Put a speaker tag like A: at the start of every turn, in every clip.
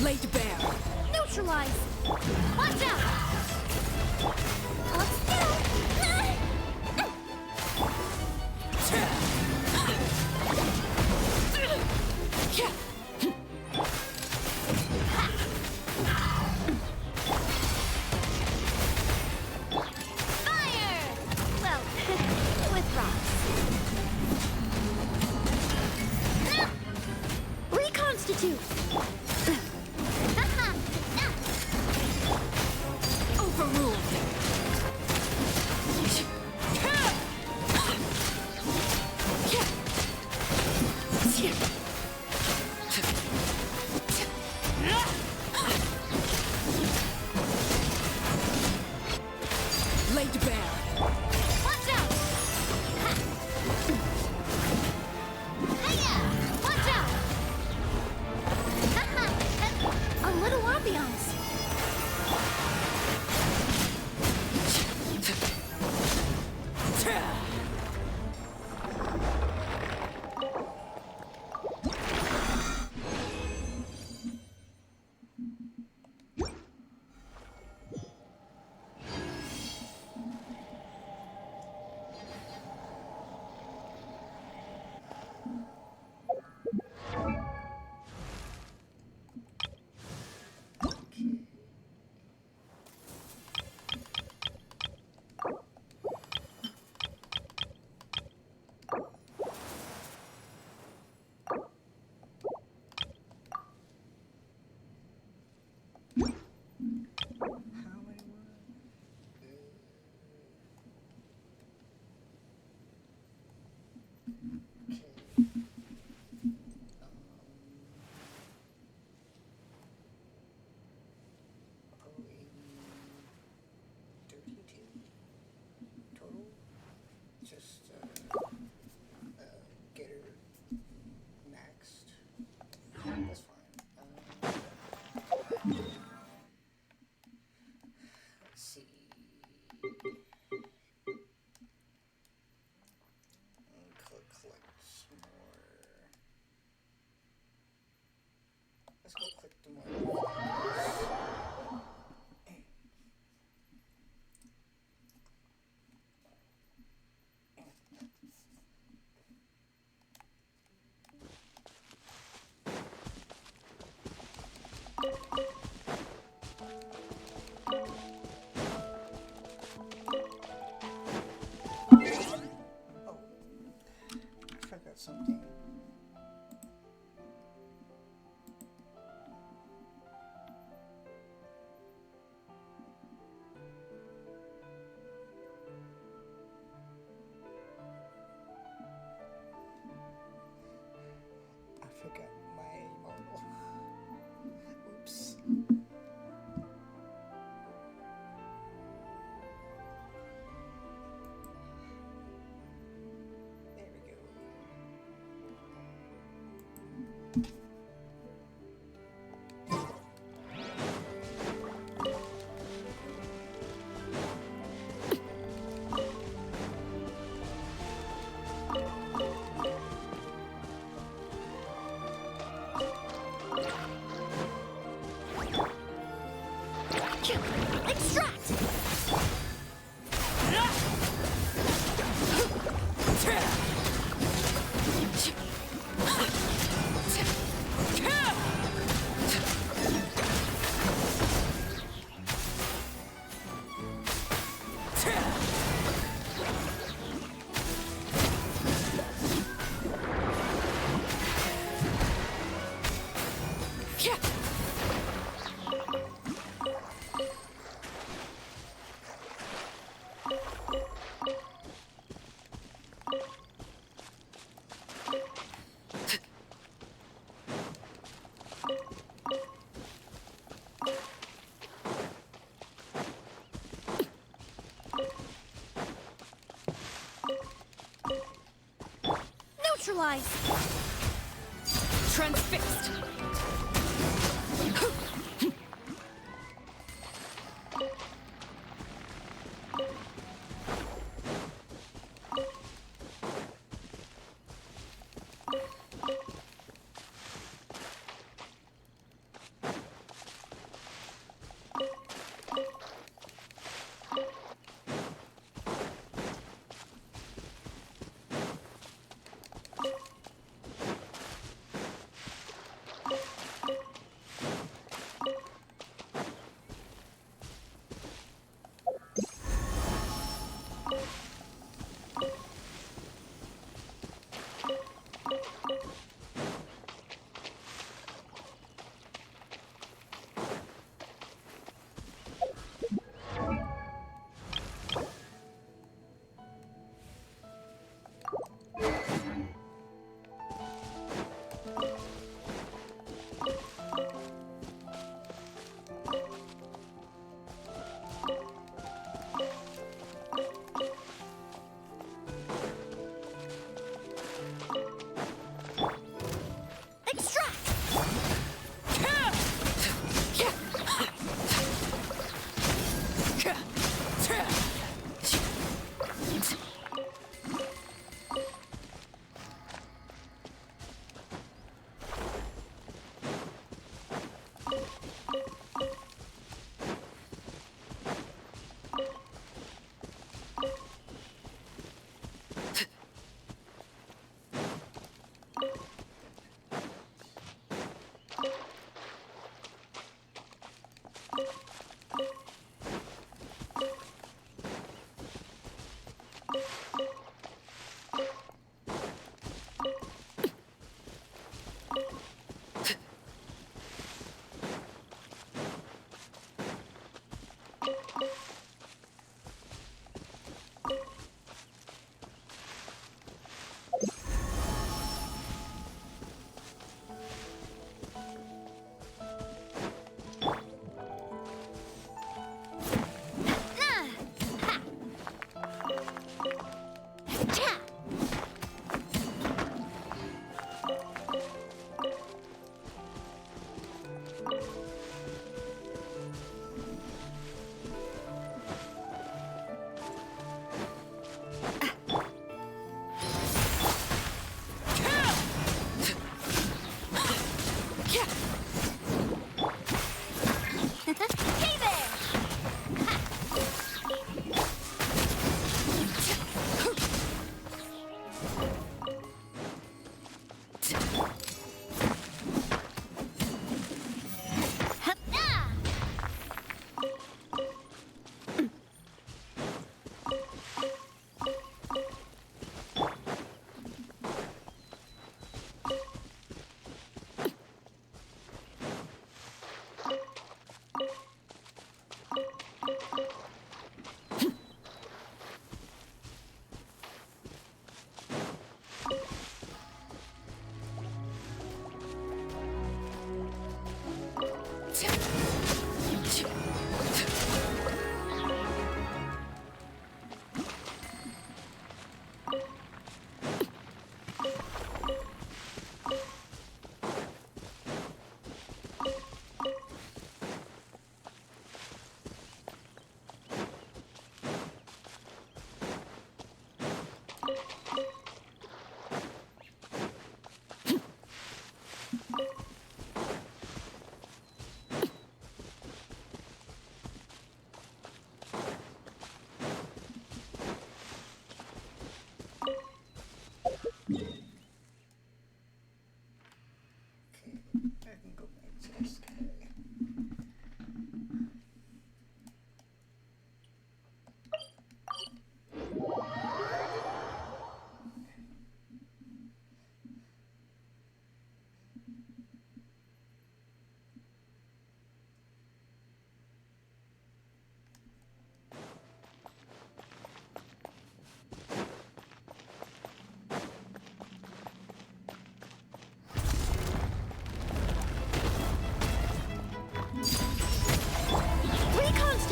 A: Laid bare.
B: Neutralize! Watch out! Hold still! Fire! Well, with rocks. Reconstitute!
A: Overruled. Laid bare.
B: Watch out! Hiya! Watch out! A little ambiance.
C: Get her maxed. That's fine. Let's see. Collect some more. Let's go click the more. Something. I forgot my model. Oops. There we go.
B: Extract! Neutralize!
A: Transfixed.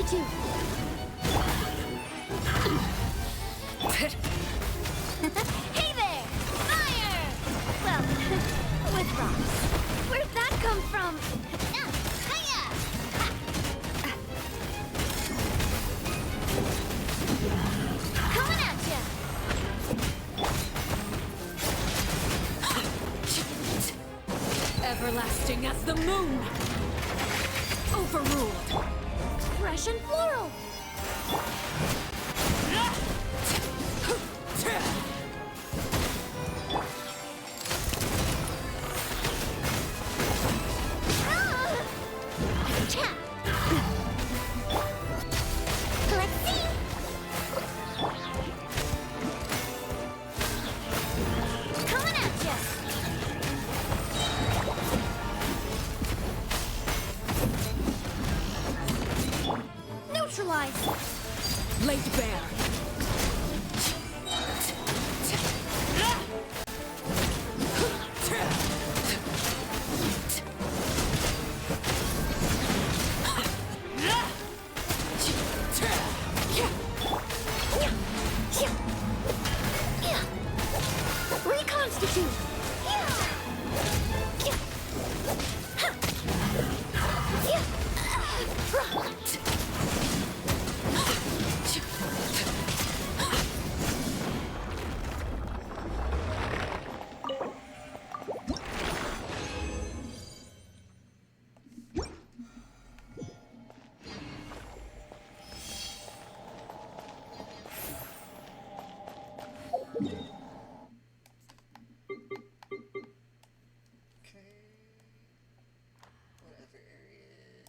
B: reconstitute. Hey there! Fire! Well, with rocks. Where'd that come from? Hiya! Coming at ya!
A: Everlasting as the moon! Overruled!
B: Fresh and floral! Let's see! Coming at ya! Neutralize!
A: Laid bare!
B: Reconstitute!
C: Okay. Whatever area.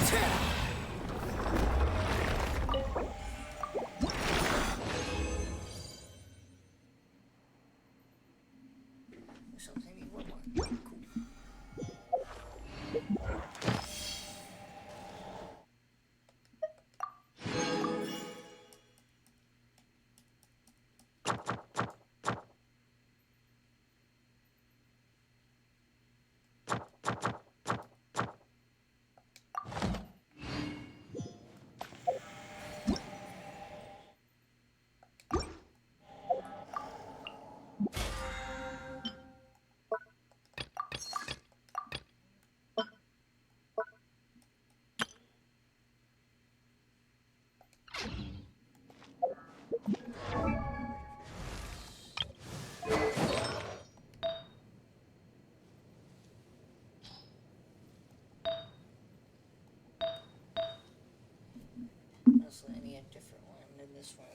C: So I need one more. Cool. Also, I need a different one than this one.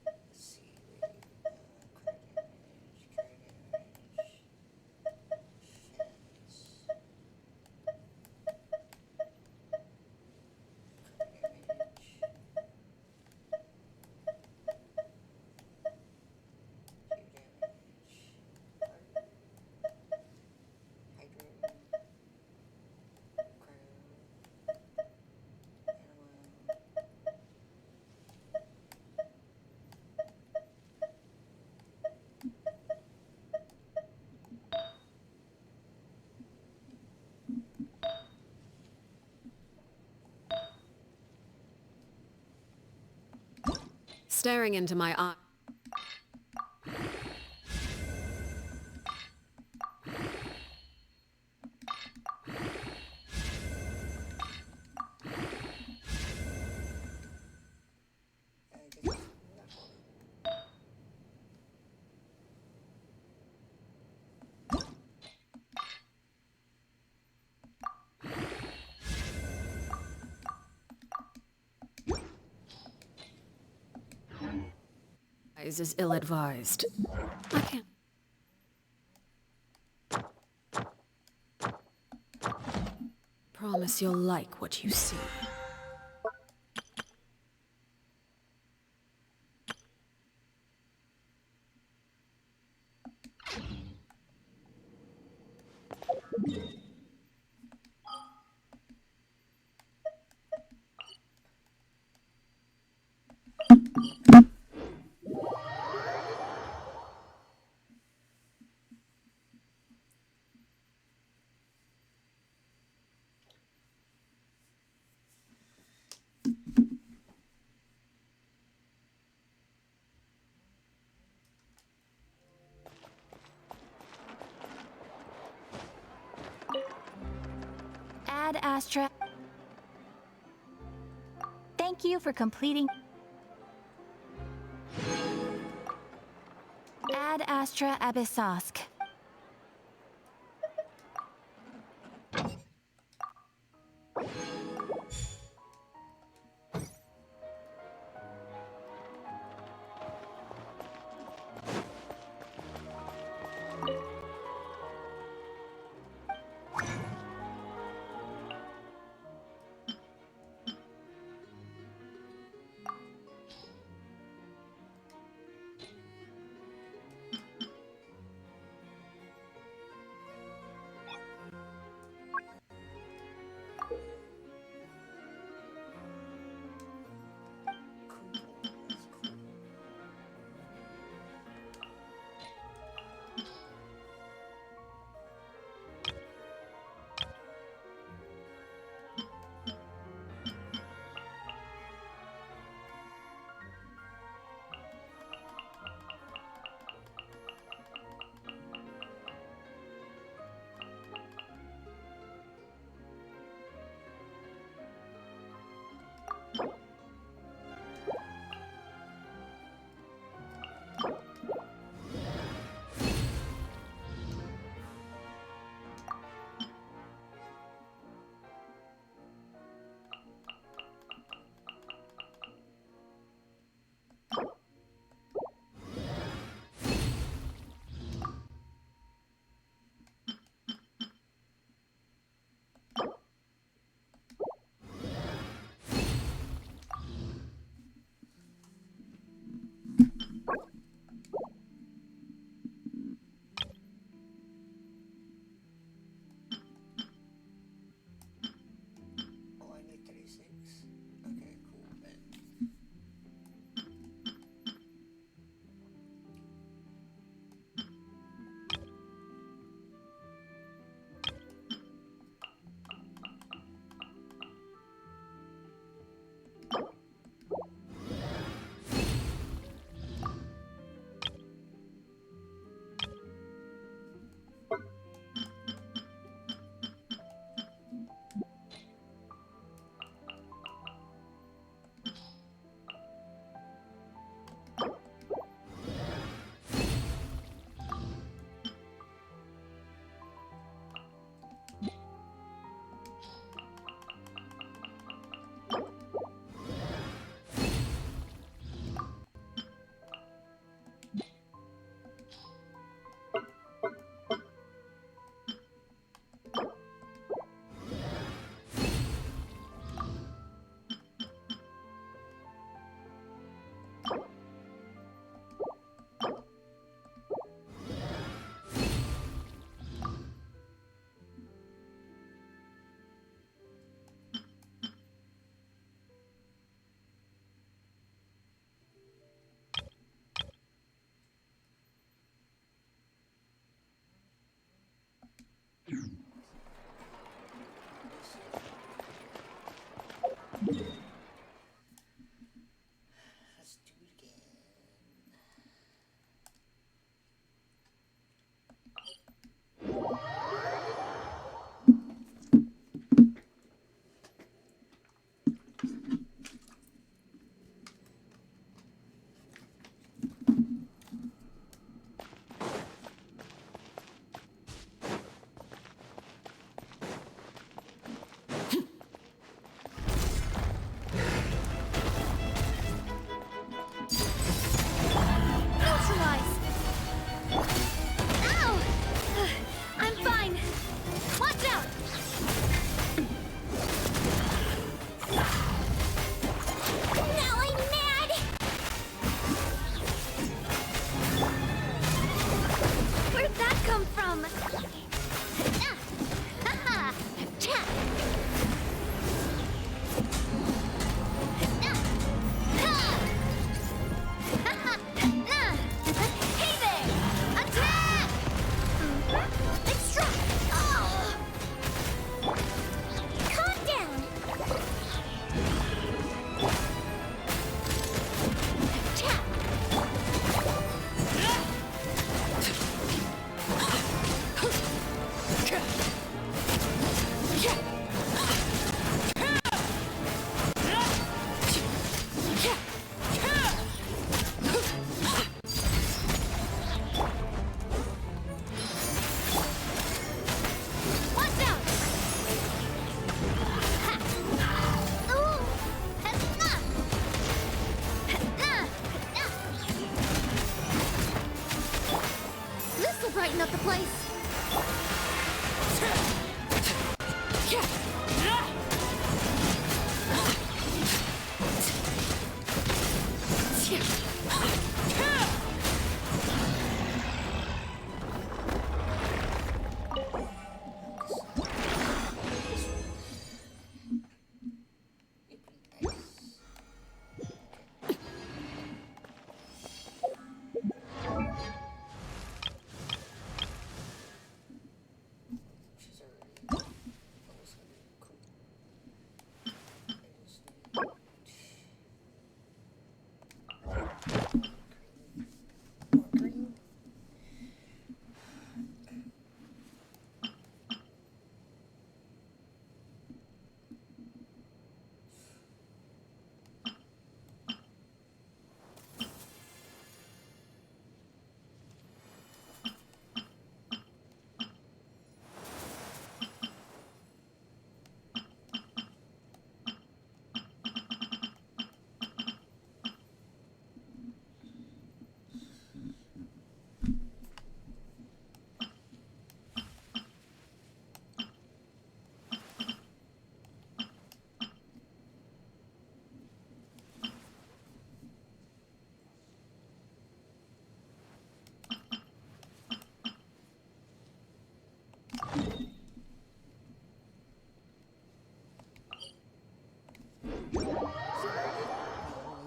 C: Let's see. Card damage, fence, card damage, hydro, cryo, animal.
A: Staring into my eye.
C: I guess
A: Is ill-advised. I can't. Promise you'll like what you see.
B: Ad Astra. Thank you for completing. Ad Astra Abyssosk. lighten up the place?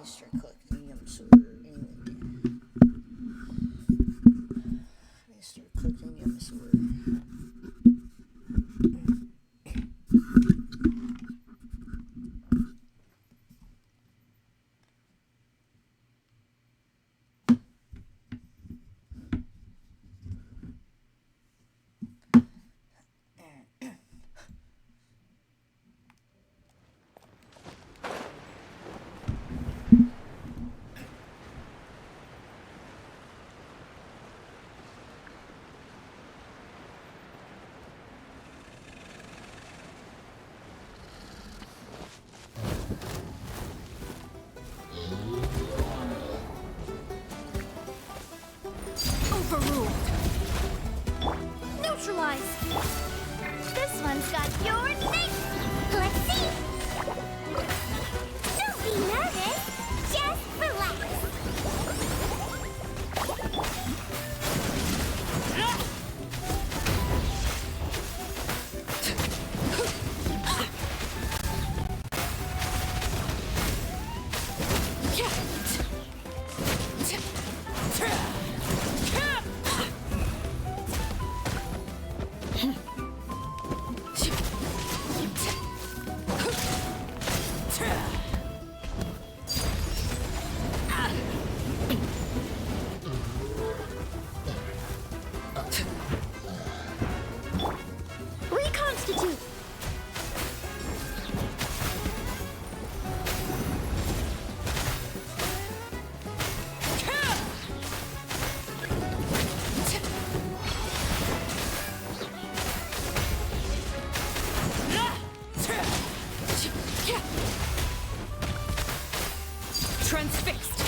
C: Start collecting them so anyway. I start collecting them so
B: Overruled. Neutralize. This one's got your name. Let's see. Don't be nervous. Just relax. Reconstitute.
A: Transfixed.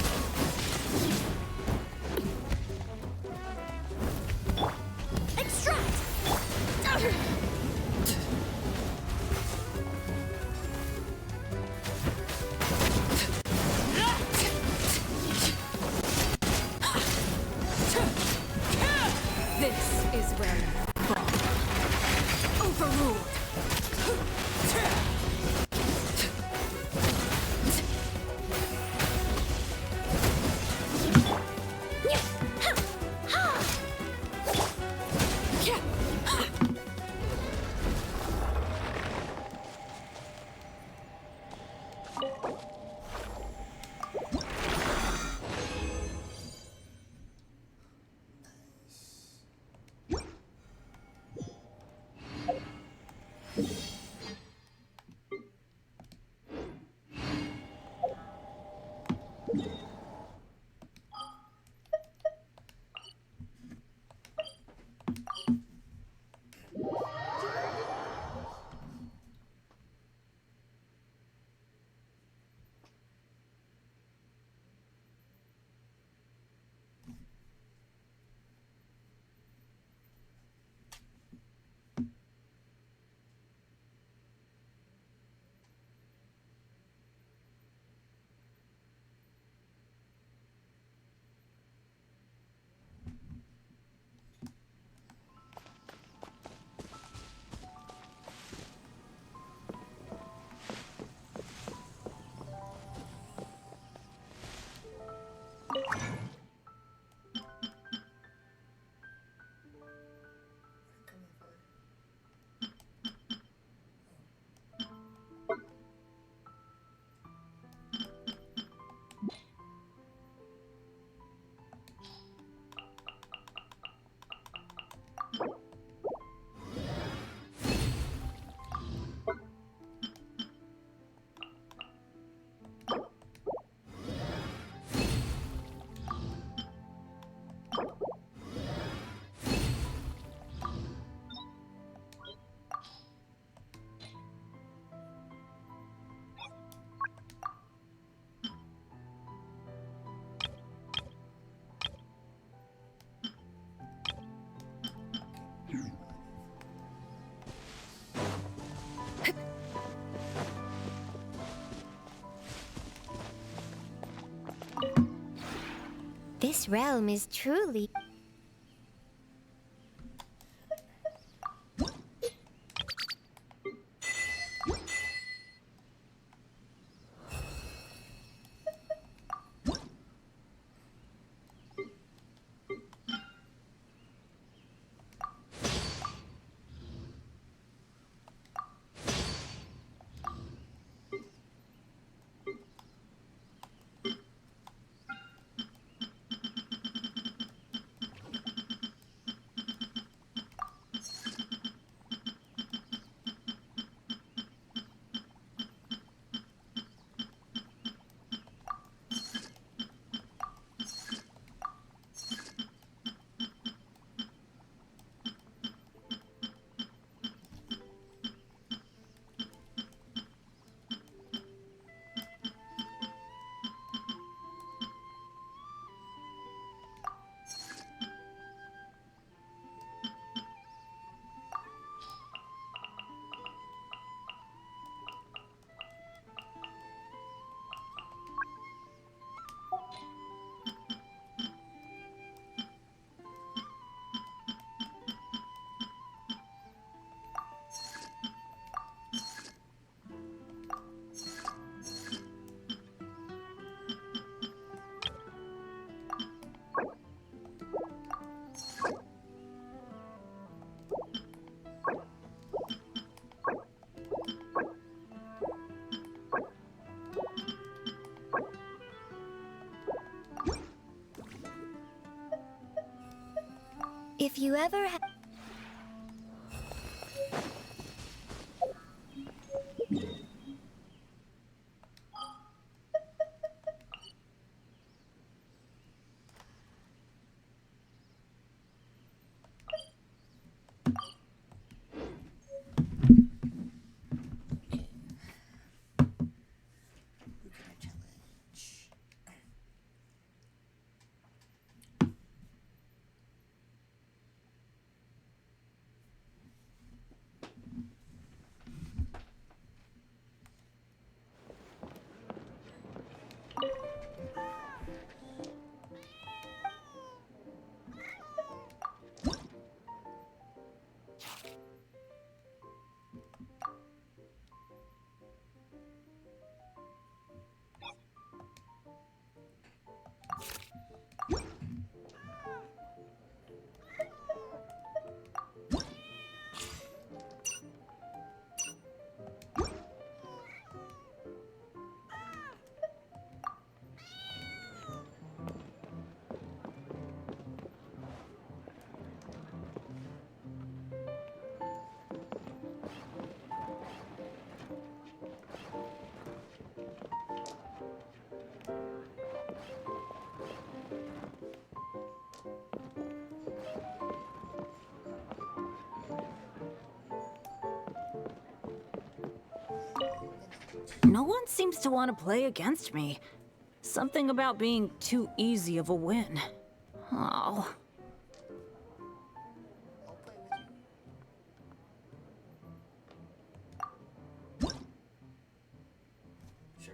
B: Extract.
A: This is where you fall. Overruled.
B: This realm is truly... If you ever ha-
C: Who can I challenge?
A: No one seems to want to play against me. Something about being too easy of a win. Oh.
C: I'll play with you. Sure.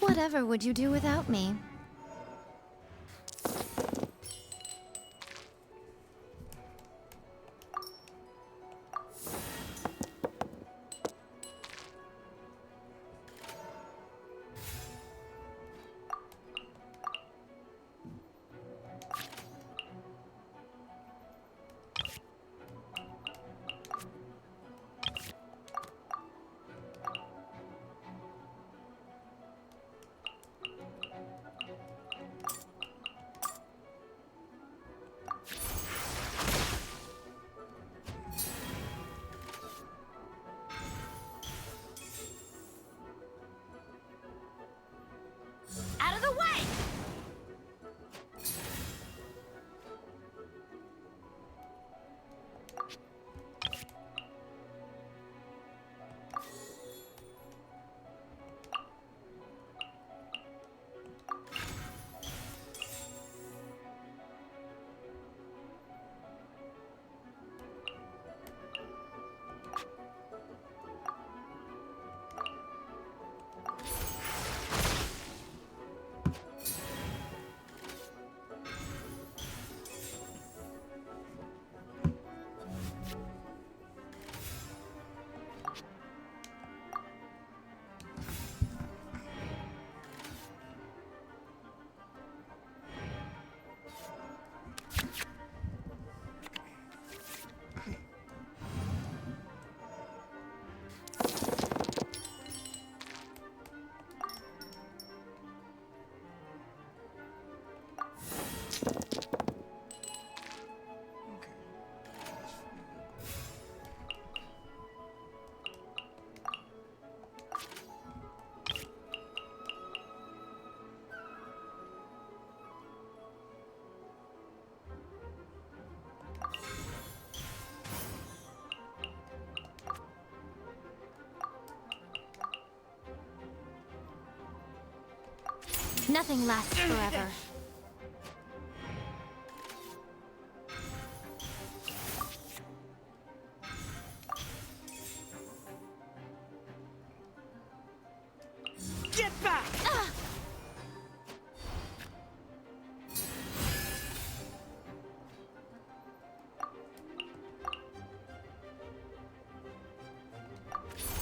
B: Whatever would you do without me?
A: Out of the way!
B: Nothing lasts forever.
A: Get back!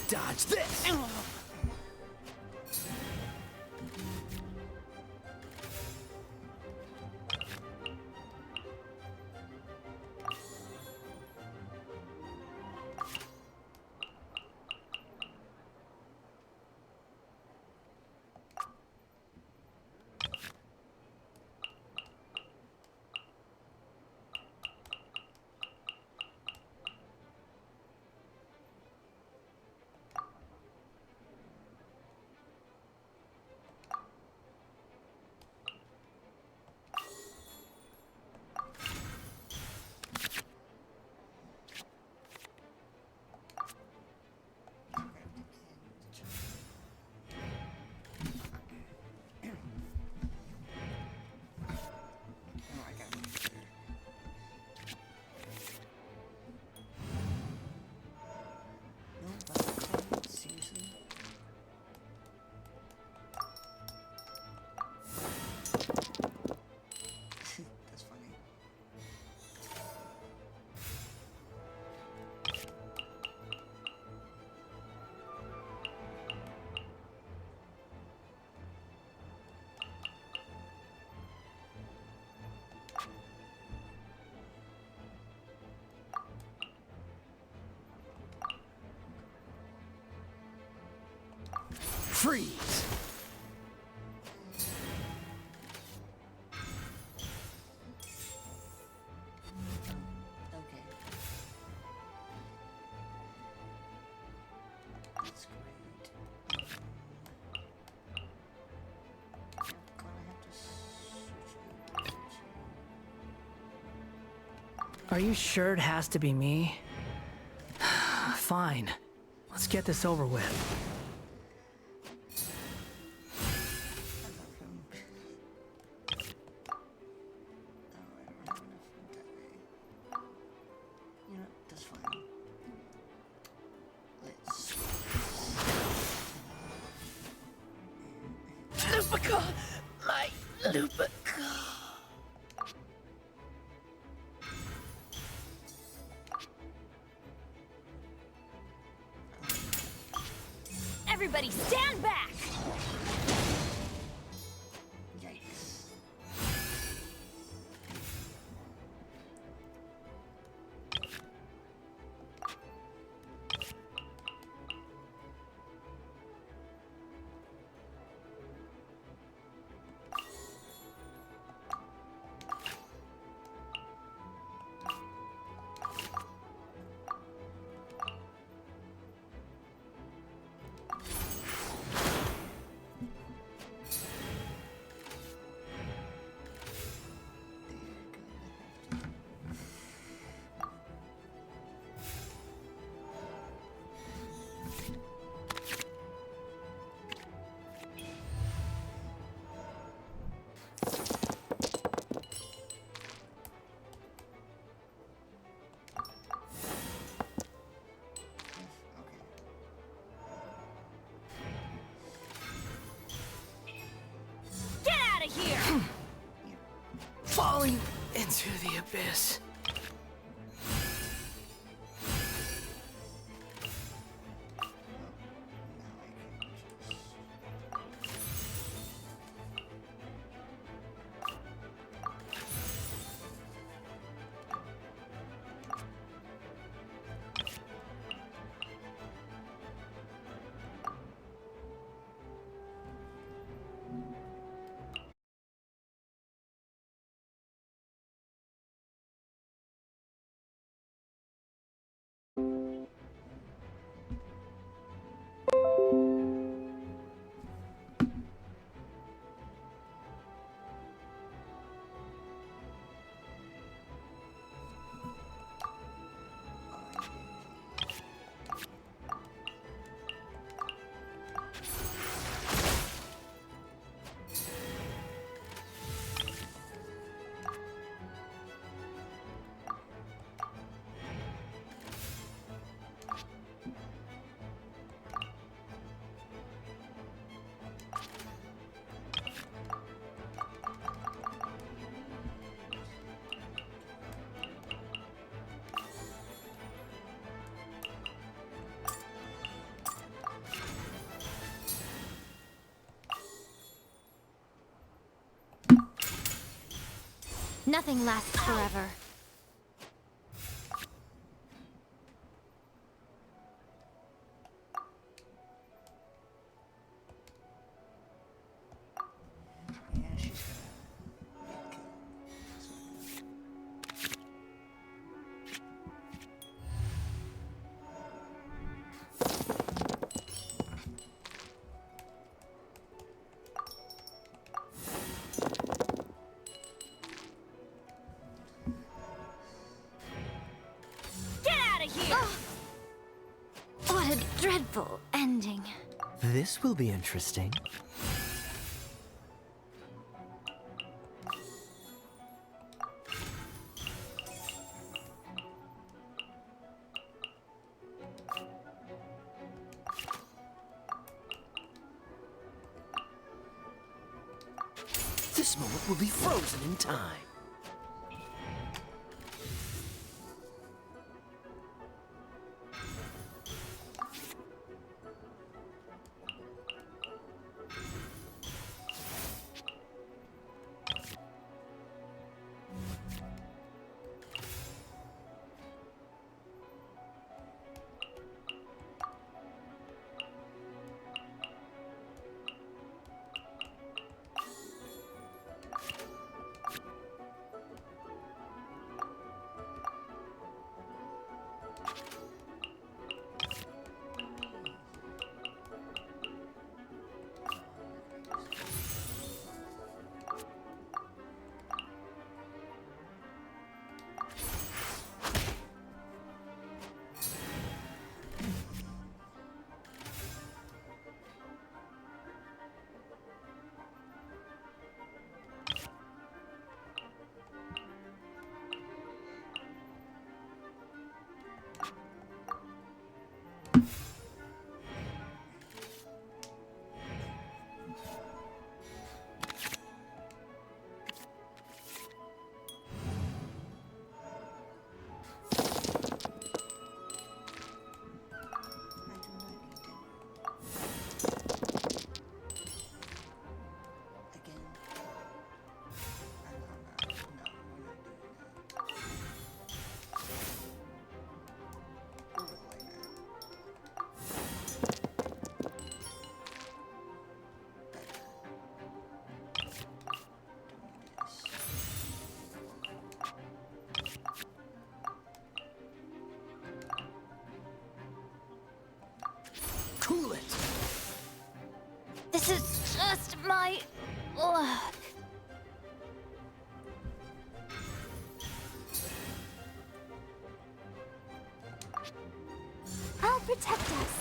D: Dodge this! Freeze!
C: Okay. That's great. Gonna have to switch over to...
E: Are you sure it has to be me? Fine. Let's get this over with.
C: You know, that's fine. Let's...
D: Lupica! My Lupica!
B: Everybody stand back!
C: Yikes.
B: Get out of here!
E: Falling into the abyss.
B: Nothing lasts forever.
C: Yeah, she's gonna get killed.
B: Get out of here! What a dreadful ending.
D: This will be interesting. This moment will be frozen in time.
B: This is just my luck. I'll protect us.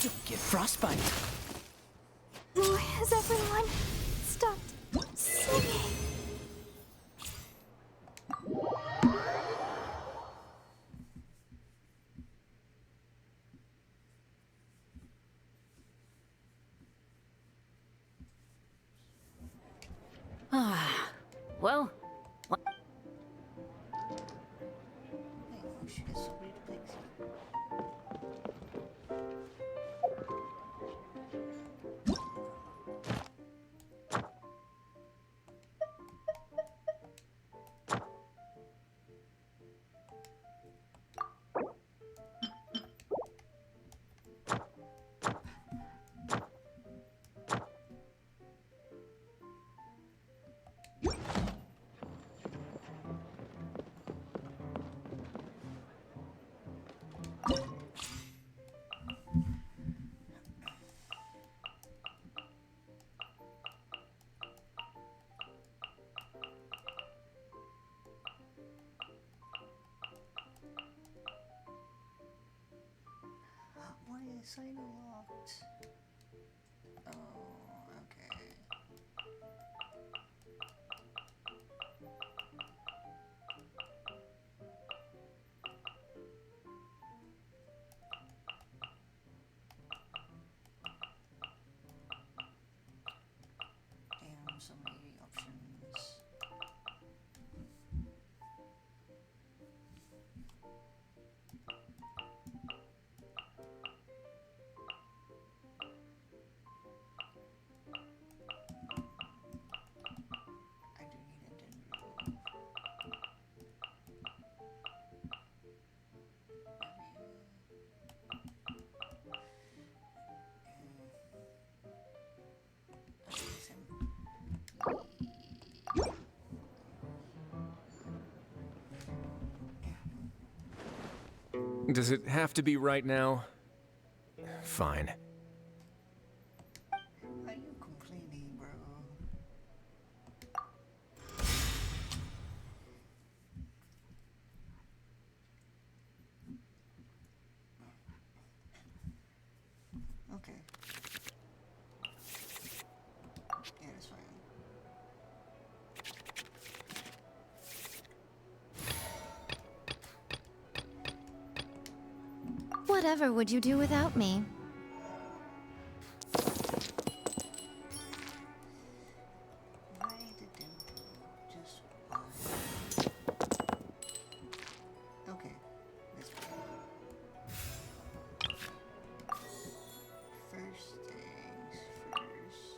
D: Don't get frostbite.
B: Has everyone stopped singing?
A: Well,
C: Hey, we should get somebody to fix it. Why is I locked? Oh, okay. Damn, so many options. I do need a dendro. I'll use him.
F: Does it have to be right now? Fine.
C: Are you complaining, bro? Okay. Yeah, that's fine.
B: Whatever would you do without me?
C: Why did they just why? Okay, that's fine. First things first.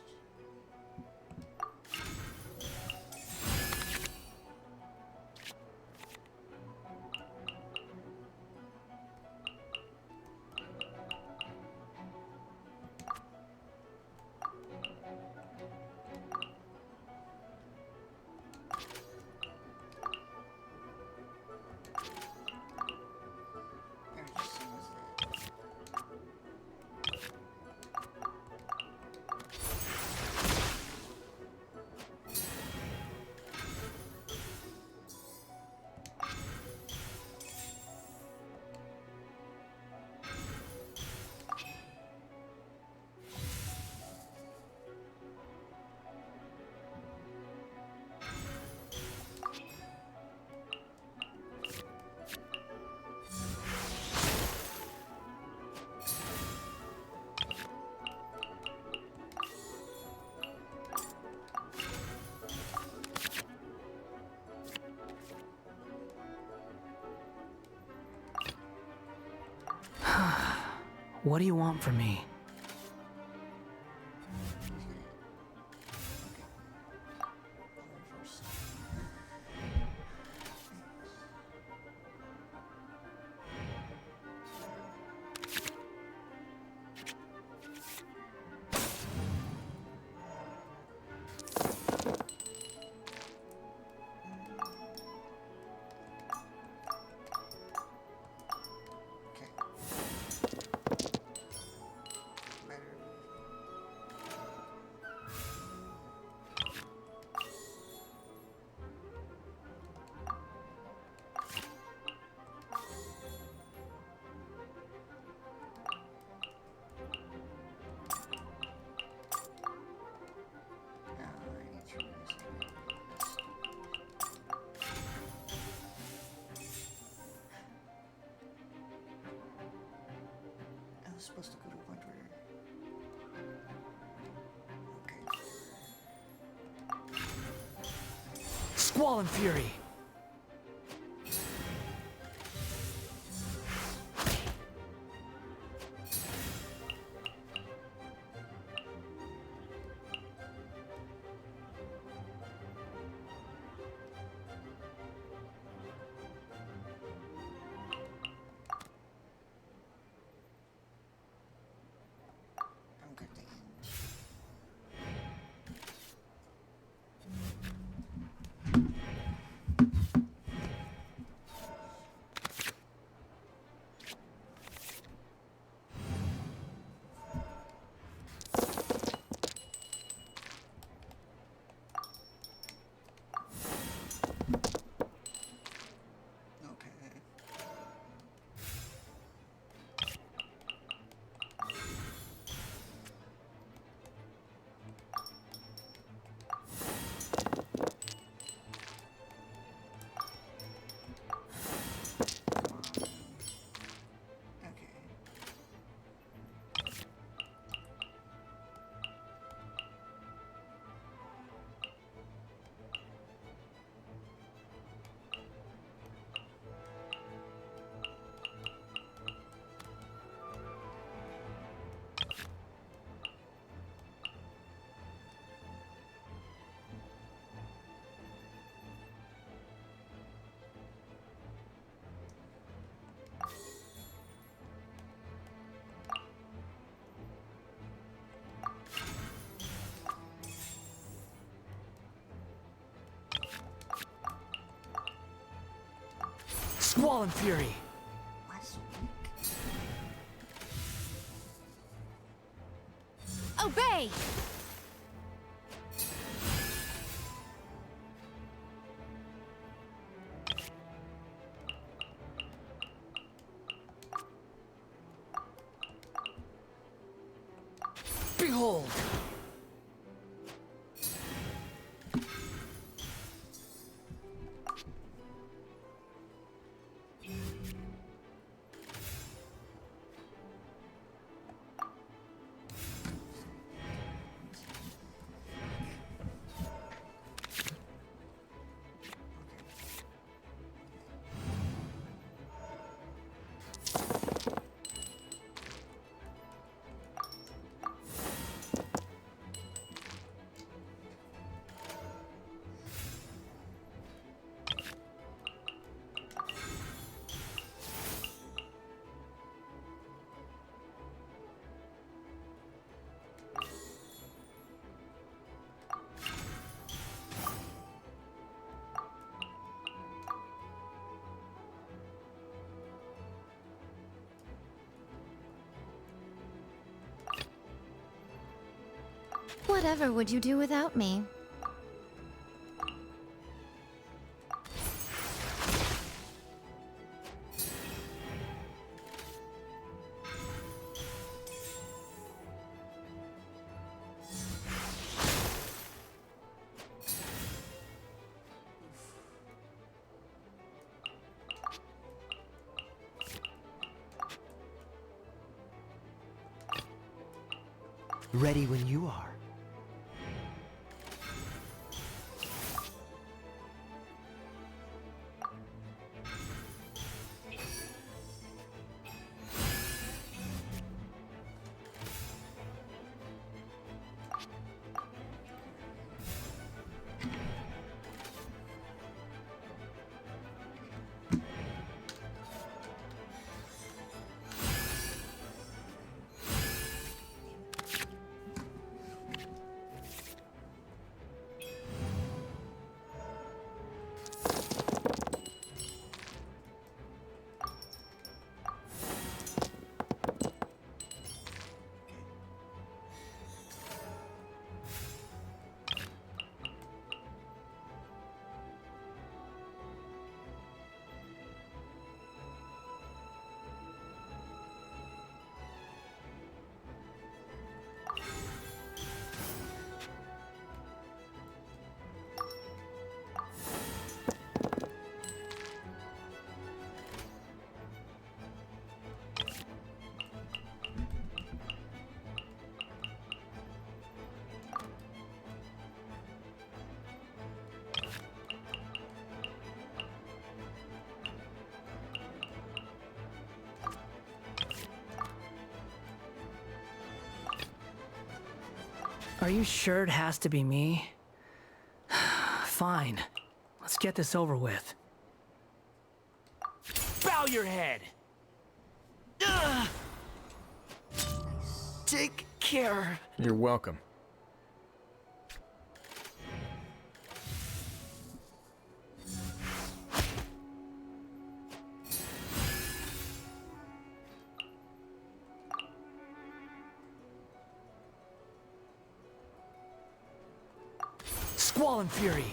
C: Alright, as soon as that.
E: What do you want from me?
C: First. supposed to go to a point where. Okay.
E: Squall and fury.
C: I'm good to end. Okay. Okay.
E: Squall and fury.
C: Last week.
B: Obey!
E: Behold.
B: Whatever would you do without me?
D: Ready when you are.
E: Are you sure it has to be me? Fine. Let's get this over with. Bow your head! Ugh! Take care.
F: You're welcome.
E: Squall and Fury!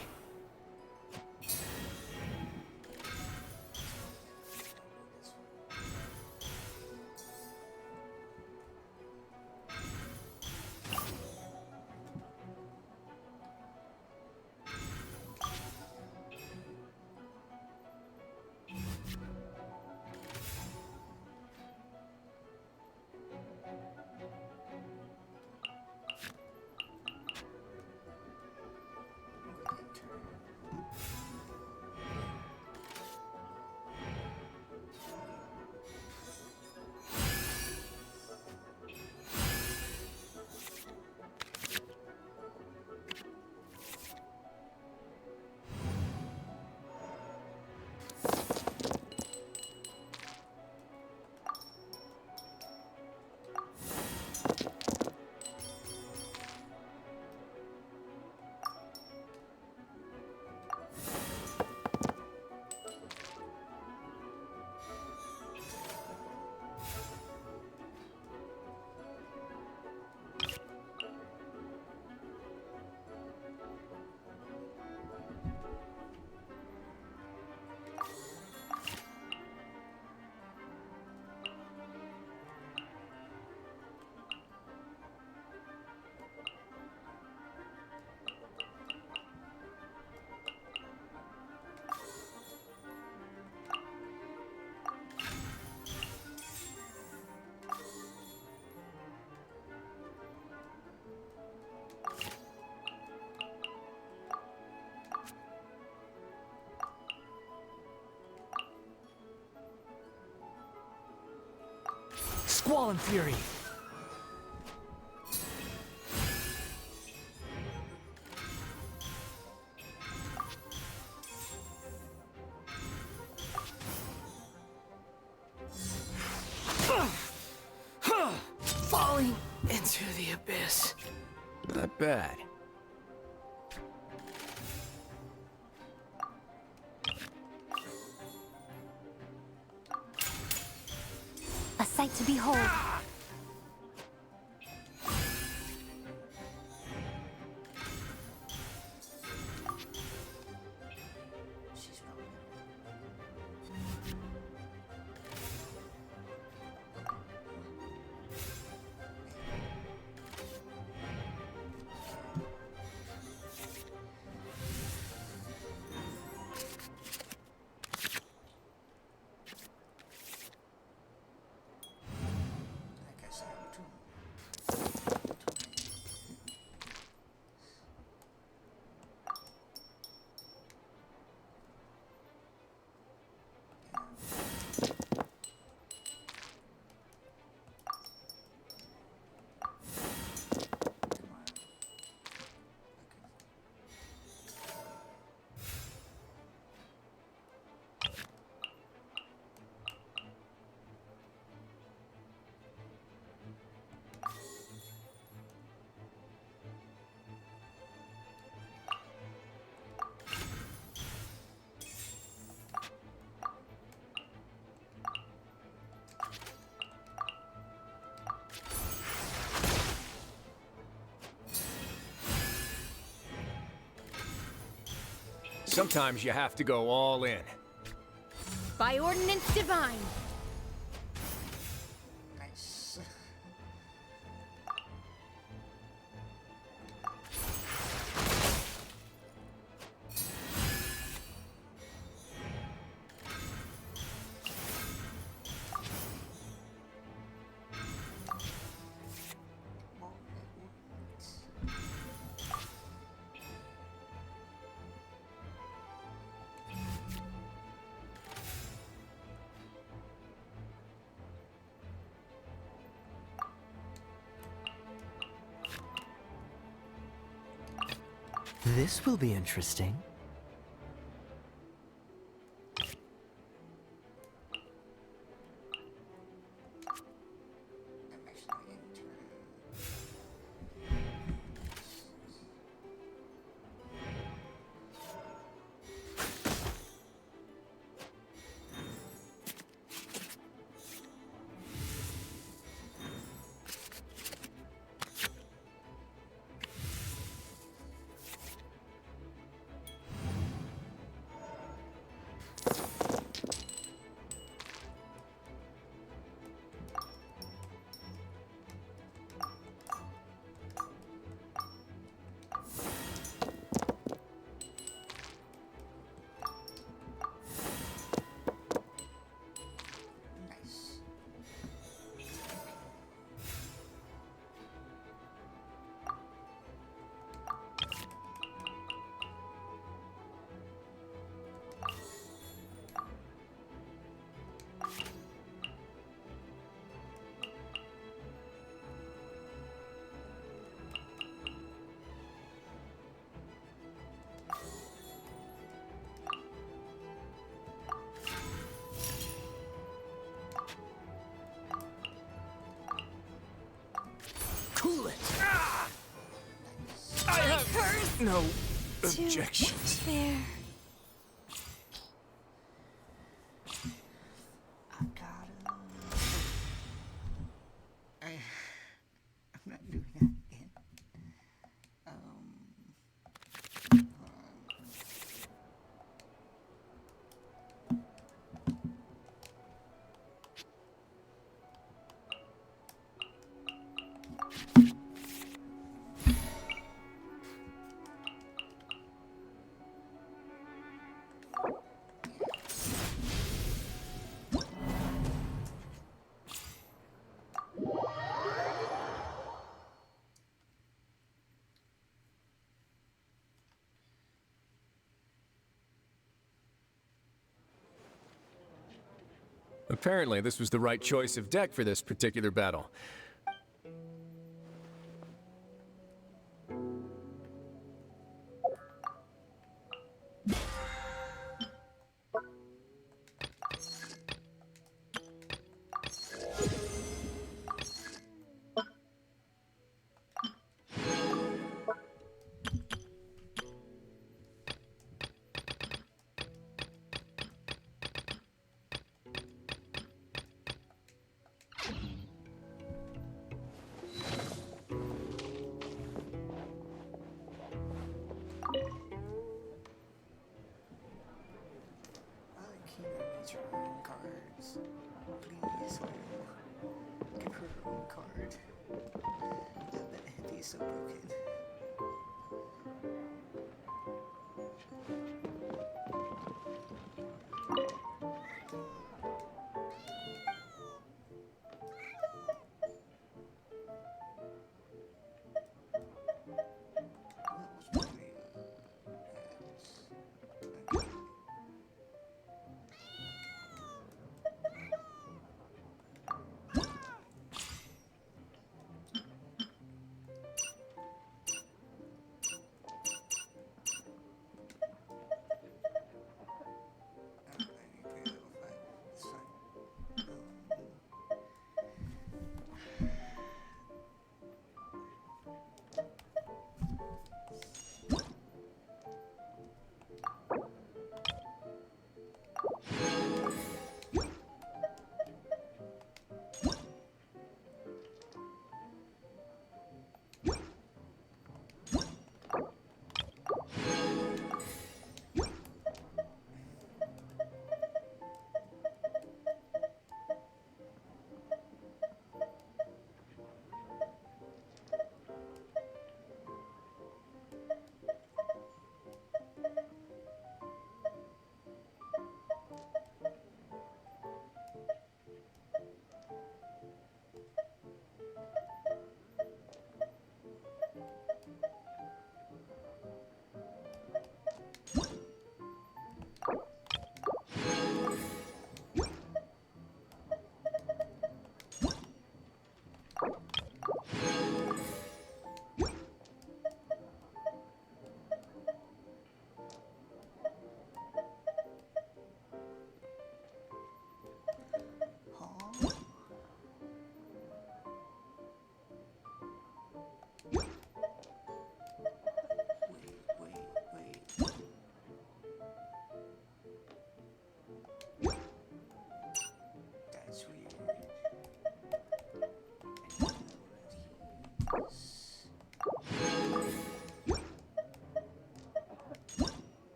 E: Squall and Fury! Falling into the abyss.
F: Not bad.
B: A sight to behold.
C: She's probably I guess I have two. Come on.
F: Sometimes you have to go all in.
B: By ordinance divine.
C: Nice.
D: This will be interesting.
C: I'm actually going to turn. Nice.
D: Cool it!
F: I have no objections.
B: There.
C: I gotta. I'm not doing that again. Hold on.
F: Apparently, this was the right choice of deck for this particular battle.
C: King needs her own cards. Please, give her her own card. I bet it'd be so broken.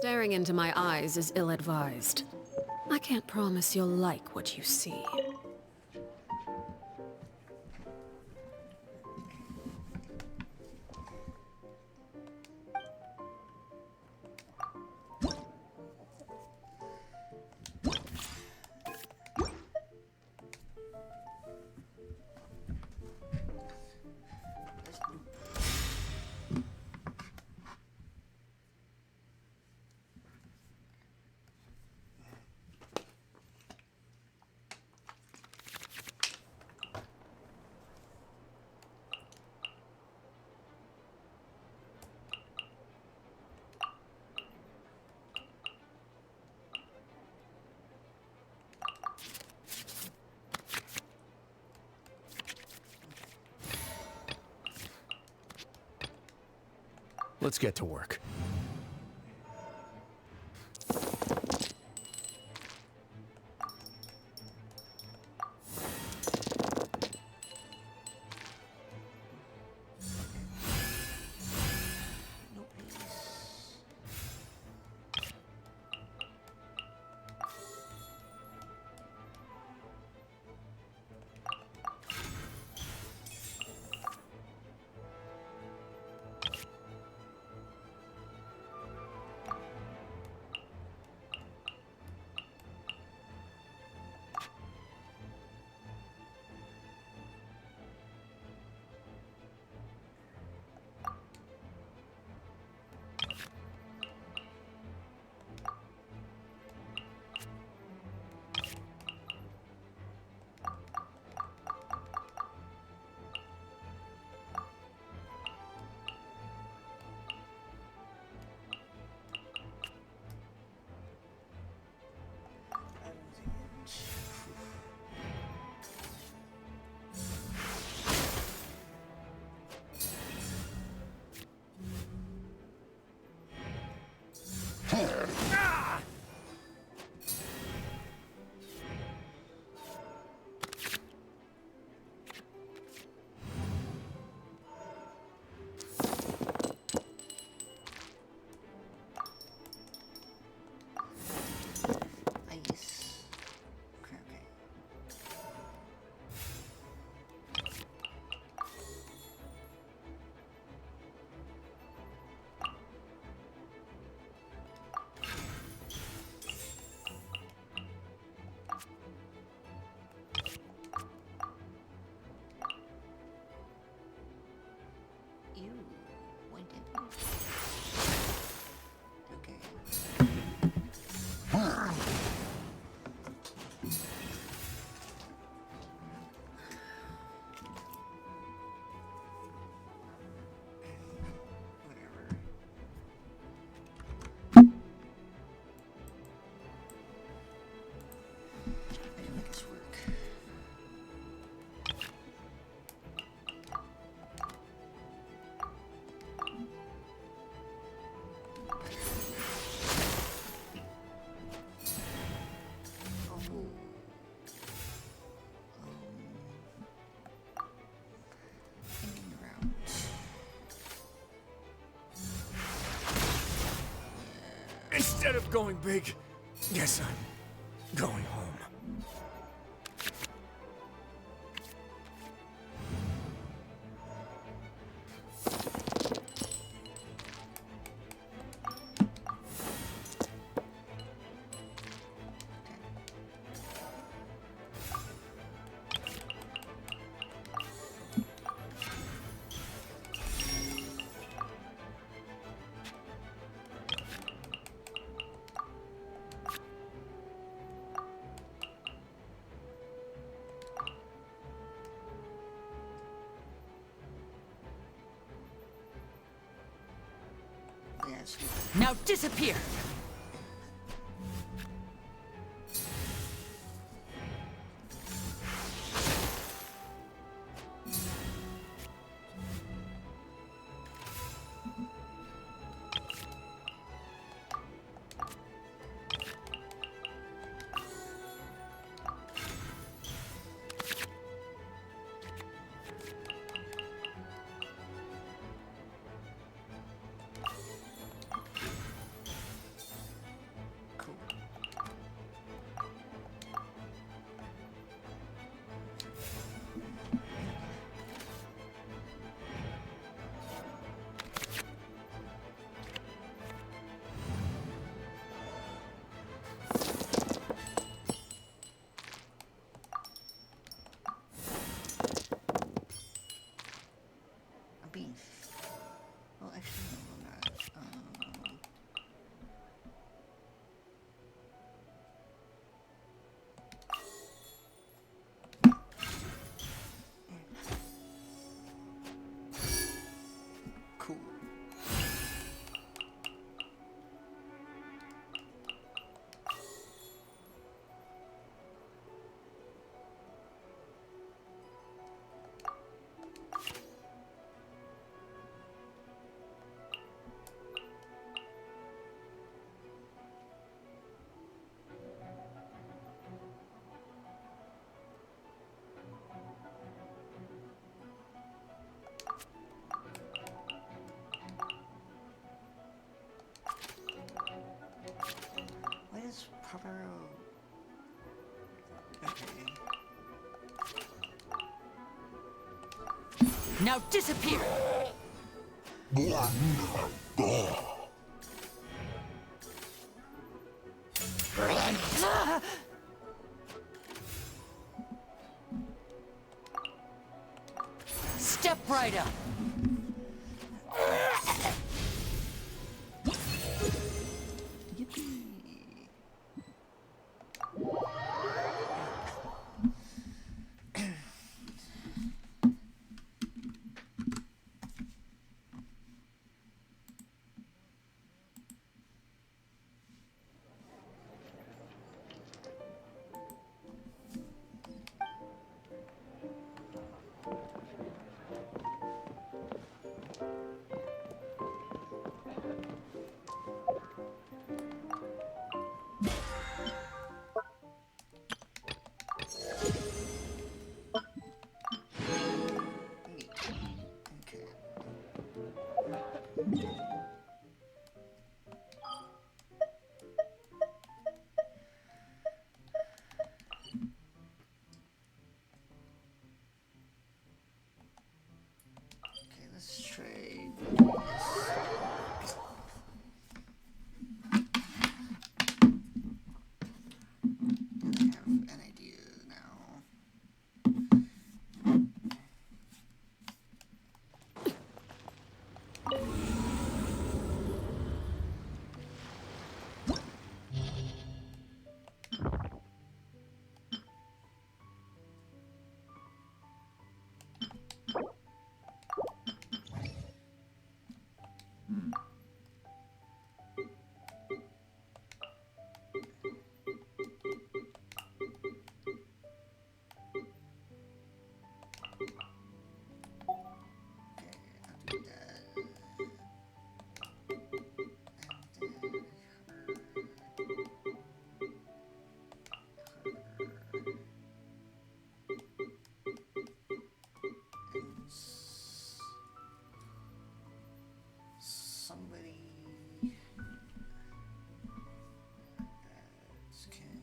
G: Staring into my eyes is ill-advised. I can't promise you'll like what you see.
F: Let's get to work.
C: Ice. Okay, okay. Ew, why didn't we? Okay. Whatever. I didn't make this work. Oh. Hanging around.
F: Instead of going big, guess I'm going home.
C: Yes.
A: Now disappear!
C: How about... Okay.
D: Now disappear! Step right up.
C: Okay, let's trade. I have an idea now. Somebody that can,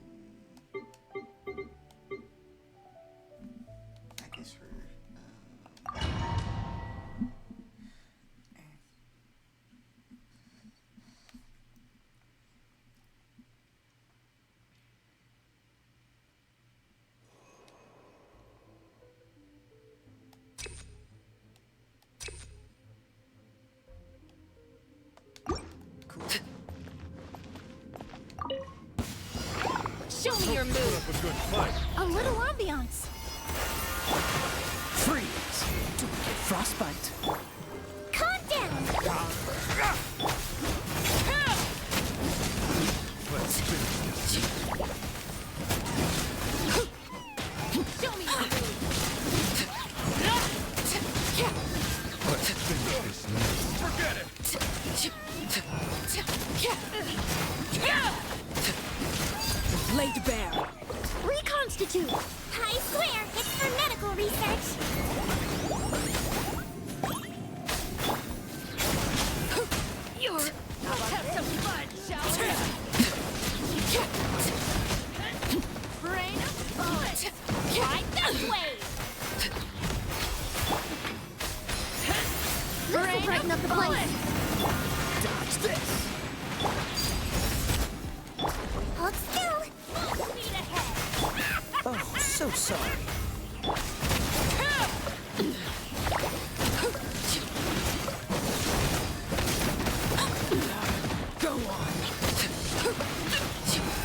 C: I guess for
B: Show me your move.
F: A good fight.
B: A little ambiance.
E: Freeze! Don't get frostbite.
B: Calm down.
F: Let's finish this.
B: Show me your move.
F: Let's finish this now. Forget it.
G: Laid bare.
B: Reconstitute. I swear, it's for medical research.
G: Let's have some fun, shall we?
B: Brain of bullet. Right this way. Brain brighten up the place.
E: Dodge this!
B: Hold still. Full speed ahead.
E: Oh, so sorry. Go on!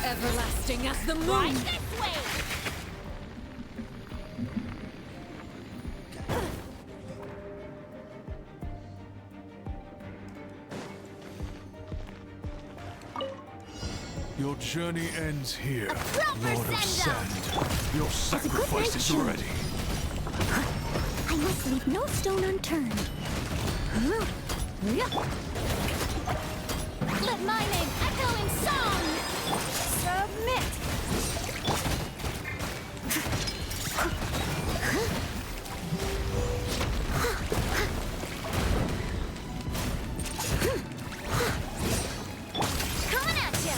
G: Everlasting as the moon.
B: Right this way.
F: Your journey ends here,
B: proper
F: Lord of
B: send-off.
F: Sand. Your sacrifice is
B: night,
F: ready.
B: I must leave no stone unturned. Let my name echo in song. Submit. Coming at you.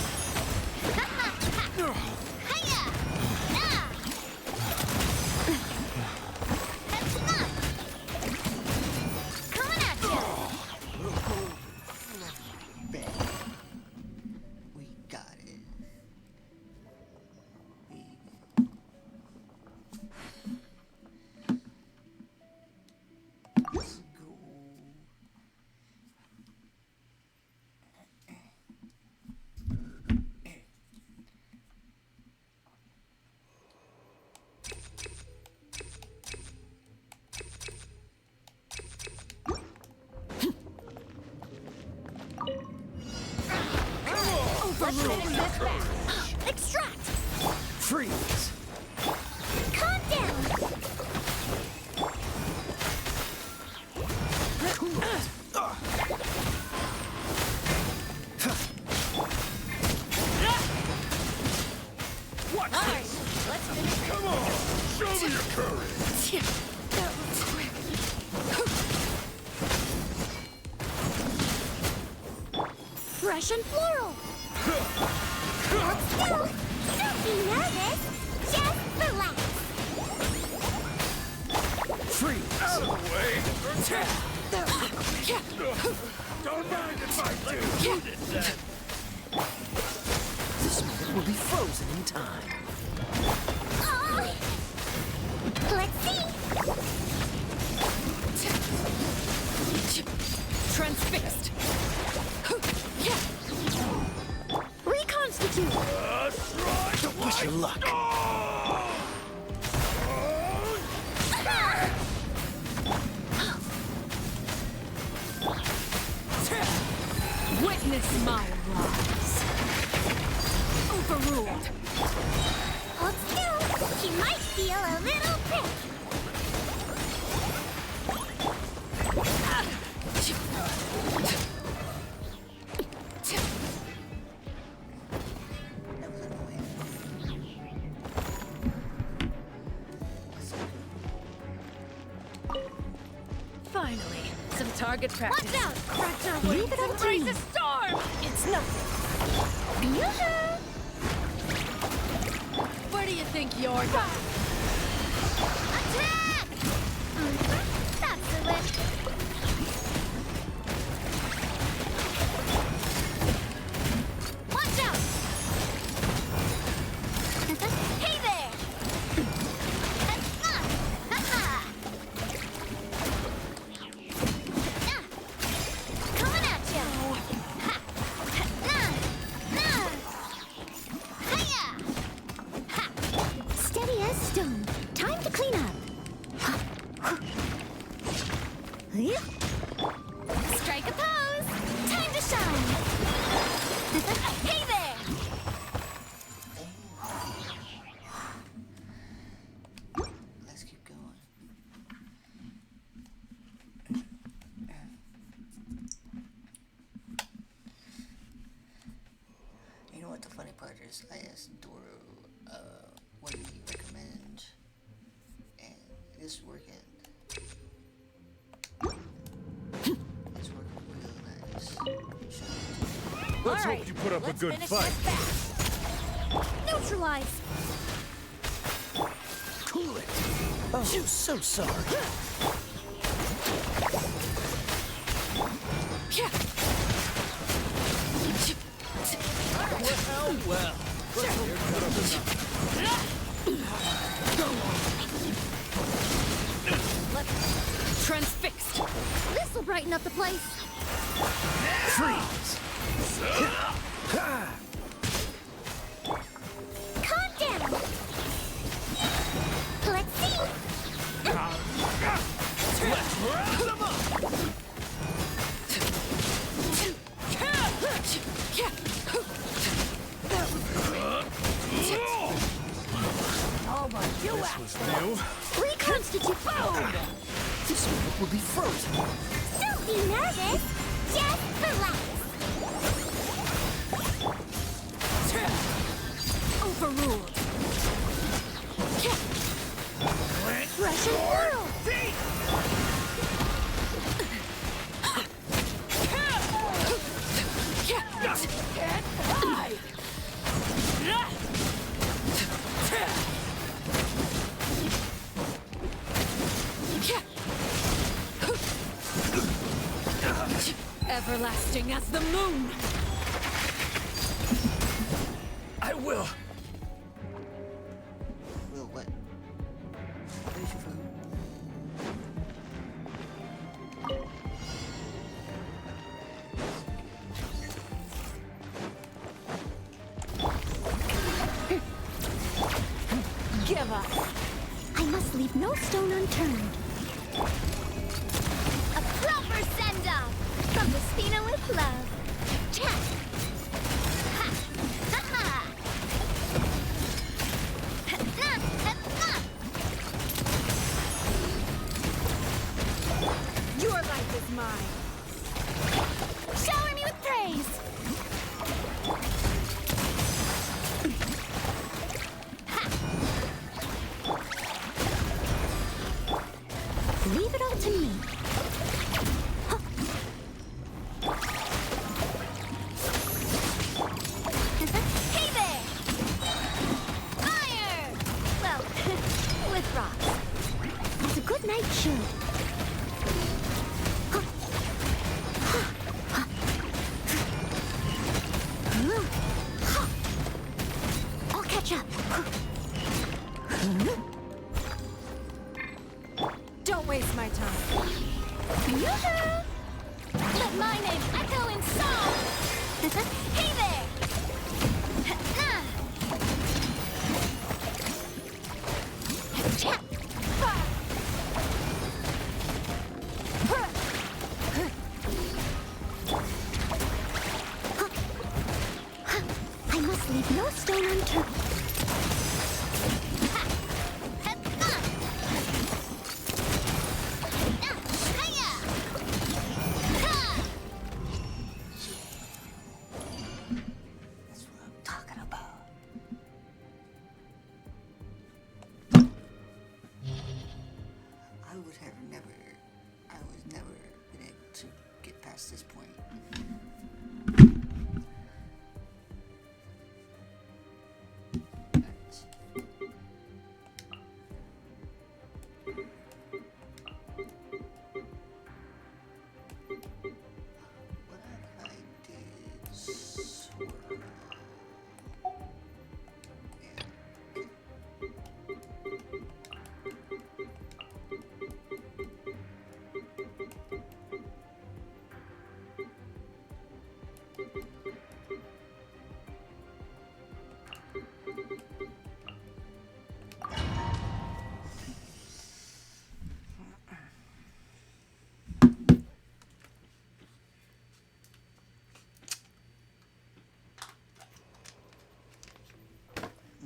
B: Let's finish this fast. Extract!
D: Freeze!
B: Calm down!
F: What?
B: Alright, let's finish.
F: Come on! Show me your courage!
G: That was quick.
B: Fresh and floral. Hold still. Don't be nervous. Just relax.
D: Freeze!
F: Out of the way! Don't mind if I do! You did that!
D: This moment will be frozen in time.
B: Oh. Let's see.
G: Transfixed.
B: Reconstitute.
D: Don't push your luck.
G: Witness my rise. Overruled.
B: Hold still. He might feel a little prick.
C: That was annoying.
G: Finally, some target practice.
B: Watch out!
G: Fracture
B: Leave it up to
G: Embrace
B: me.
G: a storm! It's nothing.
B: Yoo-hoo!
G: Where do you think you're going?
B: Attack! That's the win. Watch out! Hey there! Coming at you! Steady as stone. Time to clean up. Strike a pose. Time to shine. Hey there.
C: Let's keep going. You know what the funny part is? I asked Doro, what do you recommend? And this is working. It's working real nice.
F: Let's hope you put up a good fight.
B: Neutralize.
D: Cool it. Oh, so sorry. Well.
G: Transfixed.
B: This'll brighten up the place.
D: Freeze!
B: Calm down. Let's see.
F: Let's wrap them up! This was new.
B: Reconstitute.
D: This moment will be frozen.
B: Don't be nervous. Just relax.
G: Overruled.
B: Fresh and floral.
G: Everlasting as the moon.
F: I will.
C: Will what? There's your food.
B: Give up. I must leave no stone unturned. A proper send-off from the Spina with love. Tap. Ha. should. I'll catch up.
G: Don't waste my time.
B: Yoo-hoo! Let my name echo in song! Hey there! I must leave no stone unturned.
C: That's what I'm talking about. I was never been able to get past this point. What I did swirl.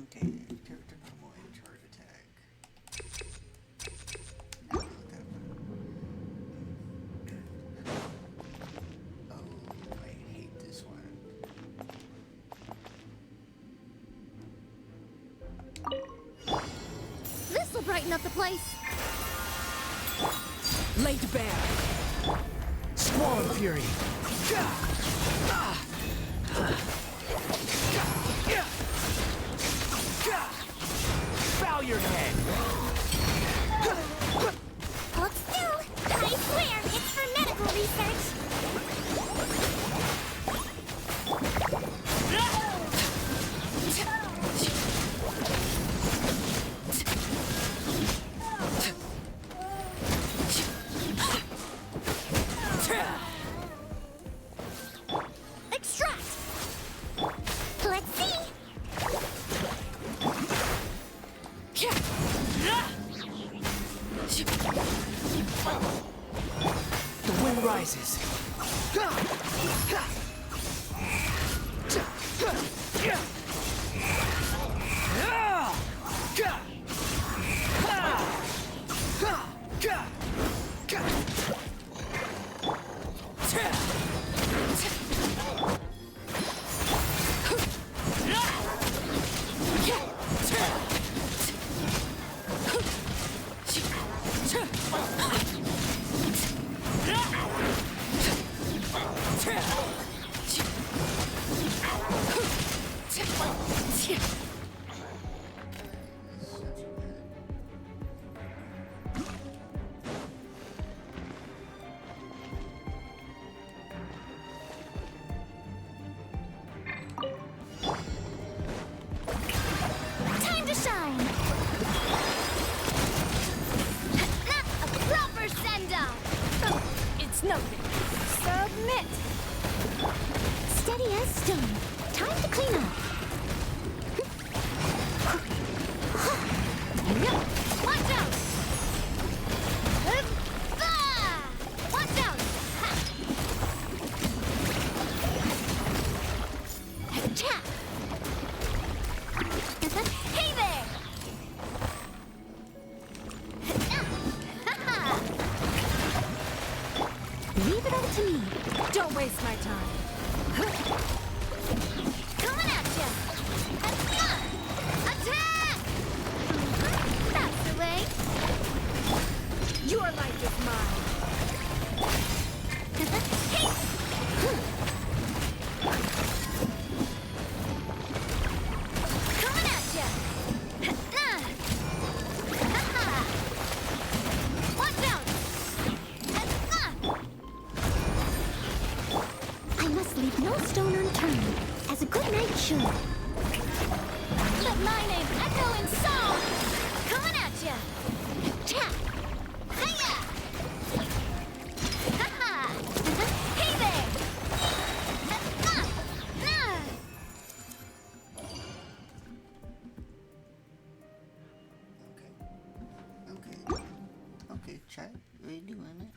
C: Okay, character normal and charge attack. Oh, I hate this one.
B: This'll brighten up the place.
E: Laid bare. Squall of Fury. Bow your head.
B: Hold still. I swear it's for medical research. Extract. Let's see.
E: The wind rises.
B: Time to shine. Not a proper send-off.
G: It's nothing. Submit.
B: Steady as stone. Time to clean up. Watch out! Watch out! Cha! Hey there! Leave it all to me.
G: Don't waste my time.
B: Coming at ya! Attack! That's the way.
G: Your life is mine.
B: Hey! Coming at ya! Watch out! leave no stone unturned, as a good knight should. Let my name echo in song! Coming at ya! Cha! Hiya! Ha-ha! Hey there!
C: Okay, chat. We doing it.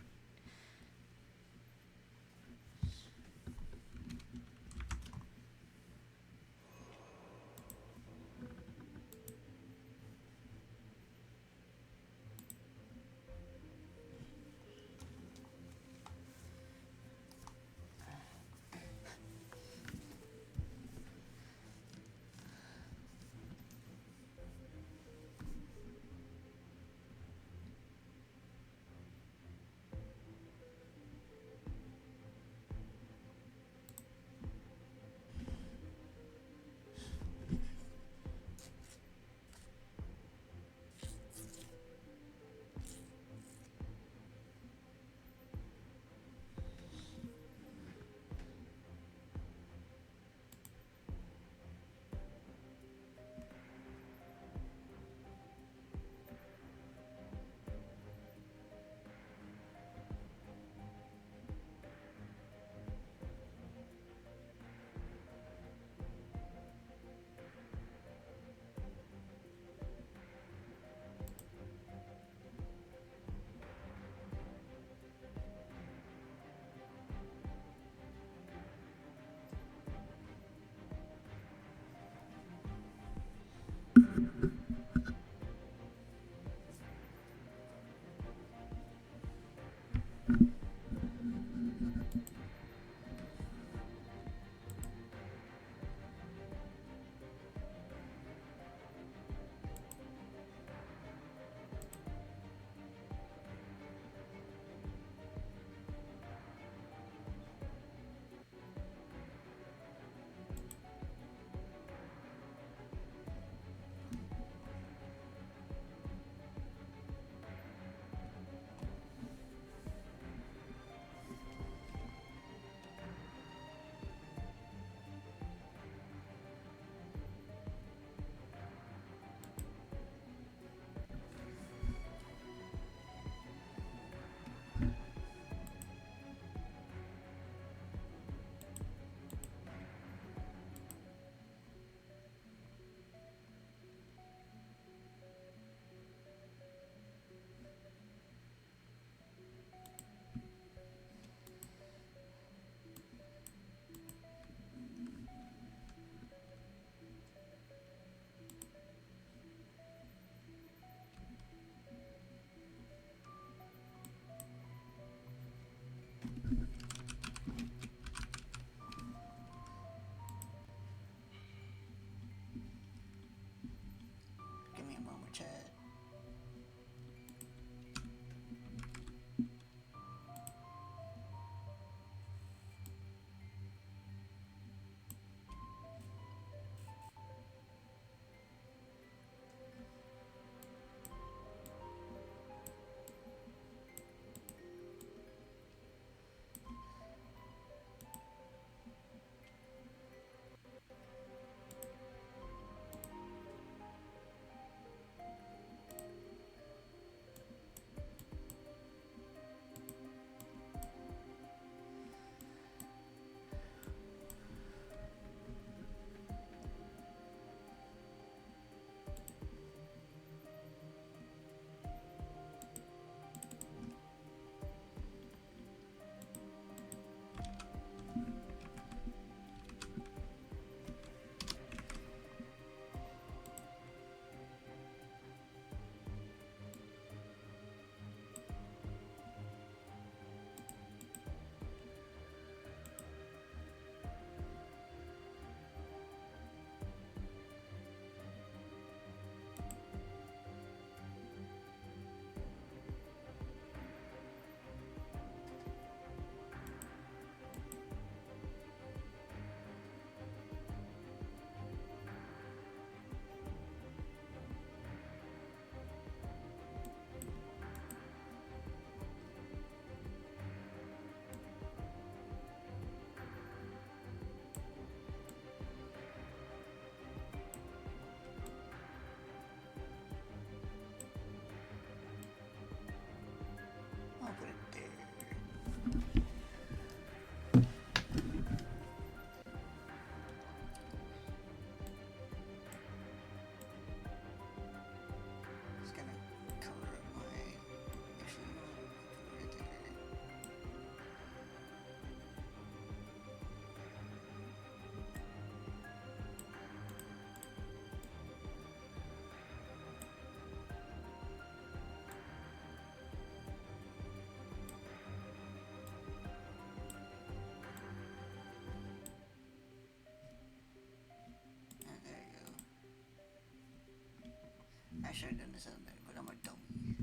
C: Aşağıda ne sanırım? But I'm a dummy.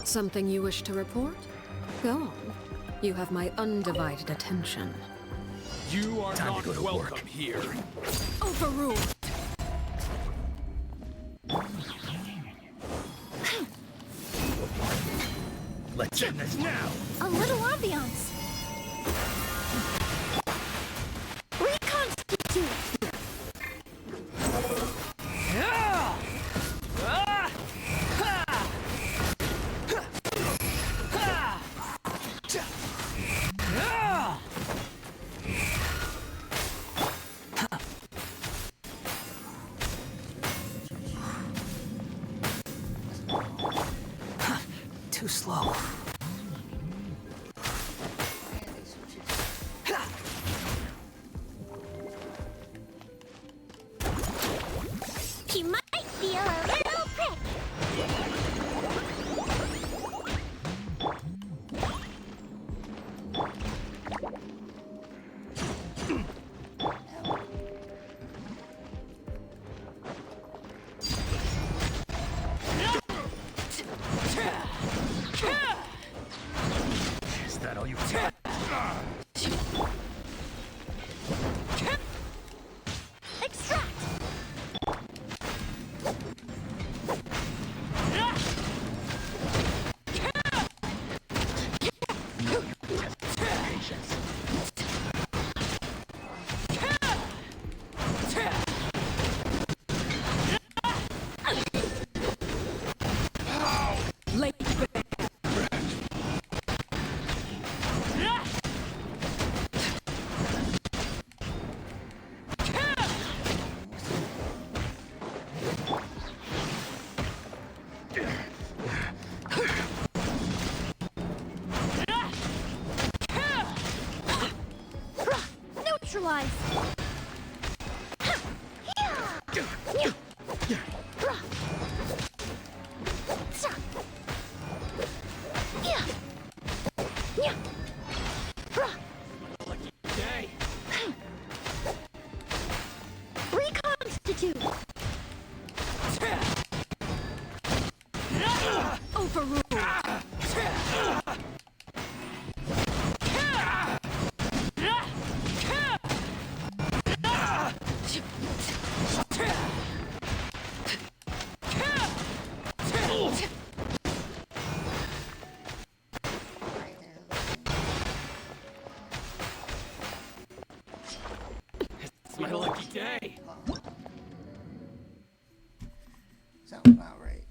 G: Something you wish to report? Go on. You have my undivided attention.
F: You are
E: Time to
F: not
E: go to
F: welcome
E: work.
F: here.
G: Overruled!
E: Let's end this now!
B: A little ambiance. Reconstitute.
E: Too slow.
B: He might feel a little prick.
E: Is that all you got?
B: Extract.
G: Late
B: Neutralize.
F: Day.
B: Reconstitute.
G: overruled!
F: It's my lucky day.
C: Sounds about right.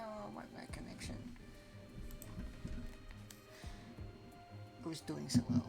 C: Oh, my connection. Who's doing so well?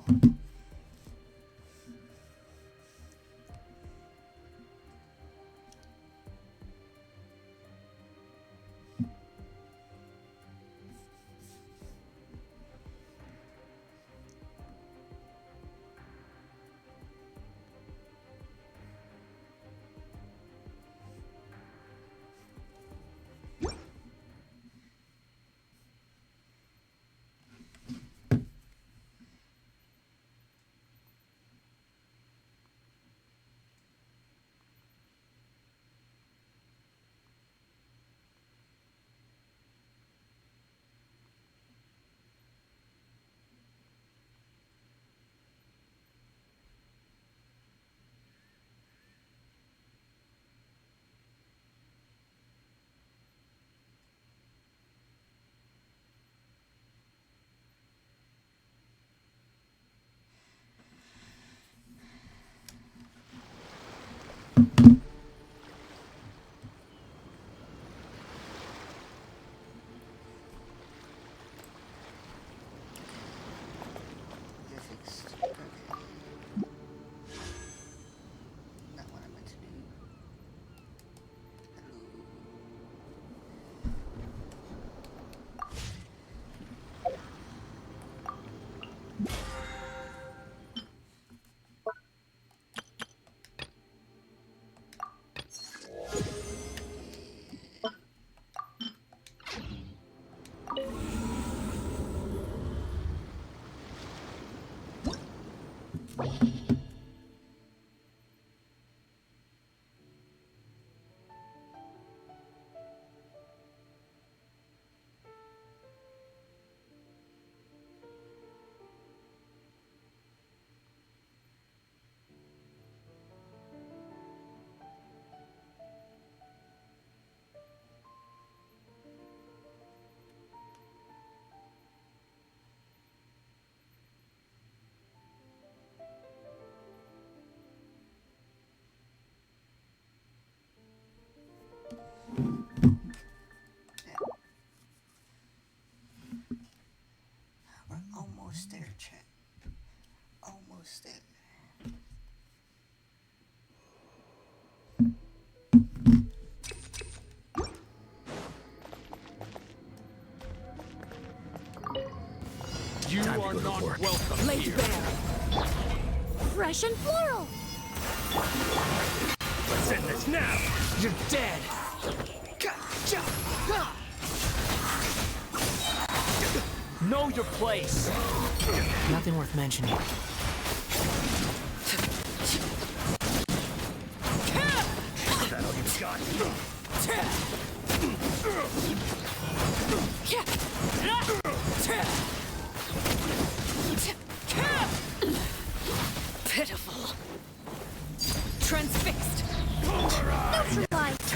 B: Fresh and floral.
F: Let's end this now!
E: You're dead. Know your place. Nothing worth mentioning.
F: Is that all you've got?
G: Pitiful. Transfixed.
B: Neutralized.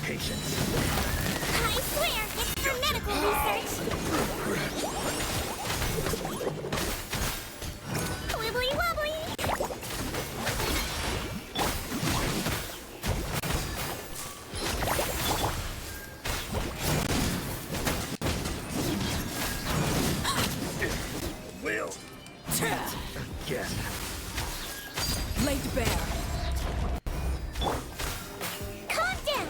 F: Patience.
B: I swear, it's for medical research. Wibbly wobbly.
F: Will. Again.
G: Laid bare.
B: Calm down.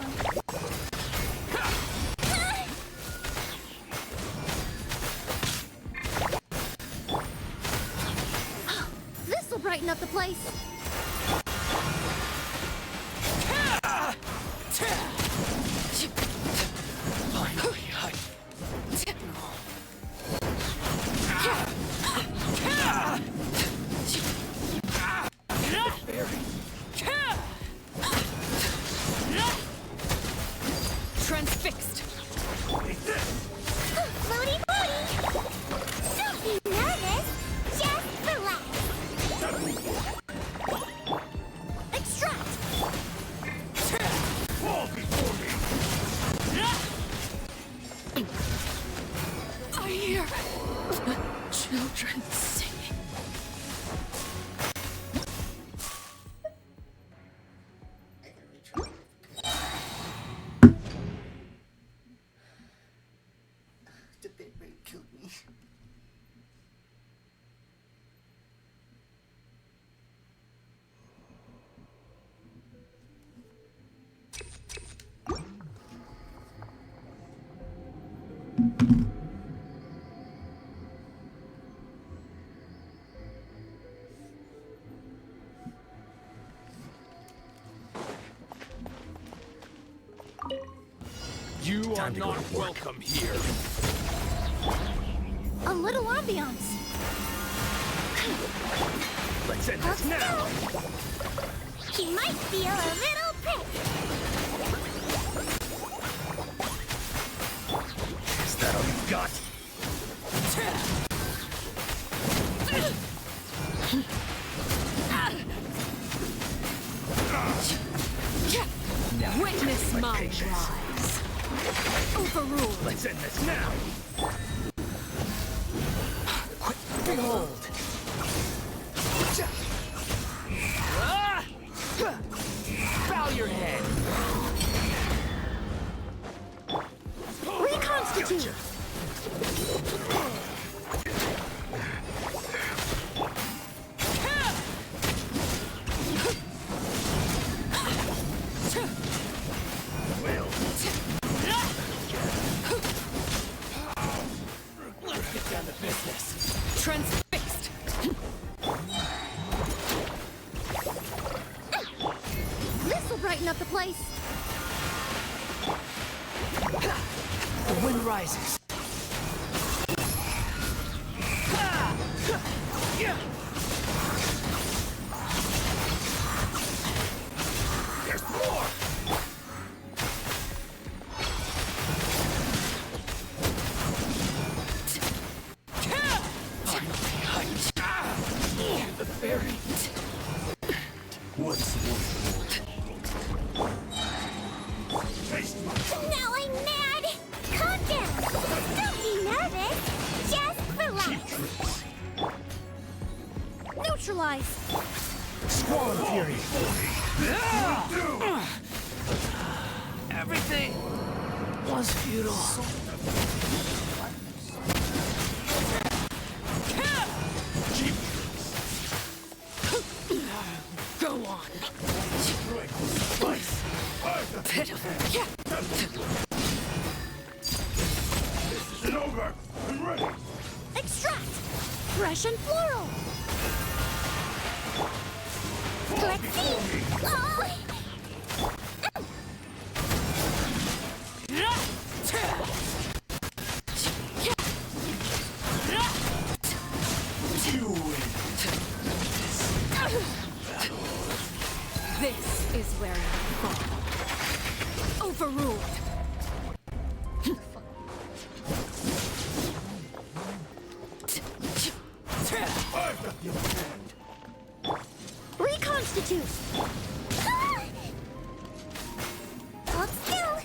B: This'll brighten up the place.
G: Transfixed.
B: Floaty floaty. Don't be nervous. Just relax. Extract.
F: Fall before me!
G: I hear children singing.
C: The bit rate killed me.
F: You are not welcome here.
B: A little ambiance.
F: Let's end this now!
B: He might feel a little prick.
F: Is that all you've got?
G: Witness my rise. Overruled.
F: Let's end this now!
E: Behold. Bow your head.
B: Reconstitute.
F: Will.
E: Let's get down to business.
G: Transfixed.
B: This'll brighten up the place.
E: The wind rises.
F: There's more!
E: The fairy.
F: What's
B: Now I'm mad. Calm down. Don't be nervous. Just relax. Neutralize.
E: Squall and fury. Everything was futile.
G: Go on. Pitiful.
F: This isn't over! I'm ready!
B: Extract. Fresh and floral. Let's see. Oh.
G: This is where you fall. Overruled.
B: Reconstitute. Hold still.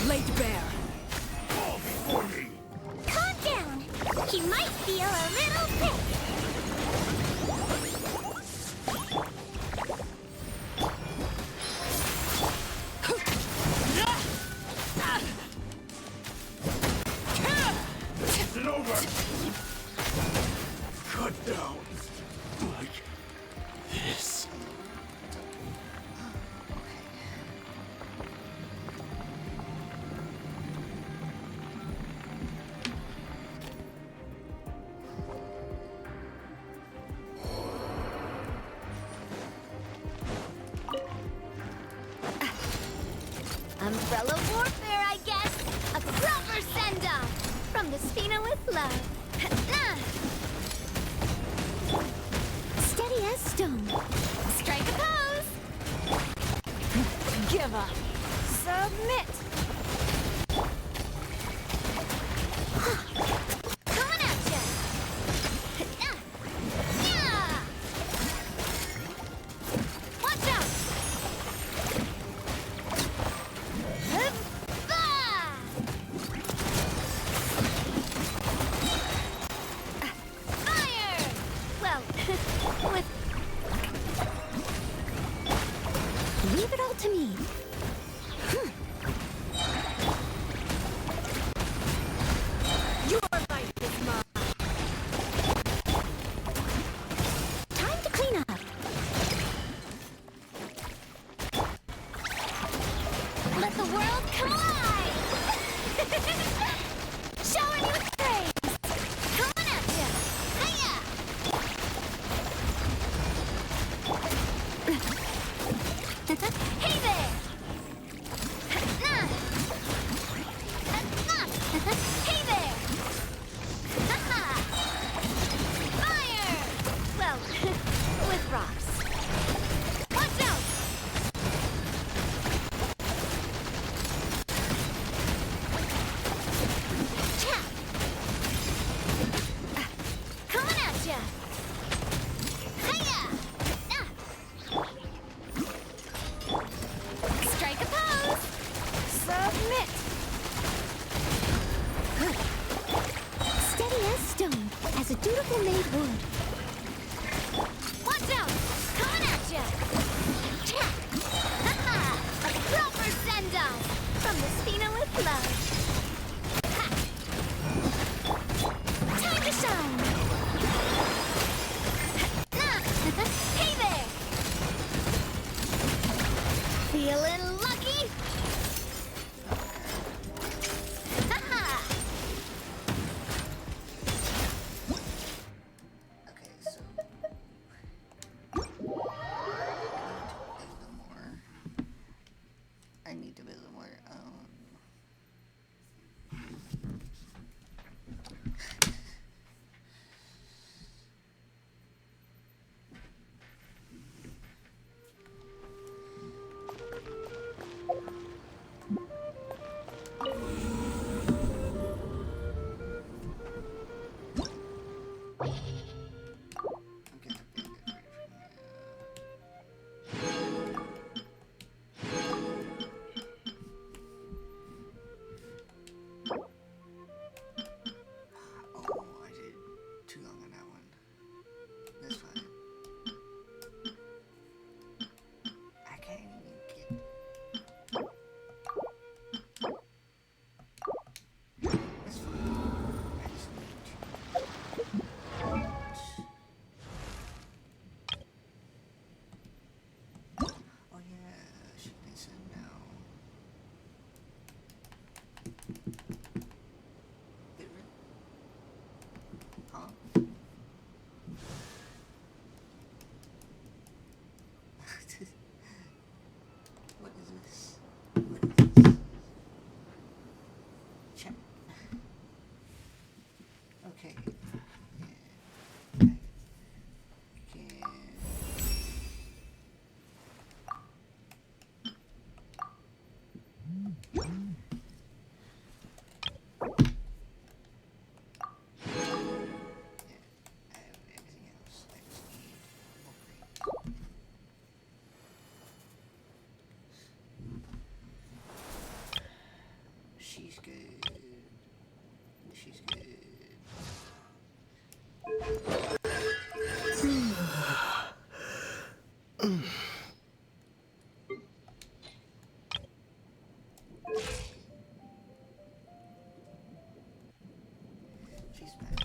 G: Laid bare.
B: Calm down. He might feel a little sick.
F: Is it over? Cut down. Like this.
B: Umbrella warfare, I guess. A proper send-off from the Spina with love. Steady as stone. Strike a pose.
A: Give up. Submit.
B: Coming at ya. Yeah. Watch out. Fire! Well, with... Leave it all to me.
G: Your life is mine.
B: Time to clean up. Let the world come alive! Showering you with praise! Coming at ya! Hiya! Hey there! Hey there! Fire! Well, with rocks. Watch out! Chap! Coming at ya! Hiya! Strike a pose!
A: Submit.
B: Steady as stone, as a dutiful maid would. Watch out! Coming at ya! Chap! A proper send-off from the Spina with love. Ha! Time to shine! Hey there! Feeling lucky?
C: Okay, so I need to visit more. She's good. She's good. She's back.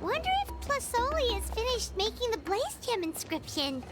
B: Wonder if Plasoli has finished making the Blaze Gem inscription.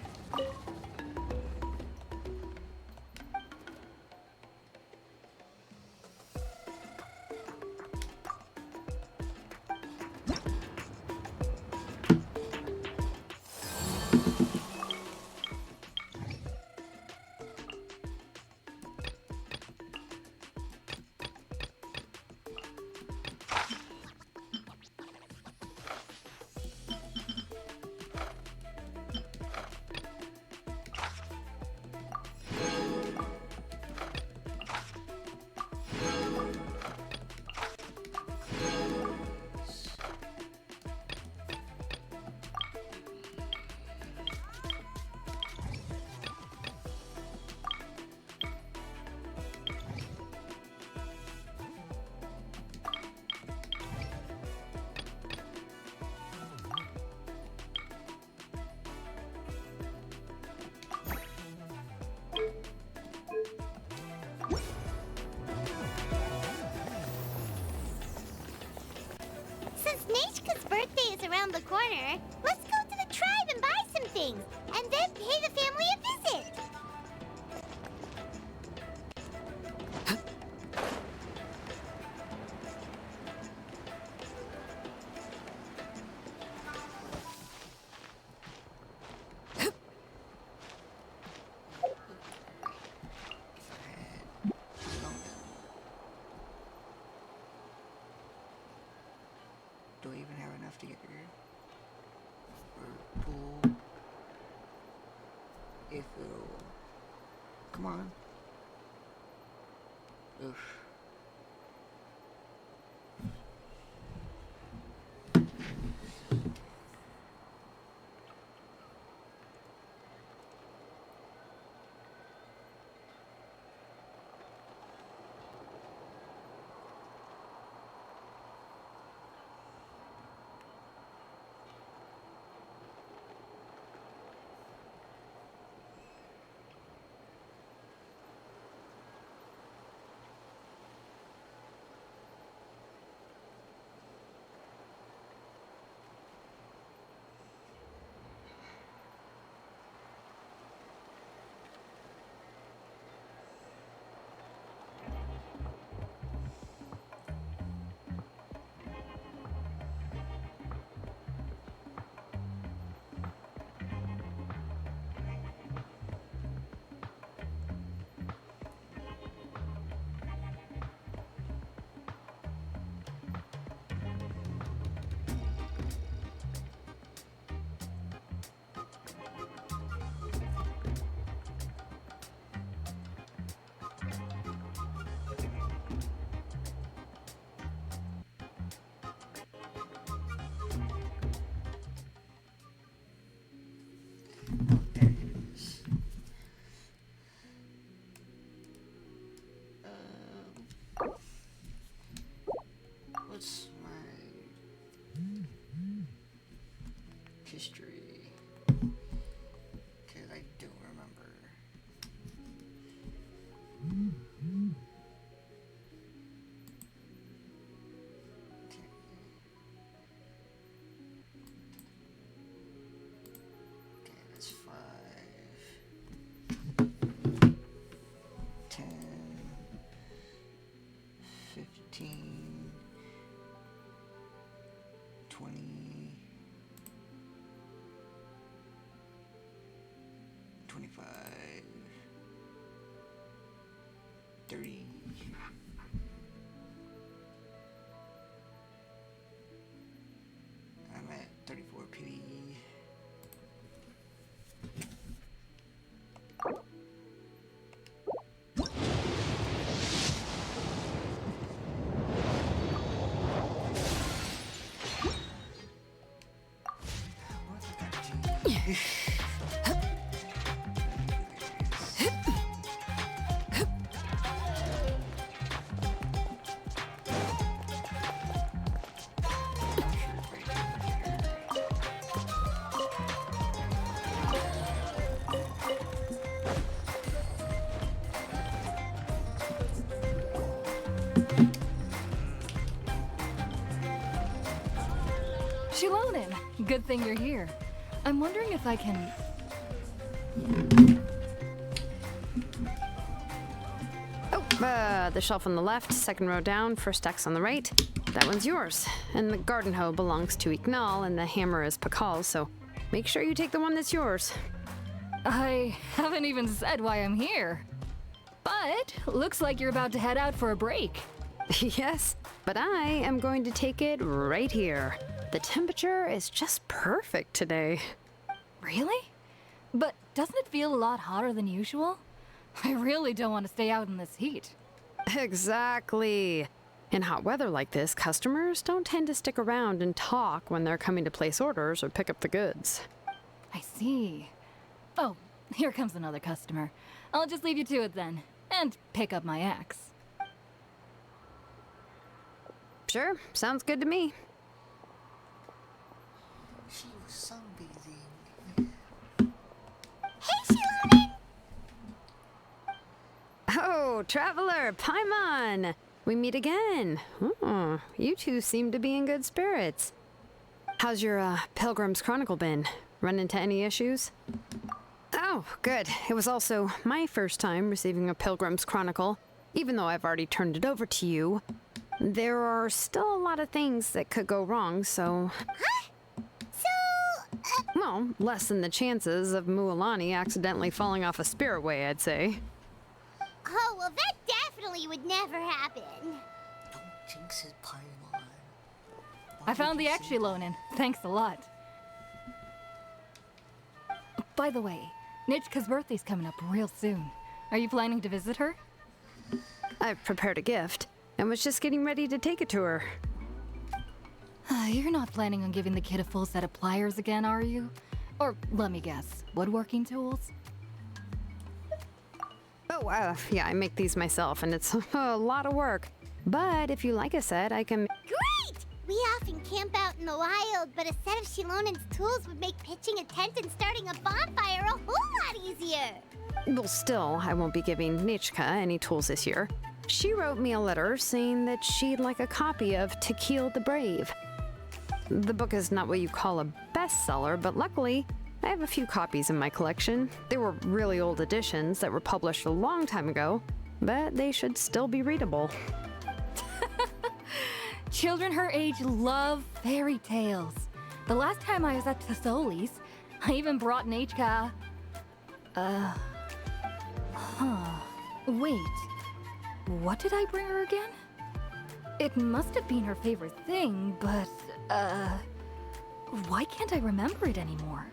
B: Since Nechka's birthday is around the corner, let's go to the tribe and buy some things, and then pay the family a visit.
C: Do I even have enough to get here? Or pull? If it'll... Come on. Oof. What's my history? Because I don't remember. Okay. Okay, that's 5, 10, 15, 20, 25, 30. I'm at 34 PD.
H: Shilonin, good thing you're here. I'm wondering if I can...
G: Oh, the shelf on the left, second row down, first X on the right. That one's yours. And the garden hoe belongs to Ignal, and the hammer is Pakal's, so make sure you take the one that's yours.
H: I haven't even said why I'm here. But looks like you're about to head out for a break.
G: Yes, but I am going to take it right here. The temperature is just perfect today.
H: Really? But doesn't it feel a lot hotter than usual? I really don't want to stay out in this heat.
G: Exactly. In hot weather like this, customers don't tend to stick around and talk when they're coming to place orders or pick up the goods.
H: I see. Oh, here comes another customer. I'll just leave you to it then, and pick up my axe.
G: Sure, sounds good to me.
C: She was sunbathing.
B: Hey, Shilonin!
G: Oh, Traveler, Paimon! We meet again. Oh, you two seem to be in good spirits. How's your Pilgrim's Chronicle been? Run into any issues? Oh, good. It was also my first time receiving a Pilgrim's Chronicle. Even though I've already turned it over to you, there are still a lot of things that could go wrong, so...
B: Huh? So...
G: Well, less than the chances of Mualani accidentally falling off a spirit way, I'd say.
B: Oh, well, that definitely would never happen.
C: Don't jinx it, Paimon.
H: I found the axe, Shilonin. Thanks a lot. By the way, Nichka's birthday's coming up real soon. Are you planning to visit her?
G: I've prepared a gift, and was just getting ready to take it to her.
H: You're not planning on giving the kid a full set of pliers again, are you? Or, let me guess, woodworking tools?
G: Oh, yeah, I make these myself, and it's a lot of work. But if you like a set, I can...
B: Great! We often camp out in the wild, but a set of Shilonin's tools would make pitching a tent and starting a bonfire a whole lot easier.
G: Well, still, I won't be giving Nichka any tools this year. She wrote me a letter saying that she'd like a copy of Tequil the Brave. The book is not what you call a bestseller, but luckily, I have a few copies in my collection. They were really old editions that were published a long time ago, but they should still be readable.
H: Children her age love fairy tales. The last time I was at Tasoli's, I even brought Nichka... Wait. What did I bring her again? It must have been her favorite thing, but, why can't I remember it anymore?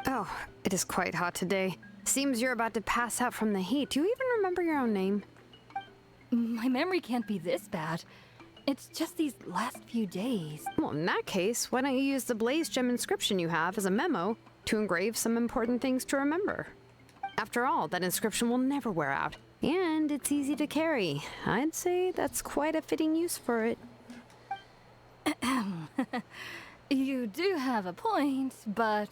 G: Oh, it is quite hot today. Seems you're about to pass out from the heat. Do you even remember your own name?
H: My memory can't be this bad. It's just these last few days.
G: Well, in that case, why don't you use the Blaze Gem inscription you have as a memo to engrave some important things to remember? After all, that inscription will never wear out, and it's easy to carry. I'd say that's quite a fitting use for it.
H: You do have a point, but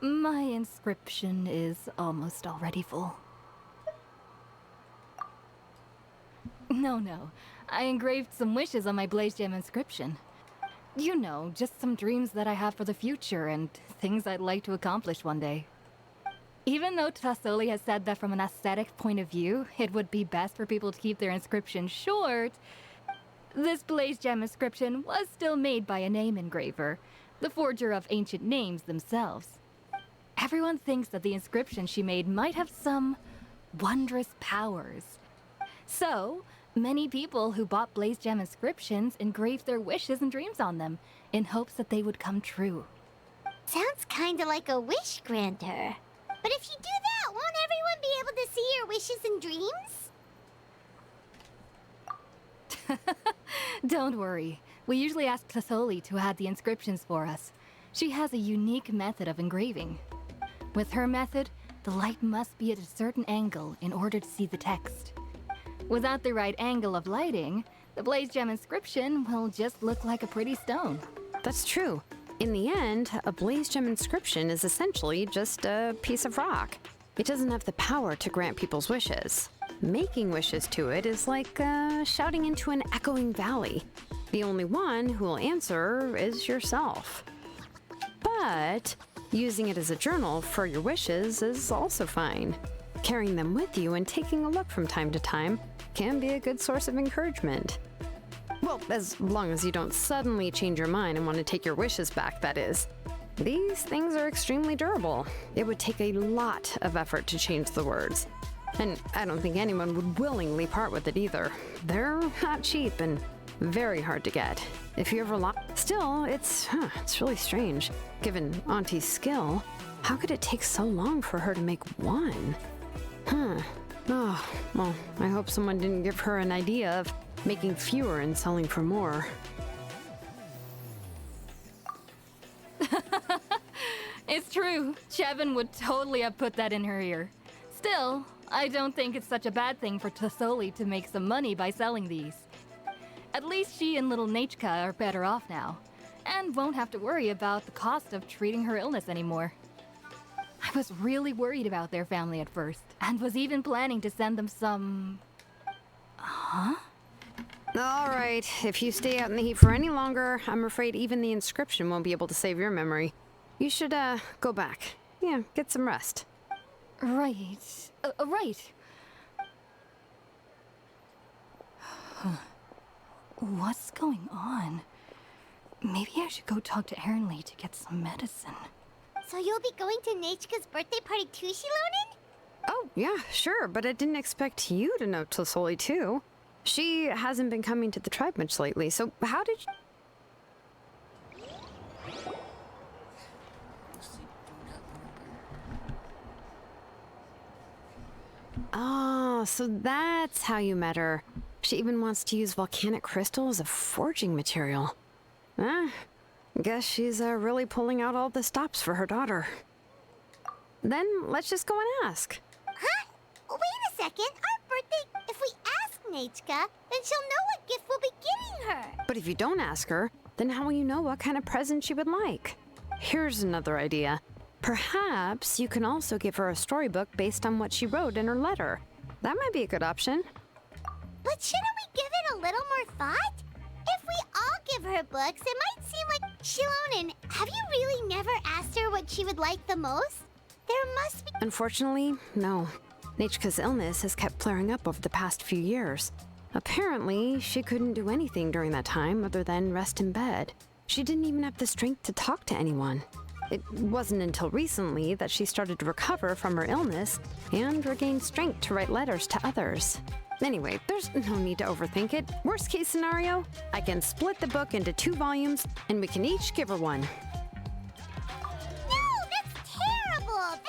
H: my inscription is almost already full. No. I engraved some wishes on my Blaze Gem inscription. You know, just some dreams that I have for the future and things I'd like to accomplish one day. Even though Tasoli has said that from an aesthetic point of view, it would be best for people to keep their inscription short, this Blaze Gem inscription was still made by a name engraver, the forger of ancient names themselves. Everyone thinks that the inscription she made might have some wondrous powers. So, many people who bought Blaze Gem inscriptions engraved their wishes and dreams on them, in hopes that they would come true.
B: Sounds kinda like a wish granter. But if you do that, won't everyone be able to see your wishes and dreams?
H: Don't worry. We usually ask Tasoli to add the inscriptions for us. She has a unique method of engraving. With her method, the light must be at a certain angle in order to see the text. Without the right angle of lighting, the Blaze Gem inscription will just look like a pretty stone.
G: That's true. In the end, a Blaze Gem inscription is essentially just a piece of rock. It doesn't have the power to grant people's wishes. Making wishes to it is like shouting into an echoing valley. The only one who will answer is yourself. But using it as a journal for your wishes is also fine. Carrying them with you and taking a look from time to time can be a good source of encouragement. Well, as long as you don't suddenly change your mind and want to take your wishes back, that is. These things are extremely durable. It would take a lot of effort to change the words. And I don't think anyone would willingly part with it either. They're not cheap and very hard to get. If you ever Still, it's really strange. Given Auntie's skill, how could it take so long for her to make one? Oh, well, I hope someone didn't give her an idea of making fewer and selling for more.
H: It's true. Chevin would totally have put that in her ear. Still, I don't think it's such a bad thing for Tasoli to make some money by selling these. At least she and little Nachka are better off now, and won't have to worry about the cost of treating her illness anymore. I was really worried about their family at first, and was even planning to send them some... Huh?
G: All right, if you stay out in the heat for any longer, I'm afraid even the inscription won't be able to save your memory. You should, go back. Yeah, get some rest.
H: Right. Right. What's going on? Maybe I should go talk to Ernly to get some medicine.
B: So you'll be going to Nachika's birthday party too, Shilonen?
G: Oh, yeah, sure, but I didn't expect you to know Tasoli too. She hasn't been coming to the tribe much lately, so how did you... Oh, so that's how you met her. She even wants to use volcanic crystal as a forging material. Guess she's really pulling out all the stops for her daughter. Then let's just go and ask.
B: Huh? Wait a second. Our birthday... If we ask Nachika, then she'll know what gift we'll be giving her.
G: But if you don't ask her, then how will you know what kind of present she would like? Here's another idea. Perhaps you can also give her a storybook based on what she wrote in her letter. That might be a good option.
B: But shouldn't we give it a little more thought? If we all give her books, it might seem like... Shilonen, have you really never asked her what she would like the most? There must be...
G: Unfortunately, no. Nachika's illness has kept flaring up over the past few years. Apparently, she couldn't do anything during that time other than rest in bed. She didn't even have the strength to talk to anyone. It wasn't until recently that she started to recover from her illness and regained strength to write letters to others. Anyway, there's no need to overthink it. Worst case scenario, I can split the book into 2 volumes and we can each give her one.
B: No, that's terrible!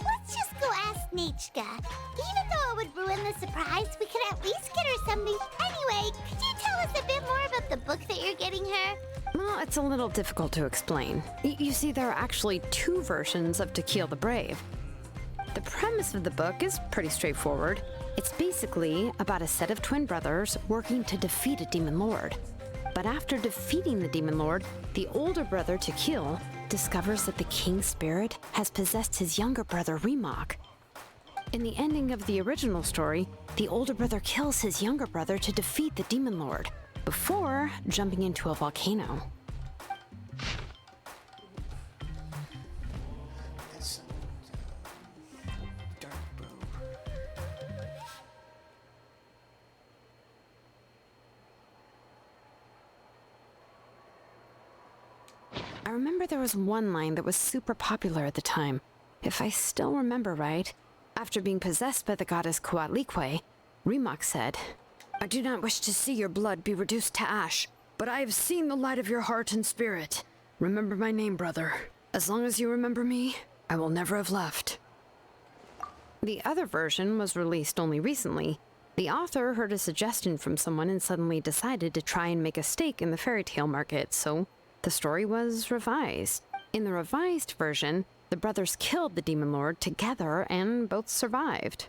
B: Let's just go ask Nachika. Even though it would ruin the surprise, we could at least get her something. Anyway, could you tell us a bit more about the book that you're getting her?
G: Well, it's a little difficult to explain. You see, there are actually 2 versions of To Kill the Brave. The premise of the book is pretty straightforward. It's basically about a set of twin brothers working to defeat a demon lord. But after defeating the demon lord, the older brother, To Kill, discovers that the king's spirit has possessed his younger brother, Remok. In the ending of the original story, the older brother kills his younger brother to defeat the demon lord, before jumping into a volcano.
C: That's dark, bro.
G: I remember there was one line that was super popular at the time. If I still remember right, after being possessed by the goddess Coatlicue, Remok said, "I do not wish to see your blood be reduced to ash, but I have seen the light of your heart and spirit. Remember my name, brother. As long as you remember me, I will never have left." The other version was released only recently. The author heard a suggestion from someone and suddenly decided to try and make a stake in the fairy tale market, so the story was revised. In the revised version, the brothers killed the demon lord together and both survived.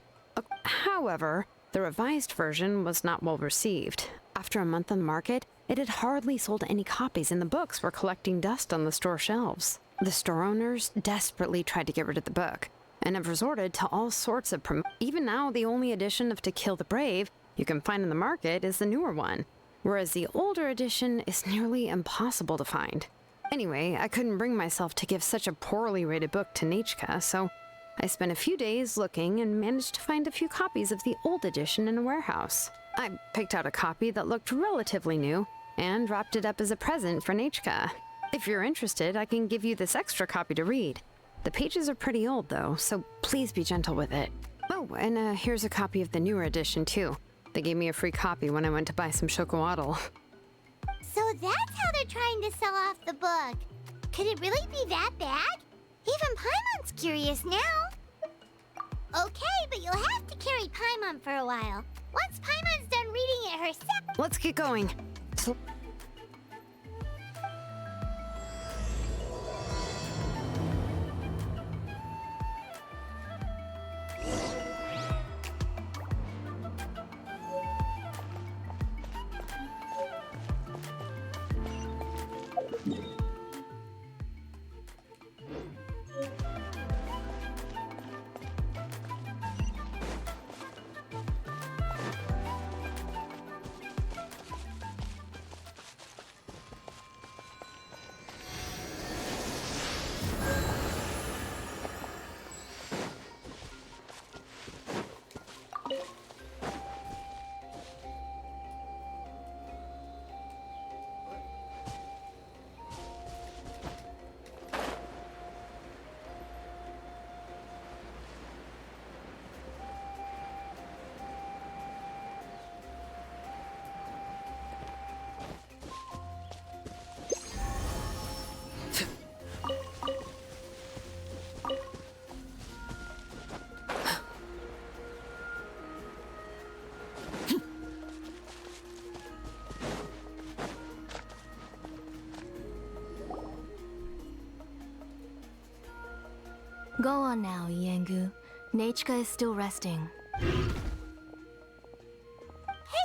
G: However, the revised version was not well received. After a month on the market, it had hardly sold any copies and the books were collecting dust on the store shelves. The store owners desperately tried to get rid of the book and have resorted to all sorts of Even now, the only edition of To Kill the Brave you can find in the market is the newer one. whereas the older edition is nearly impossible to find. Anyway, I couldn't bring myself to give such a poorly rated book to Nechka, so I spent a few days looking and managed to find a few copies of the old edition in a warehouse. I picked out a copy that looked relatively new and wrapped it up as a present for Nechka. If you're interested, I can give you this extra copy to read. The pages are pretty old though, so please be gentle with it. Oh, and here's a copy of the newer edition too. They gave me a free copy when I went to buy some chocolatl.
B: So that's how they're trying to sell off the book. Could it really be that bad? Even Paimon's curious now. Okay, but you'll have to carry Paimon for a while. Once Paimon's done reading it herself.
G: Let's get going.
I: Go on now, Yengu. Nechka is still resting.
B: Hey,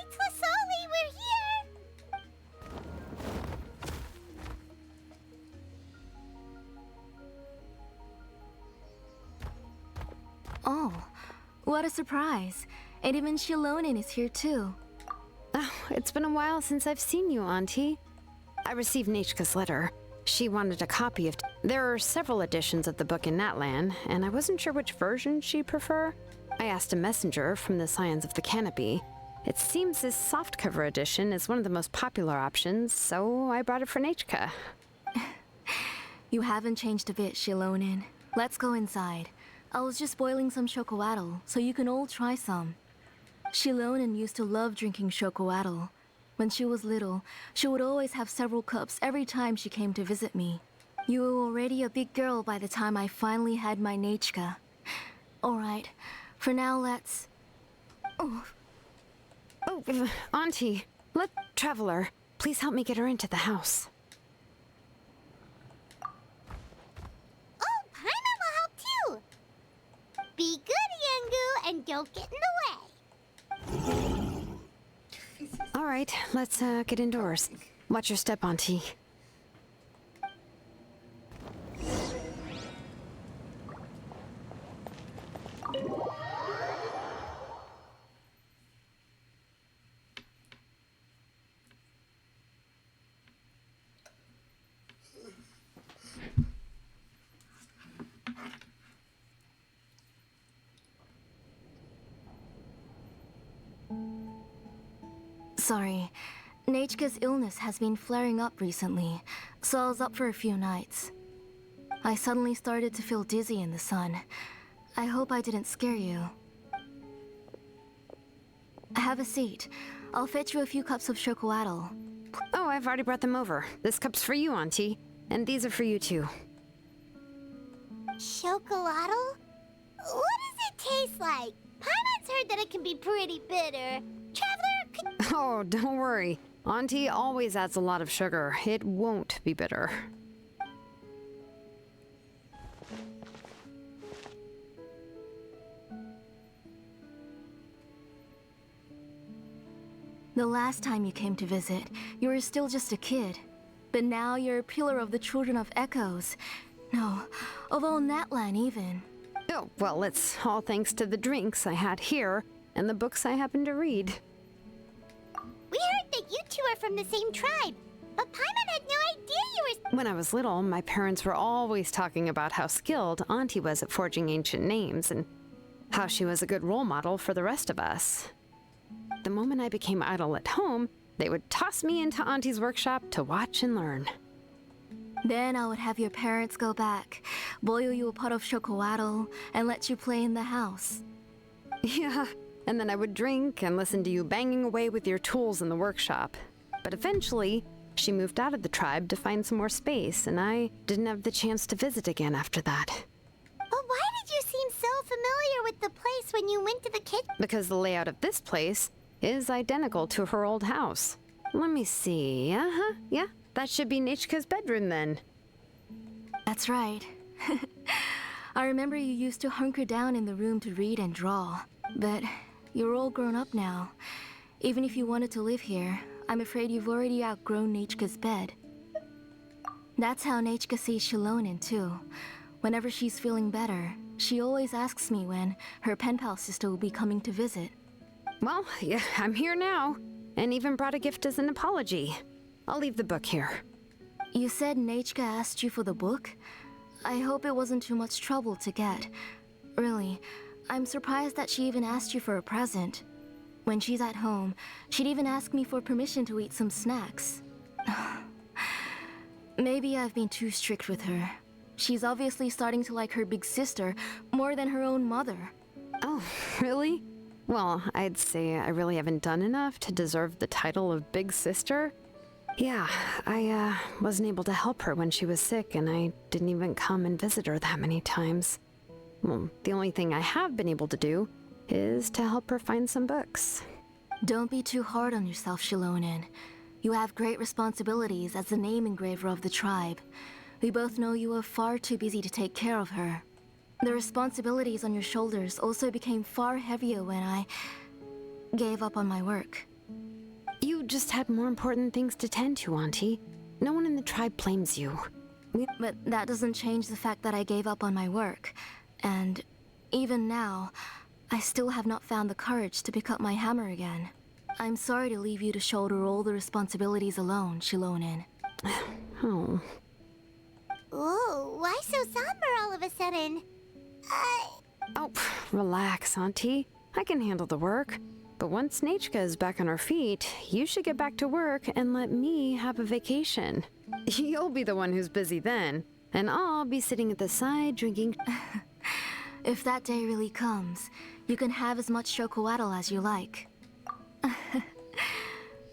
B: Tlasoli, we're here!
I: Oh, what a surprise. And even Shilonin is here too.
G: Oh, it's been a while since I've seen you, Auntie. I received Nechka's letter. She wanted a copy of... There are several editions of the book in Natlan, and I wasn't sure which version she'd prefer. I asked a messenger from the Scions of the Canopy. It seems this softcover edition is one of the most popular options, so I brought it for Nechka.
I: You haven't changed a bit, Shilonin. Let's go inside. I was just boiling some chocolatl, so you can all try some. Shilonin used to love drinking chocolatl. When she was little, she would always have several cups every time she came to visit me. You were already a big girl by the time I finally had my Nechka. Alright, for now let's...
G: Oh, Auntie, Traveler, please help me get her into the house.
B: Oh, Paimon will help too! Be good, Yengu, and don't get in the way!
G: All right, let's get indoors. Watch your step, Auntie.
I: Sorry. Nechka's illness has been flaring up recently, so I was up for a few nights. I suddenly started to feel dizzy in the sun. I hope I didn't scare you. Have a seat. I'll fetch you a few cups of chocolatl.
G: Oh, I've already brought them over. This cup's for you, Auntie. And these are for you, too.
B: Chocolatl? What does it taste like? Paimon's heard that it can be pretty bitter. Traveler, could...
G: Oh, don't worry. Auntie always adds a lot of sugar. It won't be bitter.
I: The last time you came to visit, you were still just a kid. But now you're a pillar of the Children of Echoes. No, of all Natlan even.
G: Oh, well, it's all thanks to the drinks I had here and the books I happened to read.
B: We heard that you two are from the same tribe. But Paimon had no idea you were...
G: When I was little, my parents were always talking about how skilled Auntie was at forging ancient names and how she was a good role model for the rest of us. The moment I became idle at home, they would toss me into Auntie's workshop to watch and learn.
I: Then I would have your parents go back, boil you a pot of chocolatl, and let you play in the house.
G: Yeah, and then I would drink and listen to you banging away with your tools in the workshop. But eventually, she moved out of the tribe to find some more space, and I didn't have the chance to visit again after that.
B: But why did you seem so familiar with the place when you went to the kitchen?
G: Because the layout of this place is identical to her old house. Let me see. Yeah, that should be Nechka's bedroom then.
I: That's right. I remember you used to hunker down in the room to read and draw. But you're all grown up now. Even if you wanted to live here, I'm afraid you've already outgrown Nechka's bed. That's how Nechka sees Shilonen too. Whenever she's feeling better, she always asks me when her pen pal sister will be coming to visit.
G: Well, yeah, I'm here now, and even brought a gift as an apology. I'll leave the book here.
I: You said Nechka asked you for the book? I hope it wasn't too much trouble to get. Really, I'm surprised that she even asked you for a present. When she's at home, she'd even ask me for permission to eat some snacks. Maybe I've been too strict with her. She's obviously starting to like her big sister more than her own mother.
G: Oh, really? Well, I'd say I really haven't done enough to deserve the title of big sister. Yeah, I wasn't able to help her when she was sick, and I didn't even come and visit her that many times. Well, the only thing I have been able to do is to help her find some books.
I: Don't be too hard on yourself, Shilonen. You have great responsibilities as the name engraver of the tribe. We both know you are far too busy to take care of her. The responsibilities on your shoulders also became far heavier when I gave up on my work.
G: You just had more important things to tend to, Auntie. No one in the tribe blames you.
I: But that doesn't change the fact that I gave up on my work. And even now, I still have not found the courage to pick up my hammer again. I'm sorry to leave you to shoulder all the responsibilities alone, Shilonen.
G: Oh.
B: Ooh, why so somber all of a sudden?
G: Oh, relax, Auntie. I can handle the work. But once Nechka is back on her feet, you should get back to work and let me have a vacation. You'll be the one who's busy then, and I'll be sitting at the side drinking...
I: If that day really comes, you can have as much chocolatl as you like.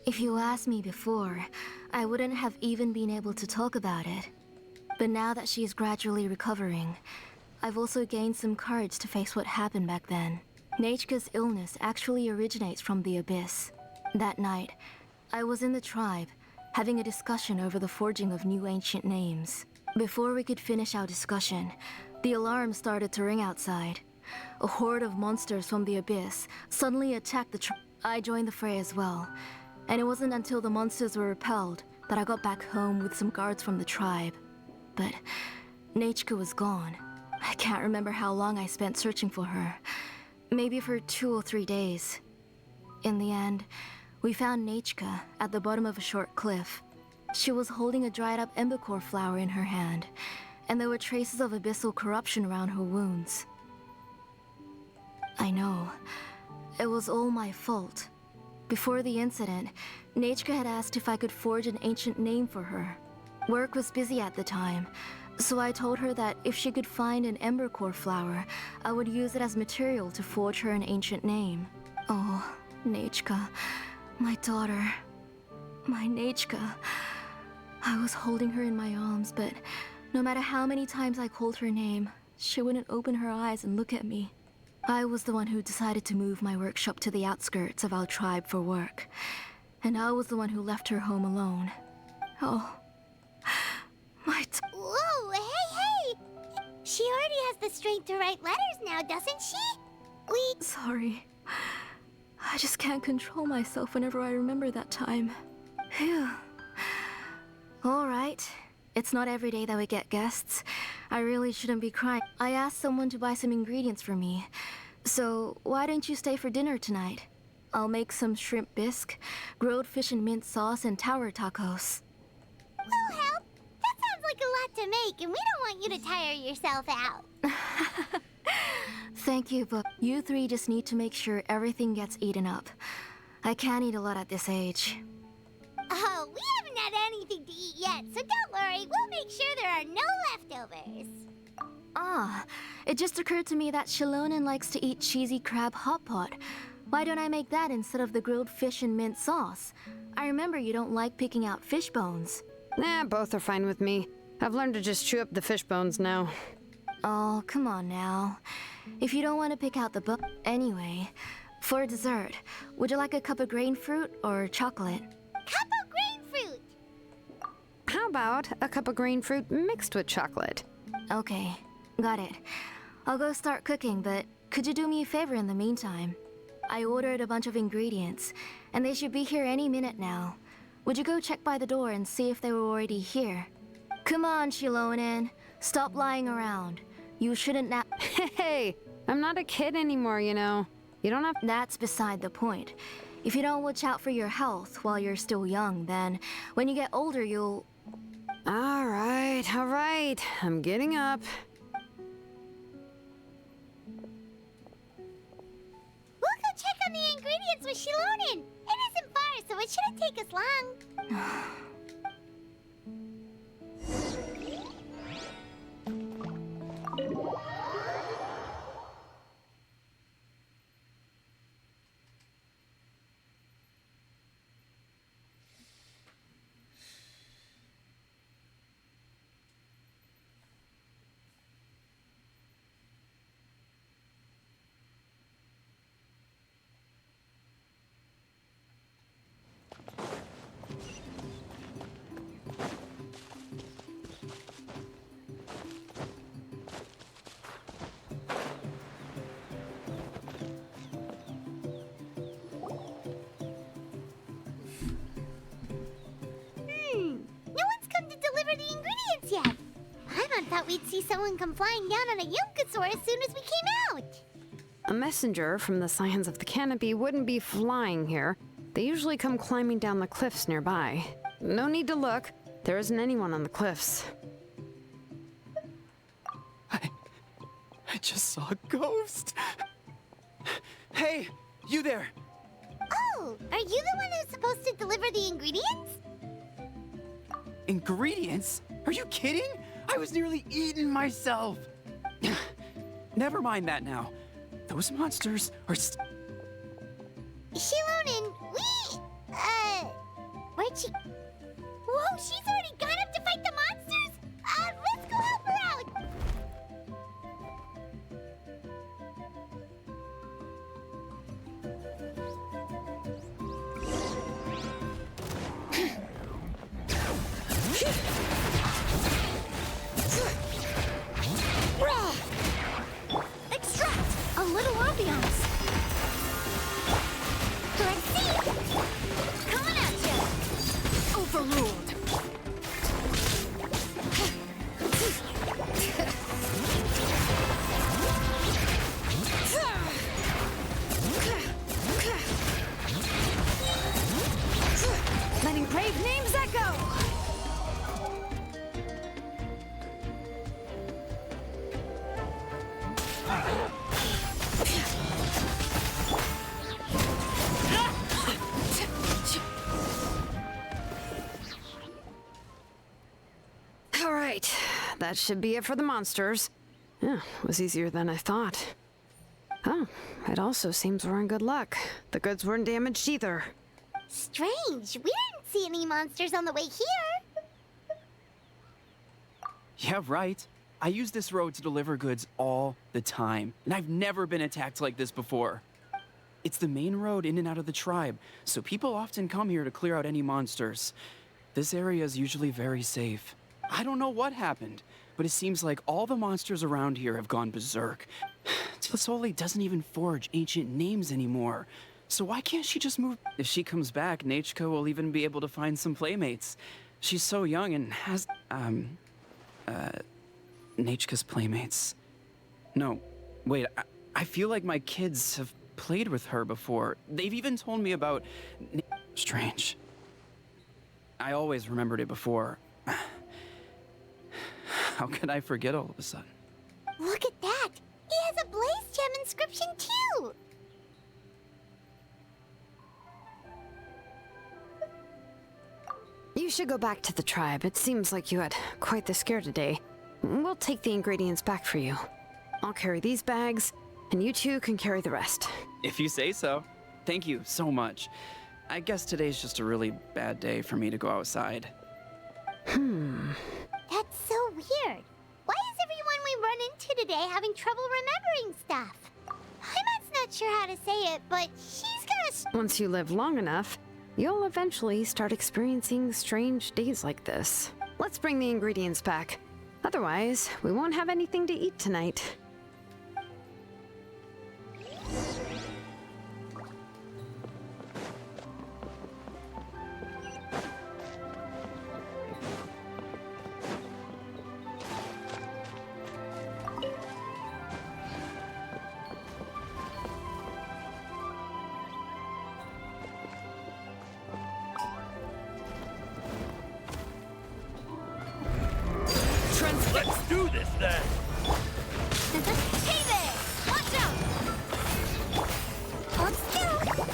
I: If you asked me before, I wouldn't have even been able to talk about it. But now that she's gradually recovering, I've also gained some courage to face what happened back then. Nechka's illness actually originates from the Abyss. That night, I was in the tribe, having a discussion over the forging of new ancient names. Before we could finish our discussion, the alarm started to ring outside. A horde of monsters from the Abyss suddenly attacked the tribe. I joined the fray as well, and it wasn't until the monsters were repelled that I got back home with some guards from the tribe. But Nechka was gone. I can't remember how long I spent searching for her. Maybe for 2 or 3 days. In the end, we found Nechka at the bottom of a short cliff. She was holding a dried up embercore flower in her hand, and there were traces of abyssal corruption around her wounds. I know. It was all my fault. Before the incident, Nechka had asked if I could forge an ancient name for her. Work was busy at the time, so I told her that if she could find an embercore flower, I would use it as material to forge her an ancient name. Oh, Nechka, my daughter. My Nechka. I was holding her in my arms, but no matter how many times I called her name, she wouldn't open her eyes and look at me. I was the one who decided to move my workshop to the outskirts of our tribe for work, and I was the one who left her home alone. Oh,
B: Whoa, hey! She already has the strength to write letters now, doesn't she?
I: Sorry. I just can't control myself whenever I remember that time. Phew. Alright. It's not every day that we get guests. I really shouldn't be crying. I asked someone to buy some ingredients for me. So, why don't you stay for dinner tonight? I'll make some shrimp bisque, grilled fish and mint sauce, and tower tacos.
B: We'll help. That sounds like a lot to make, and we don't want you to tire yourself out.
I: Thank you, but you three just need to make sure everything gets eaten up. I can't eat a lot at this age.
B: Oh, we haven't had anything to eat yet, so don't worry. We'll make sure there are no leftovers.
I: Ah, it just occurred to me that Shilonen likes to eat cheesy crab hot pot. Why don't I make that instead of the grilled fish and mint sauce? I remember you don't like picking out fish bones.
G: Nah, both are fine with me. I've learned to just chew up the fish bones now.
I: Oh, come on now. If you don't want to pick out the Anyway, for dessert, would you like a cup of grain fruit or chocolate?
B: Cup of grain fruit!
G: How about a cup of green fruit mixed with chocolate?
I: Okay, got it. I'll go start cooking, but could you do me a favor in the meantime? I ordered a bunch of ingredients, and they should be here any minute now. Would you go check by the door and see if they were already here? Come on, Shilonen. Stop lying around. You shouldn't
G: Hey, I'm not a kid anymore, you know. You don't have...
I: That's beside the point. If you don't watch out for your health while you're still young, then when you get older, you'll...
G: All right. I'm getting up.
B: We'll go check on the ingredients with Shilonen. It isn't far, so it shouldn't take us long. No one's come to deliver the ingredients yet. Paimon thought we'd see someone come flying down on a Yunkasaur as soon as we came out.
G: A messenger from the Scions of the Canopy wouldn't be flying here. They usually come climbing down the cliffs nearby. No need to look. There isn't anyone on the cliffs.
D: I just saw a ghost. Hey, you there.
B: Oh, are you the one who's supposed to deliver the ingredients?
D: Ingredients? Are you kidding? I was nearly eating myself. Never mind that now. Those monsters are
B: Shilonen, where'd she... Whoa, she's already gone up to fight the monsters? Let's go help her out!
I: Extract! A little ambiance.
B: Let's see! Coming at you!
I: Overruled. Letting brave names echo.
G: All right. That should be it for the monsters. Yeah, it was easier than I thought. Oh, it also seems we're in good luck. The goods weren't damaged either.
B: Strange, we didn't see any monsters on the way here.
D: Yeah, right. I use this road to deliver goods all the time, and I've never been attacked like this before. It's the main road in and out of the tribe, so people often come here to clear out any monsters. This area is usually very safe. I don't know what happened, but it seems like all the monsters around here have gone berserk. Tlasoli doesn't even forge ancient names anymore. So why can't she just move? If she comes back, Nachka will even be able to find some playmates. She's so young and has, Nachka's playmates. No, wait, I feel like my kids have played with her before. They've even told me about... Strange. I always remembered it before. How could I forget all of a sudden?
B: Look at that! He has a Blaze Gem inscription too!
G: You should go back to the tribe. It seems like you had quite the scare today. We'll take the ingredients back for you. I'll carry these bags, and you two can carry the rest.
D: If you say so. Thank you so much. I guess today's just a really bad day for me to go outside.
B: That's so weird. Why is everyone we run into today having trouble remembering stuff? Paimon's not sure how to say it, but she's got a...
G: Once you live long enough, you'll eventually start experiencing strange days like this. Let's bring the ingredients back. Otherwise, we won't have anything to eat tonight.
F: Let's do this then!
B: Hey there! Watch out! Hold still!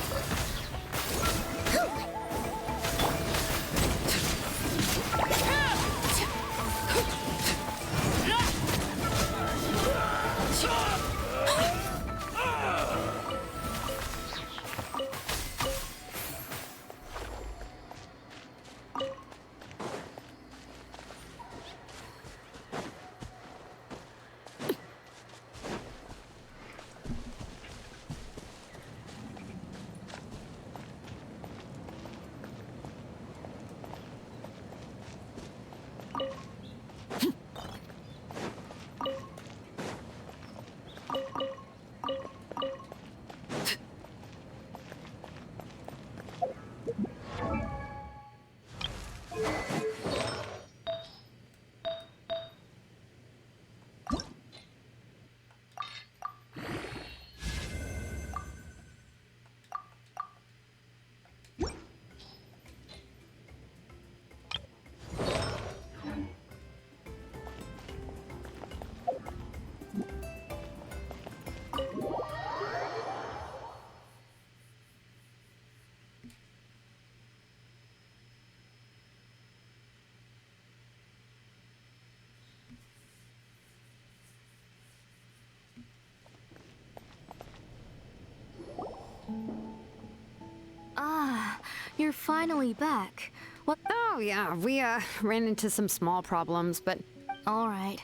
I: Ah, you're finally back. What?
G: Oh, yeah, we, ran into some small problems, but
I: All right.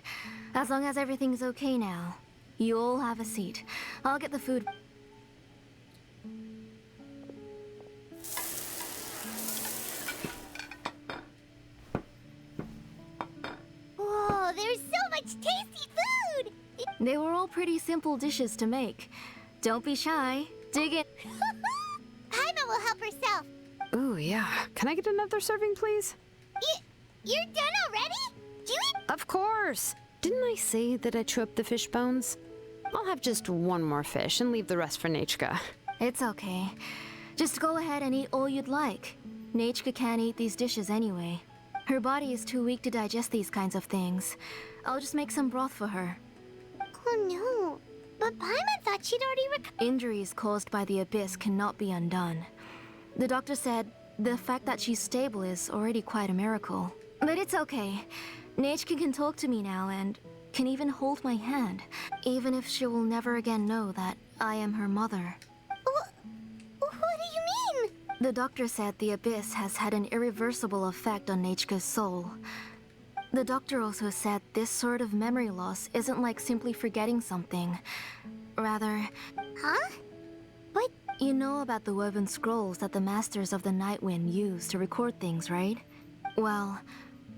I: As long as everything's okay now. You all have a seat. I'll get the food.
B: Whoa, there's so much tasty food!
I: They were all pretty simple dishes to make. Don't be shy. Dig in.
B: Paimon will help herself.
G: ooh, yeah. Can I get another serving, please?
B: You're done already? Do it?
G: Of course. Didn't I say that I'd chew up the fish bones? I'll have just one more fish and leave the rest for Nachka.
I: It's okay. Just go ahead and eat all you'd like. Nachka can't eat these dishes anyway. Her body is too weak to digest these kinds of things. I'll just make some broth for her.
B: Oh no. But Paimon thought she'd already
I: Injuries caused by the abyss cannot be undone. The doctor said the fact that she's stable is already quite a miracle. But it's okay. Nachka can talk to me now and can even hold my hand, even if she will never again know that I am her mother.
B: What do you mean?
I: The doctor said the abyss has had an irreversible effect on Nachka's soul. The doctor also said this sort of memory loss isn't like simply forgetting something. Rather,
B: Huh? But
I: you know about the woven scrolls that the Masters of the Night Wind use to record things, right? Well,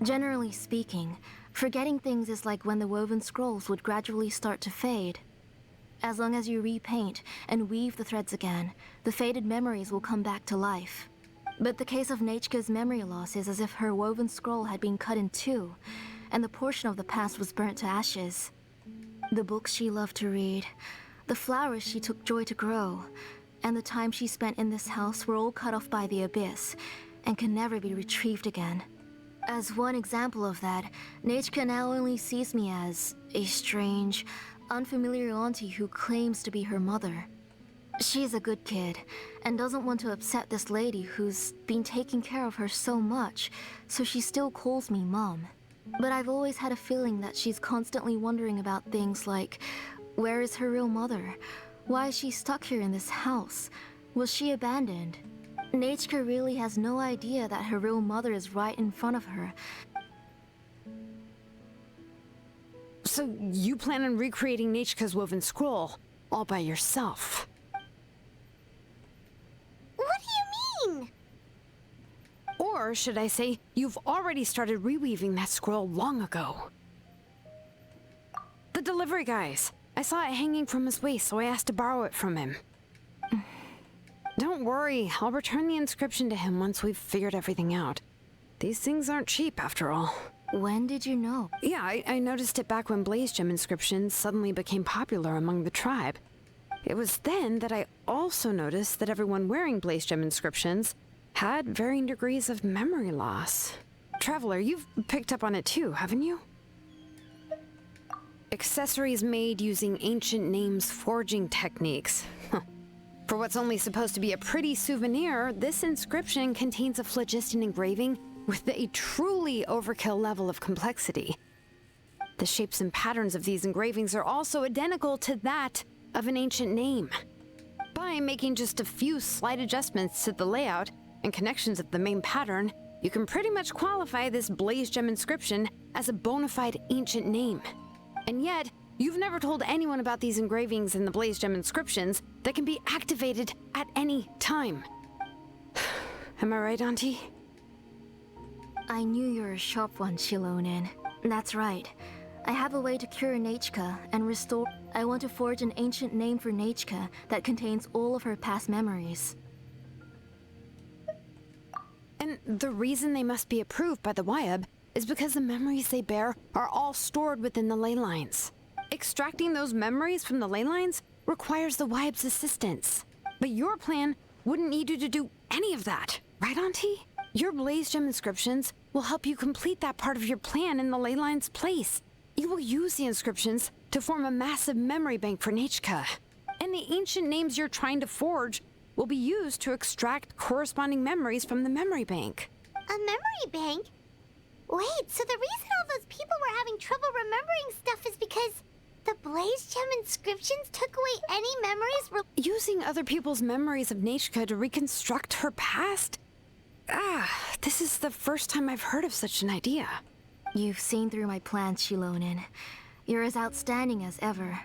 I: generally speaking, forgetting things is like when the woven scrolls would gradually start to fade. As long as you repaint and weave the threads again, the faded memories will come back to life. But the case of Nachka's memory loss is as if her woven scroll had been cut in two, and the portion of the past was burnt to ashes. The books she loved to read, The flowers she took joy to grow, and the time she spent in this house were all cut off by the abyss, and can never be retrieved again. As one example of that, Nechka now only sees me as a strange, unfamiliar auntie who claims to be her mother. She's a good kid, and doesn't want to upset this lady who's been taking care of her so much, so she still calls me Mom. But I've always had a feeling that she's constantly wondering about things like, where is her real mother? Why is she stuck here in this house? Was she abandoned? Nechka really has no idea that her real mother is right in front of her.
G: So you plan on recreating Nechka's woven scroll all by yourself?
B: What do you mean?
G: Or should I say, you've already started reweaving that scroll long ago. The delivery guys. I saw it hanging from his waist, so I asked to borrow it from him. Don't worry, I'll return the inscription to him once we've figured everything out. These things aren't cheap, after all.
I: When did you know?
G: Yeah, I noticed it back when blaze gem inscriptions suddenly became popular among the tribe. It was then that I also noticed that everyone wearing blaze gem inscriptions had varying degrees of memory loss. Traveler, you've picked up on it too, haven't you? Accessories made using ancient names forging techniques. For what's only supposed to be a pretty souvenir, this inscription contains a phlogiston engraving with a truly overkill level of complexity. The shapes and patterns of these engravings are also identical to that of an ancient name. By making just a few slight adjustments to the layout and connections of the main pattern, you can pretty much qualify this blaze gem inscription as a bona fide ancient name. And yet, you've never told anyone about these engravings in the blaze gem inscriptions that can be activated at any time. Am I right, Auntie?
I: I knew you were a sharp one, Shilonin. That's right. I have a way to cure Nechka and restore... I want to forge an ancient name for Nechka that contains all of her past memories.
G: And the reason they must be approved by the Wyab is because the memories they bear are all stored within the ley lines. Extracting those memories from the ley lines requires the Wyab's assistance. But your plan wouldn't need you to do any of that, right, Auntie? Your blaze gem inscriptions will help you complete that part of your plan in the ley line's place. You will use the inscriptions to form a massive memory bank for Nechka. And the ancient names you're trying to forge will be used to extract corresponding memories from the memory bank.
B: A memory bank? Wait, so the reason all those people were having trouble remembering stuff is because the blaze gem inscriptions took away any memories
G: using other people's memories of Nechka to reconstruct her past? This is the first time I've heard of such an idea.
I: You've seen through my plans, Shilonin. You're as outstanding as ever.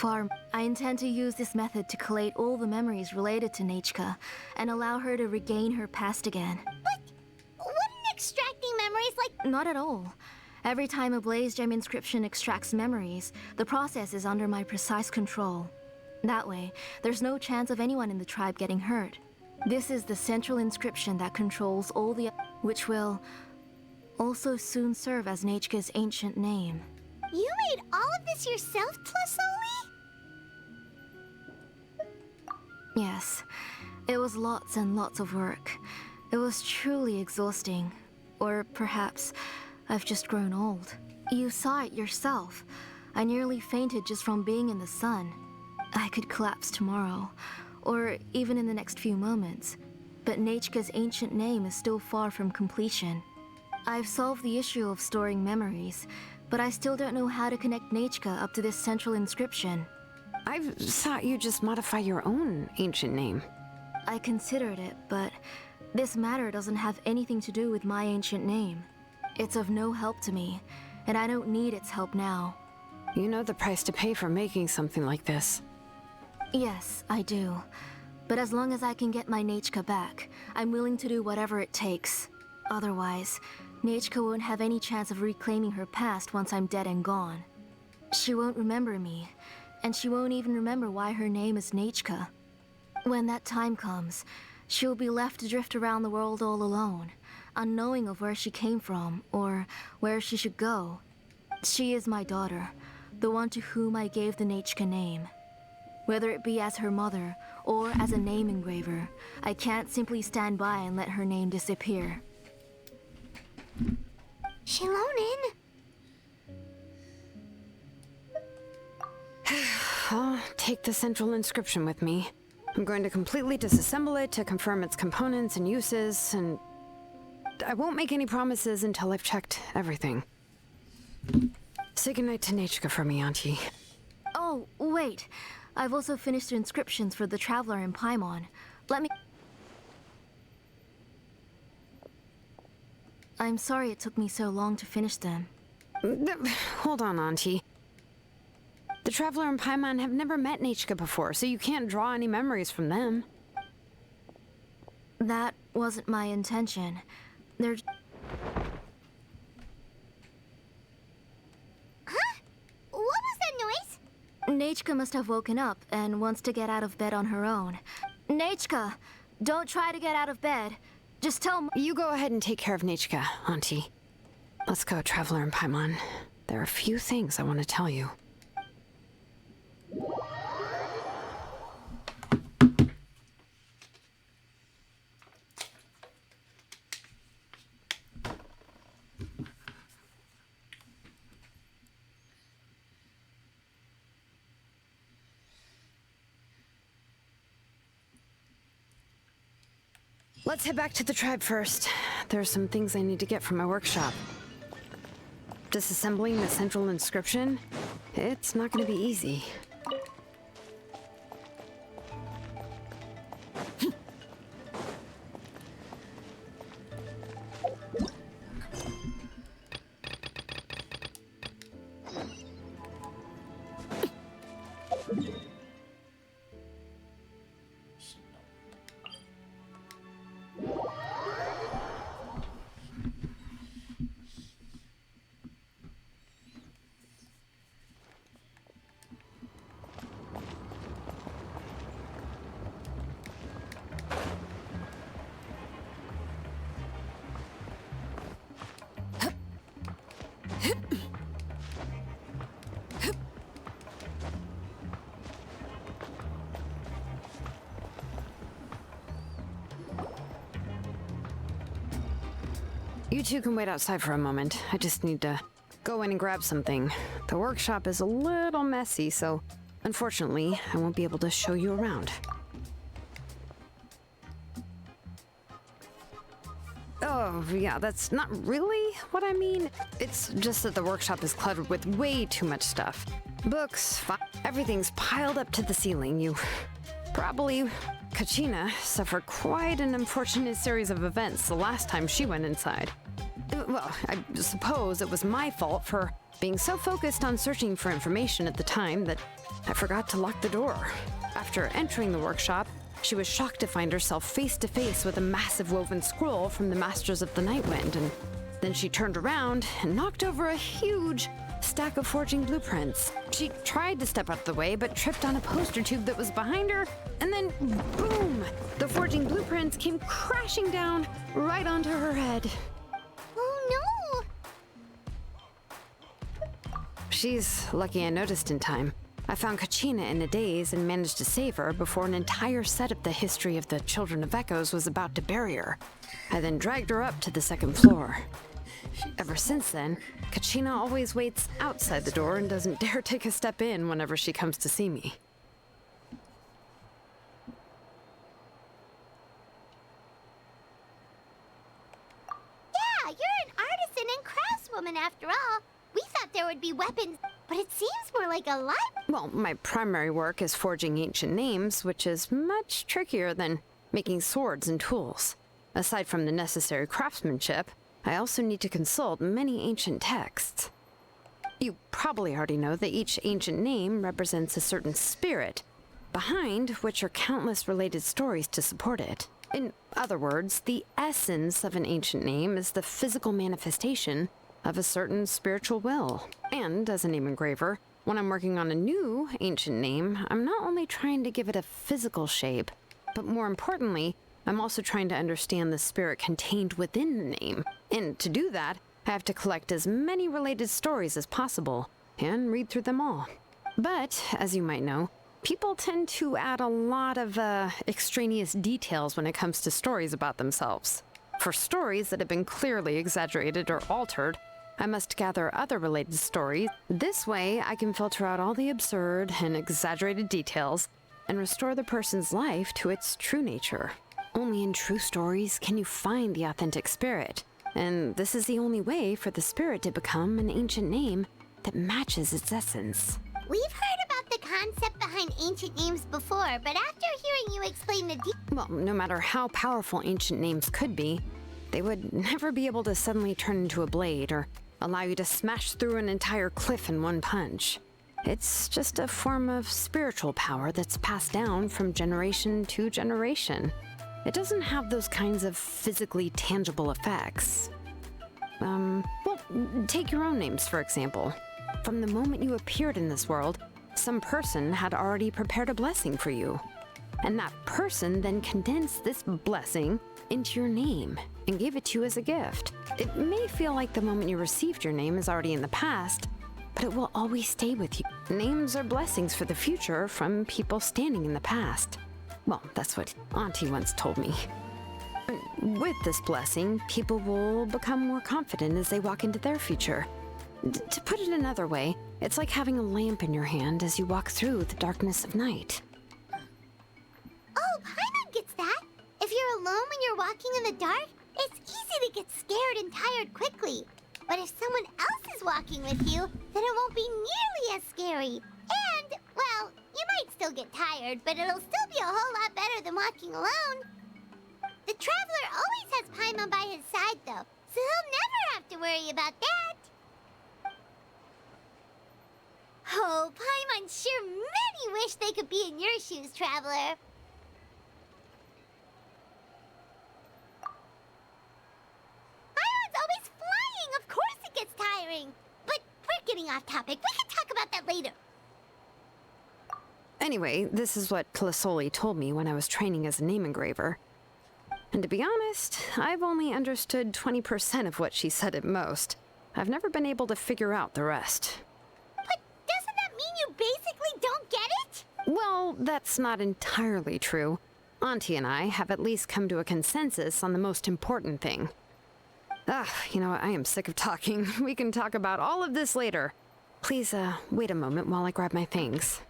I: I intend to use this method to collate all the memories related to Nechka and allow her to regain her past again.
B: But wouldn't extracting memories like...
I: Not at all. Every time a blaze gem inscription extracts memories, the process is under my precise control. That way, there's no chance of anyone in the tribe getting hurt. This is the central inscription that controls all the... which will also soon serve as Nechka's ancient name.
B: You made all of this yourself, Tlasoli?
I: Yes. It was lots and lots of work. It was truly exhausting. Or perhaps I've just grown old. You saw it yourself. I nearly fainted just from being in the sun. I could collapse tomorrow, or even in the next few moments. But Nechka's ancient name is still far from completion. I've solved the issue of storing memories, but I still don't know how to connect Nechka up to this central inscription.
G: I've thought you just modify your own ancient name.
I: I considered it, but this matter doesn't have anything to do with my ancient name. It's of no help to me, and I don't need its help now.
G: You know the price to pay for making something like this.
I: Yes, I do. But as long as I can get my Nechka back, I'm willing to do whatever it takes. Otherwise, Nechka won't have any chance of reclaiming her past once I'm dead and gone. She won't remember me, and she won't even remember why her name is Nechka. When that time comes, she'll be left to drift around the world all alone, unknowing of where she came from or where she should go. She is my daughter, the one to whom I gave the Nechka name. whether it be as her mother or as a name engraver. I can't simply stand by and let her name disappear.
B: Shilonin!
G: I'll take the central inscription with me. I'm going to completely disassemble it to confirm its components and uses, and I won't make any promises until I've checked everything. Say goodnight to Nechka for me, Auntie.
I: Oh, wait. I've also finished the inscriptions for the Traveler in Paimon. Let me... I'm sorry it took me so long to finish them.
G: Hold on, Auntie. The Traveler and Paimon have never met Nechka before, so you can't draw any memories from them.
I: That wasn't my intention. They're...
B: Huh? What was that noise?
I: Nechka must have woken up and wants to get out of bed on her own. Nechka, don't try to get out of bed. Just tell
G: You go ahead and take care of Nechka, Auntie. Let's go, Traveler and Paimon. There are a few things I want to tell you. Let's head back to the tribe first. There are some things I need to get from my workshop. Disassembling the central inscription? It's not going to be easy. You two can wait outside for a moment. I just need to go in and grab something. The workshop is a little messy, so unfortunately, I won't be able to show you around. Oh, yeah, that's not really what I mean. It's just that the workshop is cluttered with way too much stuff. Books, everything's piled up to the ceiling. You probably... Kachina suffered quite an unfortunate series of events the last time she went inside. Well, I suppose it was my fault for being so focused on searching for information at the time that I forgot to lock the door. After entering the workshop, she was shocked to find herself face to face with a massive woven scroll from the Masters of the Nightwind, and then she turned around and knocked over a huge stack of forging blueprints. She tried to step out of the way, but tripped on a poster tube that was behind her, and then boom! The forging blueprints came crashing down right onto her head.
B: Oh no!
G: She's lucky I noticed in time. I found Kachina in a daze and managed to save her before an entire set of the history of the Children of Echoes was about to bury her. I then dragged her up to the second floor. Ever since then, Kachina always waits outside the door and doesn't dare take a step in whenever she comes to see me.
B: Yeah, you're an artisan and craftswoman after all. We thought there would be weapons, but it seems more like a library.
G: Well, my primary work is forging ancient names, which is much trickier than making swords and tools. Aside from the necessary craftsmanship, I also need to consult many ancient texts. You probably already know that each ancient name represents a certain spirit, behind which are countless related stories to support it. In other words, the essence of an ancient name is the physical manifestation of a certain spiritual will. And as a name engraver, when I'm working on a new ancient name, I'm not only trying to give it a physical shape, but more importantly, I'm also trying to understand the spirit contained within the name. And to do that, I have to collect as many related stories as possible and read through them all. But, as you might know, People tend to add a lot of extraneous details when it comes to stories about themselves. For stories that have been clearly exaggerated or altered, I must gather other related stories. This way, I can filter out all the absurd and exaggerated details and restore the person's life to its true nature. Only in true stories can you find the authentic spirit, and this is the only way for the spirit to become an ancient name that matches its essence.
B: We've heard about the concept behind ancient names before, but after hearing you explain the
G: Well, no matter how powerful ancient names could be, they would never be able to suddenly turn into a blade or allow you to smash through an entire cliff in one punch. It's just a form of spiritual power that's passed down from generation to generation. It doesn't have those kinds of physically tangible effects. Well, take your own names, for example. From the moment you appeared in this world, some person had already prepared a blessing for you. And that person then condensed this blessing into your name and gave it to you as a gift. It may feel like the moment you received your name is already in the past, but it will always stay with you. Names are blessings for the future from people standing in the past. Well, that's what Auntie once told me. With this blessing, people will become more confident as they walk into their future. To put it another way, it's like having a lamp in your hand as you walk through the darkness of night.
B: Oh, Paimon gets that. If you're alone when you're walking in the dark, it's easy to get scared and tired quickly. But if someone else is walking with you, then it won't be nearly as scary. And, well, you might still get tired, but it'll still be a whole lot better than walking alone. The Traveler always has Paimon by his side, though, so he'll never have to worry about that. Oh, Paimon sure many wish they could be in your shoes, Traveler. Paimon's always flying. Of course it gets tiring. But we're getting off topic. We can talk about that later.
G: Anyway, this is what Clisoli told me when I was training as a name engraver. And to be honest, I've only understood 20% of what she said at most. I've never been able to figure out the rest.
B: But doesn't that mean you basically don't get it?
G: Well, that's not entirely true. Auntie and I have at least come to a consensus on the most important thing. You know what? I am sick of talking. We can talk about all of this later. Please, wait a moment while I grab my things.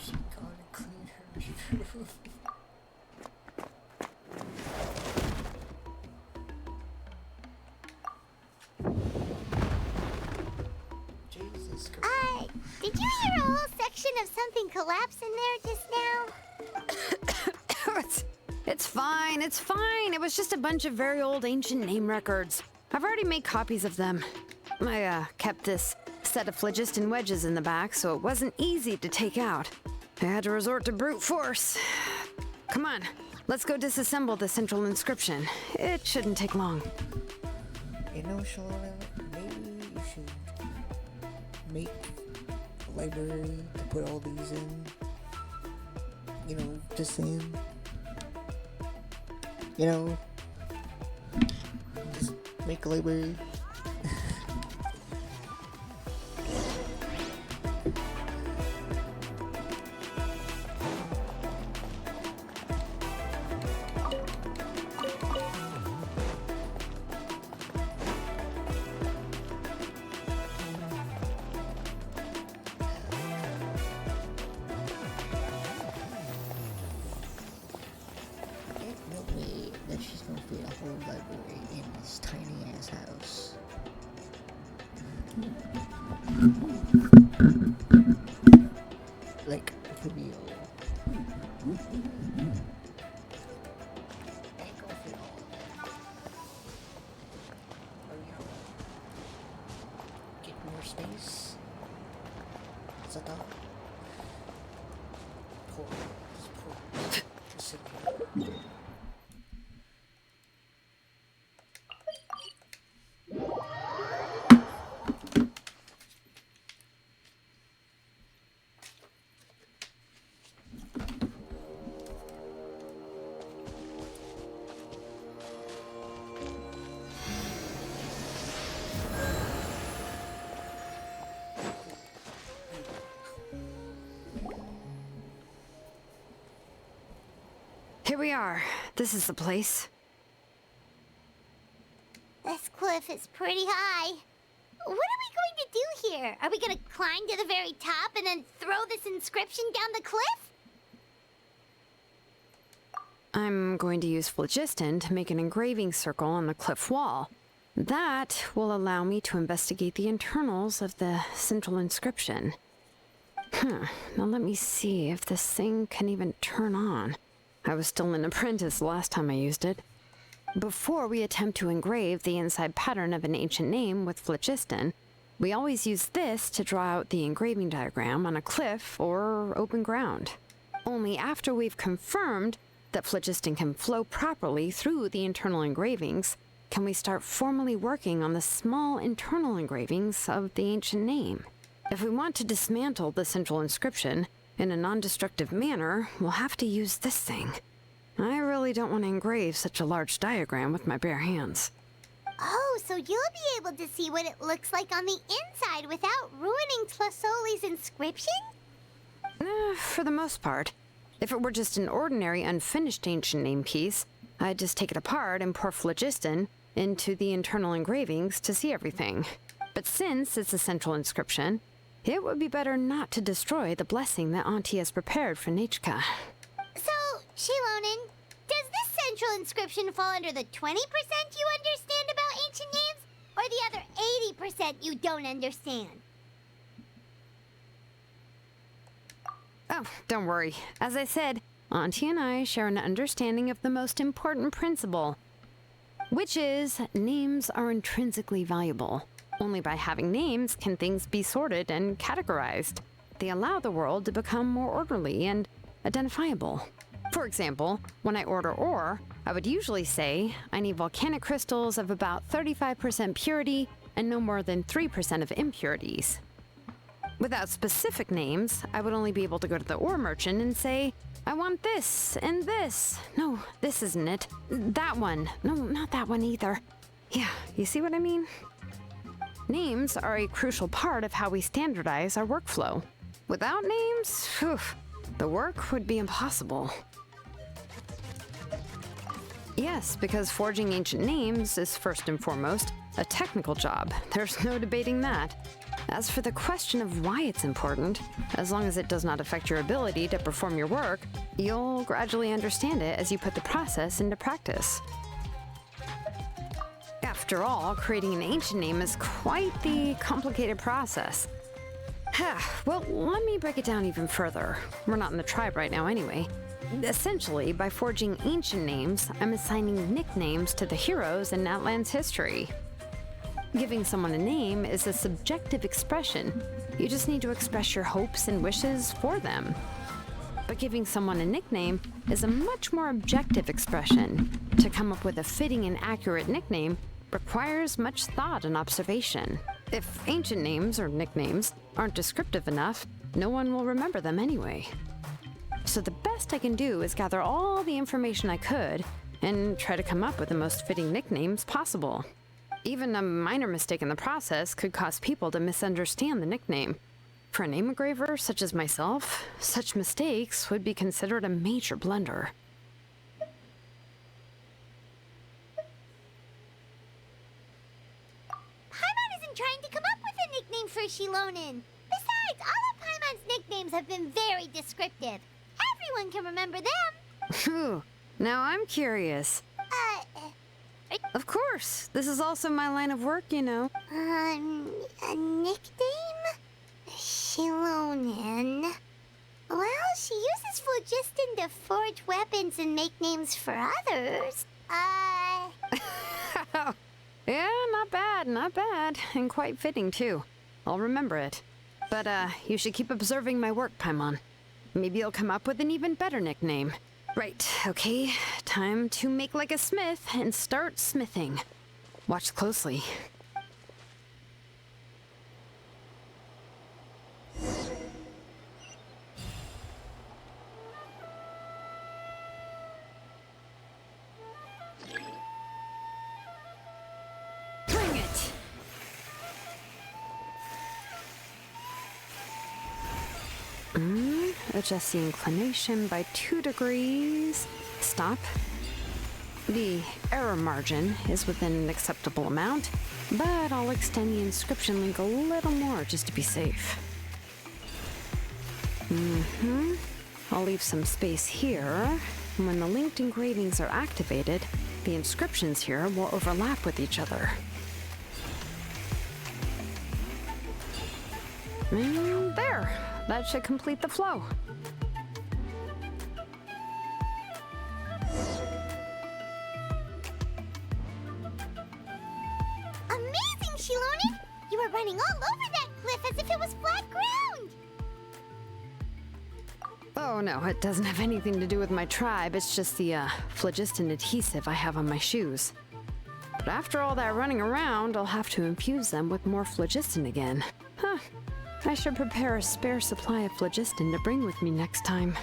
C: She gotta clean her room. Jesus Christ.
B: Did you hear a whole section of something collapse in there just now?
G: It's fine, it's fine. It was just a bunch of very old ancient name records. I've already made copies of them. I kept this set of phlogiston wedges in the back, so it wasn't easy to take out. I had to resort to brute force. Come on, let's go disassemble the central inscription. It shouldn't take long.
C: You know, Shalona, maybe you should make a library to put all these in. You know, just saying. You know, just make a library. No way that she's gonna fit a whole library in this tiny ass house. Like, for real. Ain't gonna fit all of that. Or, you know, get more space. What's that thought? Poor. Just poor. Just sit here.
G: Here we are. This is the place.
B: This cliff is pretty high. What are we going to do here? Are we going to climb to the very top and then throw this inscription down the cliff?
G: I'm going to use phlogiston to make an engraving circle on the cliff wall. That will allow me to investigate the internals of the central inscription. Now let me see if this thing can even turn on. I was still an apprentice last time I used it. Before we attempt to engrave the inside pattern of an ancient name with phlogiston, we always use this to draw out the engraving diagram on a cliff or open ground. Only after we've confirmed that phlogiston can flow properly through the internal engravings can we start formally working on the small internal engravings of the ancient name. If we want to dismantle the central inscription in a non-destructive manner, we'll have to use this thing. I really don't want to engrave such a large diagram with my bare hands.
B: Oh, so you'll be able to see what it looks like on the inside without ruining Tlasoli's inscription?
G: For the most part. If it were just an ordinary unfinished ancient name piece, I'd just take it apart and pour phlogiston into the internal engravings to see everything. But since it's a central inscription, it would be better not to destroy the blessing that Auntie has prepared for Nechka.
B: So, Shilonen, does this central inscription fall under the 20% you understand about ancient names, or the other 80% you don't understand?
G: Oh, don't worry. As I said, Auntie and I share an understanding of the most important principle, which is names are intrinsically valuable. Only by having names can things be sorted and categorized. They allow the world to become more orderly and identifiable. For example, when I order ore, I would usually say I need volcanic crystals of about 35% purity and no more than 3% of impurities. Without specific names, I would only be able to go to the ore merchant and say, I want this and this. No, this isn't it. That one. No, not that one either. Yeah, you see what I mean? Names are a crucial part of how we standardize our workflow. Without names, the work would be impossible. Yes, because forging ancient names is first and foremost a technical job. There's no debating that. As for the question of why it's important, as long as it does not affect your ability to perform your work, you'll gradually understand it as you put the process into practice. After all, creating an ancient name is quite the complicated process. Well, let me break it down even further. We're not in the tribe right now anyway. Essentially, by forging ancient names, I'm assigning nicknames to the heroes in Natlan's history. Giving someone a name is a subjective expression. You just need to express your hopes and wishes for them. But giving someone a nickname is a much more objective expression. To come up with a fitting and accurate nickname requires much thought and observation. If ancient names or nicknames aren't descriptive enough, no one will remember them anyway. So the best I can do is gather all the information I could and try to come up with the most fitting nicknames possible. Even a minor mistake in the process could cause people to misunderstand the nickname. For a name engraver such as myself, such mistakes would be considered a major blunder.
B: Paimon isn't trying to come up with a nickname for Shilonen. Besides, all of Paimon's nicknames have been very descriptive. Everyone can remember them.
G: Phew, now I'm curious. Of course, this is also my line of work, you know.
B: A nickname? Shilonen. Well, she uses phlogiston to forge weapons and make names for others.
G: Yeah, not bad, and quite fitting too. I'll remember it. But, you should keep observing my work, Paimon. Maybe you'll come up with an even better nickname. Right, okay, time to make like a smith and start smithing. Watch closely. Bring it! adjust the inclination by 2 degrees. Stop. The error margin is within an acceptable amount, but I'll extend the inscription link a little more just to be safe. I'll leave some space here. And when the linked engravings are activated, the inscriptions here will overlap with each other. And there! That should complete the flow.
B: Amazing, Shilonen! You were running all over that cliff as if it was flat ground!
G: Oh no, it doesn't have anything to do with my tribe. It's just the phlogiston adhesive I have on my shoes. But after all that running around, I'll have to infuse them with more phlogiston again. Huh. I should prepare a spare supply of phlogiston to bring with me next time.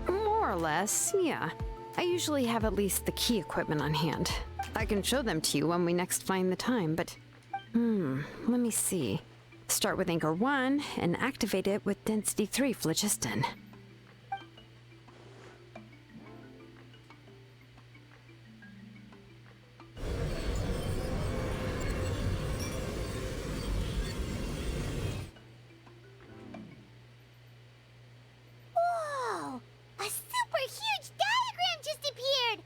G: More or less, yeah. I usually have at least the key equipment on hand. I can show them to you when we next find the time, but... let me see. Start with Anchor 1 and activate it with Density 3 phlogiston.
B: Whoa! A super huge diagram just appeared!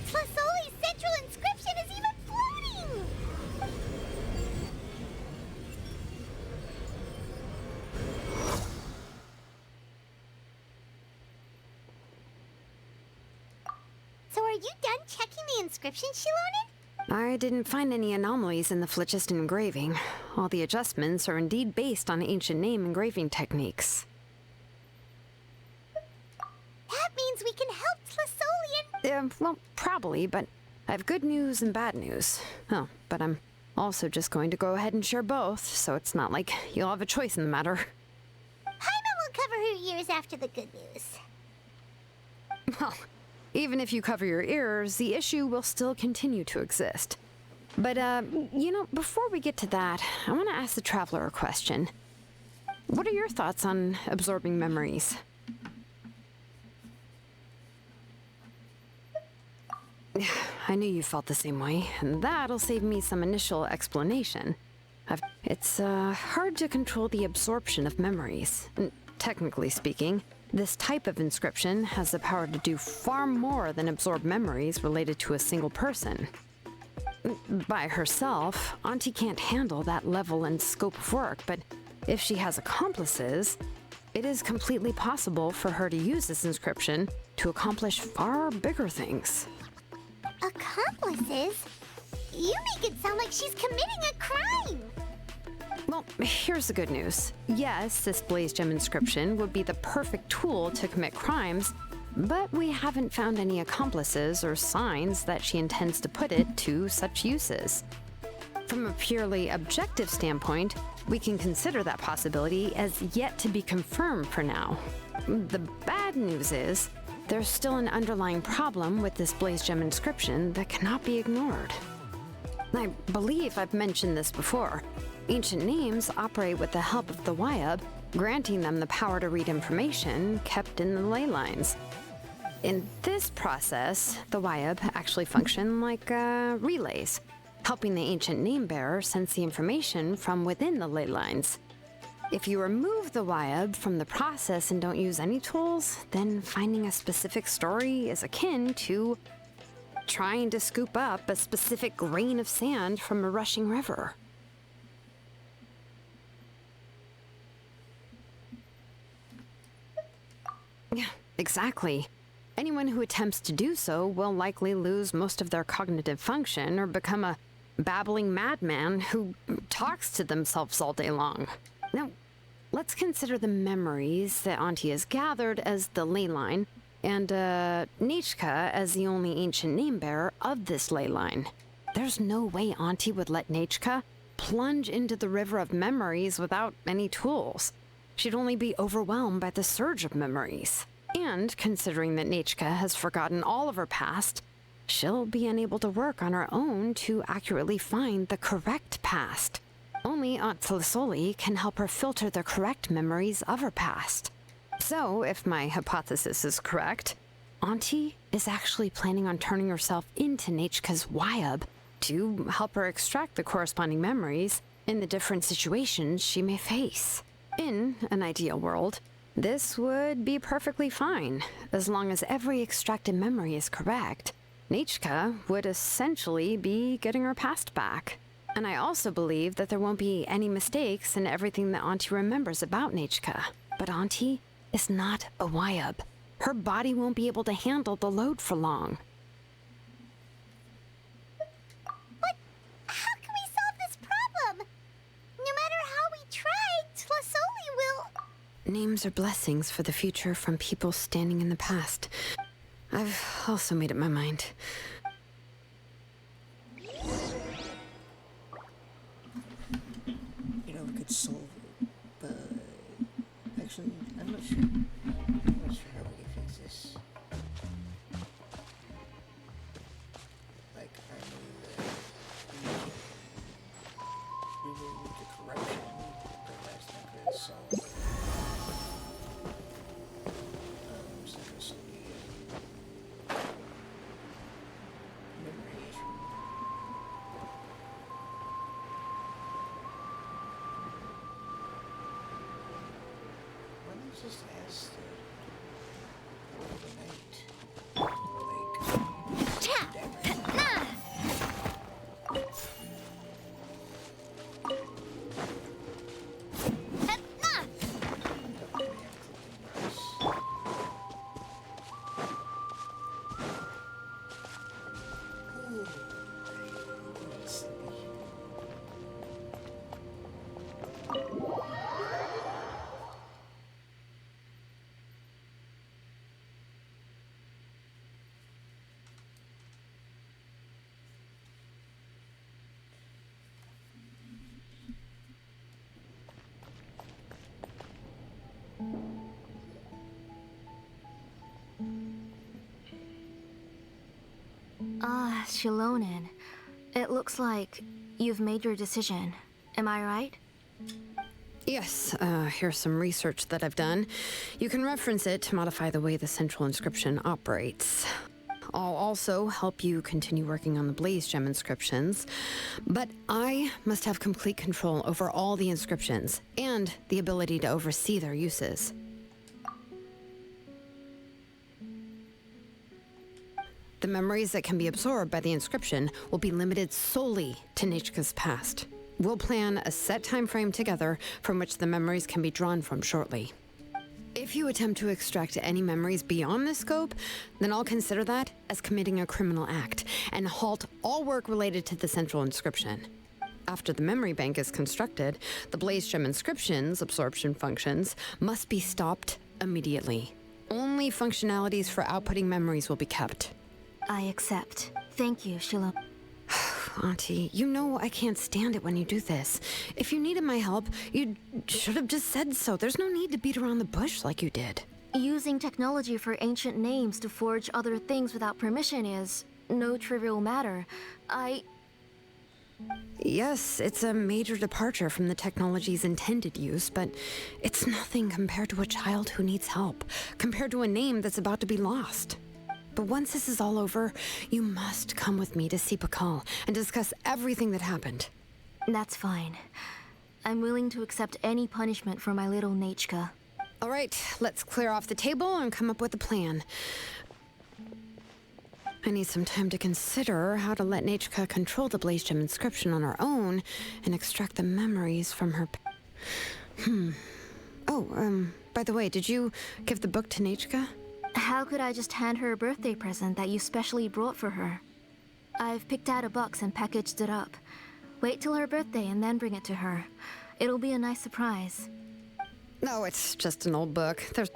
B: Tlasoli's central inscription is even floating! So are you done checking the inscription, Shilonen?
G: I didn't find any anomalies in the phlogiston engraving. All the adjustments are indeed based on ancient name engraving techniques.
B: That means we can help Tlasolian.
G: Well, probably, but I have good news and bad news. Oh, but I'm also just going to go ahead and share both, so it's not like you'll have a choice in the matter.
B: Paimon will cover her ears after the good news.
G: Well, even if you cover your ears, the issue will still continue to exist. But, before we get to that, I want to ask the Traveler a question. What are your thoughts on absorbing memories? I knew you felt the same way, and that'll save me some initial explanation. It's hard to control the absorption of memories. Technically speaking, this type of inscription has the power to do far more than absorb memories related to a single person. By herself, Auntie can't handle that level and scope of work, but if she has accomplices, it is completely possible for her to use this inscription to accomplish far bigger things.
B: Accomplices? You make it sound like she's committing a crime!
G: Well, here's the good news. Yes, this blaze gem inscription would be the perfect tool to commit crimes, but we haven't found any accomplices or signs that she intends to put it to such uses. From a purely objective standpoint, we can consider that possibility as yet to be confirmed for now. The bad news is, there's still an underlying problem with this blaze gem inscription that cannot be ignored. I believe I've mentioned this before. Ancient names operate with the help of the Wyab, granting them the power to read information kept in the ley lines. In this process, the Wyab actually function like relays, helping the ancient name bearer sense the information from within the ley lines. If you remove the Wyab from the process and don't use any tools, then finding a specific story is akin to trying to scoop up a specific grain of sand from a rushing river. Yeah, exactly. Anyone who attempts to do so will likely lose most of their cognitive function or become a babbling madman who talks to themselves all day long. Now, let's consider the memories that Auntie has gathered as the ley line, and Nechka as the only ancient name bearer of this ley line. There's no way Auntie would let Nechka plunge into the river of memories without any tools. She'd only be overwhelmed by the surge of memories. And considering that Nechka has forgotten all of her past, she'll be unable to work on her own to accurately find the correct past. Only Aunt Tlasoli can help her filter the correct memories of her past. So, if my hypothesis is correct, Auntie is actually planning on turning herself into Nechka's Wyab to help her extract the corresponding memories in the different situations she may face. In an ideal world, this would be perfectly fine, as long as every extracted memory is correct. Nechka would essentially be getting her past back. And I also believe that there won't be any mistakes in everything that Auntie remembers about Nechka. But Auntie is not a Wyab. Her body won't be able to handle the load for long.
B: But how can we solve this problem? No matter how we try, Tlasoli will...
G: Names are blessings for the future from people standing in the past. I've also made up my mind.
C: You know, we could solve it, but actually, I'm not sure. I'm not sure how we can fix this. Like, I know that we can remove the corruption, but that's not gonna solve it. So this will be a memory issue. Why don't you just ask the overnight?
I: Shilonen, it looks like you've made your decision. Am I right?
G: Yes, here's some research that I've done. You can reference it to modify the way the central inscription operates. I'll also help you continue working on the Blaze Gem inscriptions, but I must have complete control over all the inscriptions and the ability to oversee their uses. The memories that can be absorbed by the inscription will be limited solely to Nechka's past. We'll plan a set time frame together from which the memories can be drawn from shortly. If you attempt to extract any memories beyond this scope, then I'll consider that as committing a criminal act and halt all work related to the central inscription. After the memory bank is constructed, the Blaze Gem inscription's absorption functions must be stopped immediately. Only functionalities for outputting memories will be kept.
I: I accept. Thank you, Shilo.
G: Auntie, you know I can't stand it when you do this. If you needed my help, you should have just said so. There's no need to beat around the bush like you did.
I: Using technology for ancient names to forge other things without permission is no trivial matter.
G: Yes, it's a major departure from the technology's intended use, but it's nothing compared to a child who needs help, compared to a name that's about to be lost. But once this is all over, you must come with me to see Pakal and discuss everything that happened.
I: That's fine. I'm willing to accept any punishment for my little Nechka.
G: All right, let's clear off the table and come up with a plan. I need some time to consider how to let Nechka control the Blaze Gem inscription on her own and extract the memories from her... by the way, did you give the book to Nechka?
I: How could I just hand her a birthday present that you specially brought for her? I've picked out a box and packaged it up. Wait till her birthday and then bring it to her. It'll be a nice surprise.
G: No, it's just an old book. There's...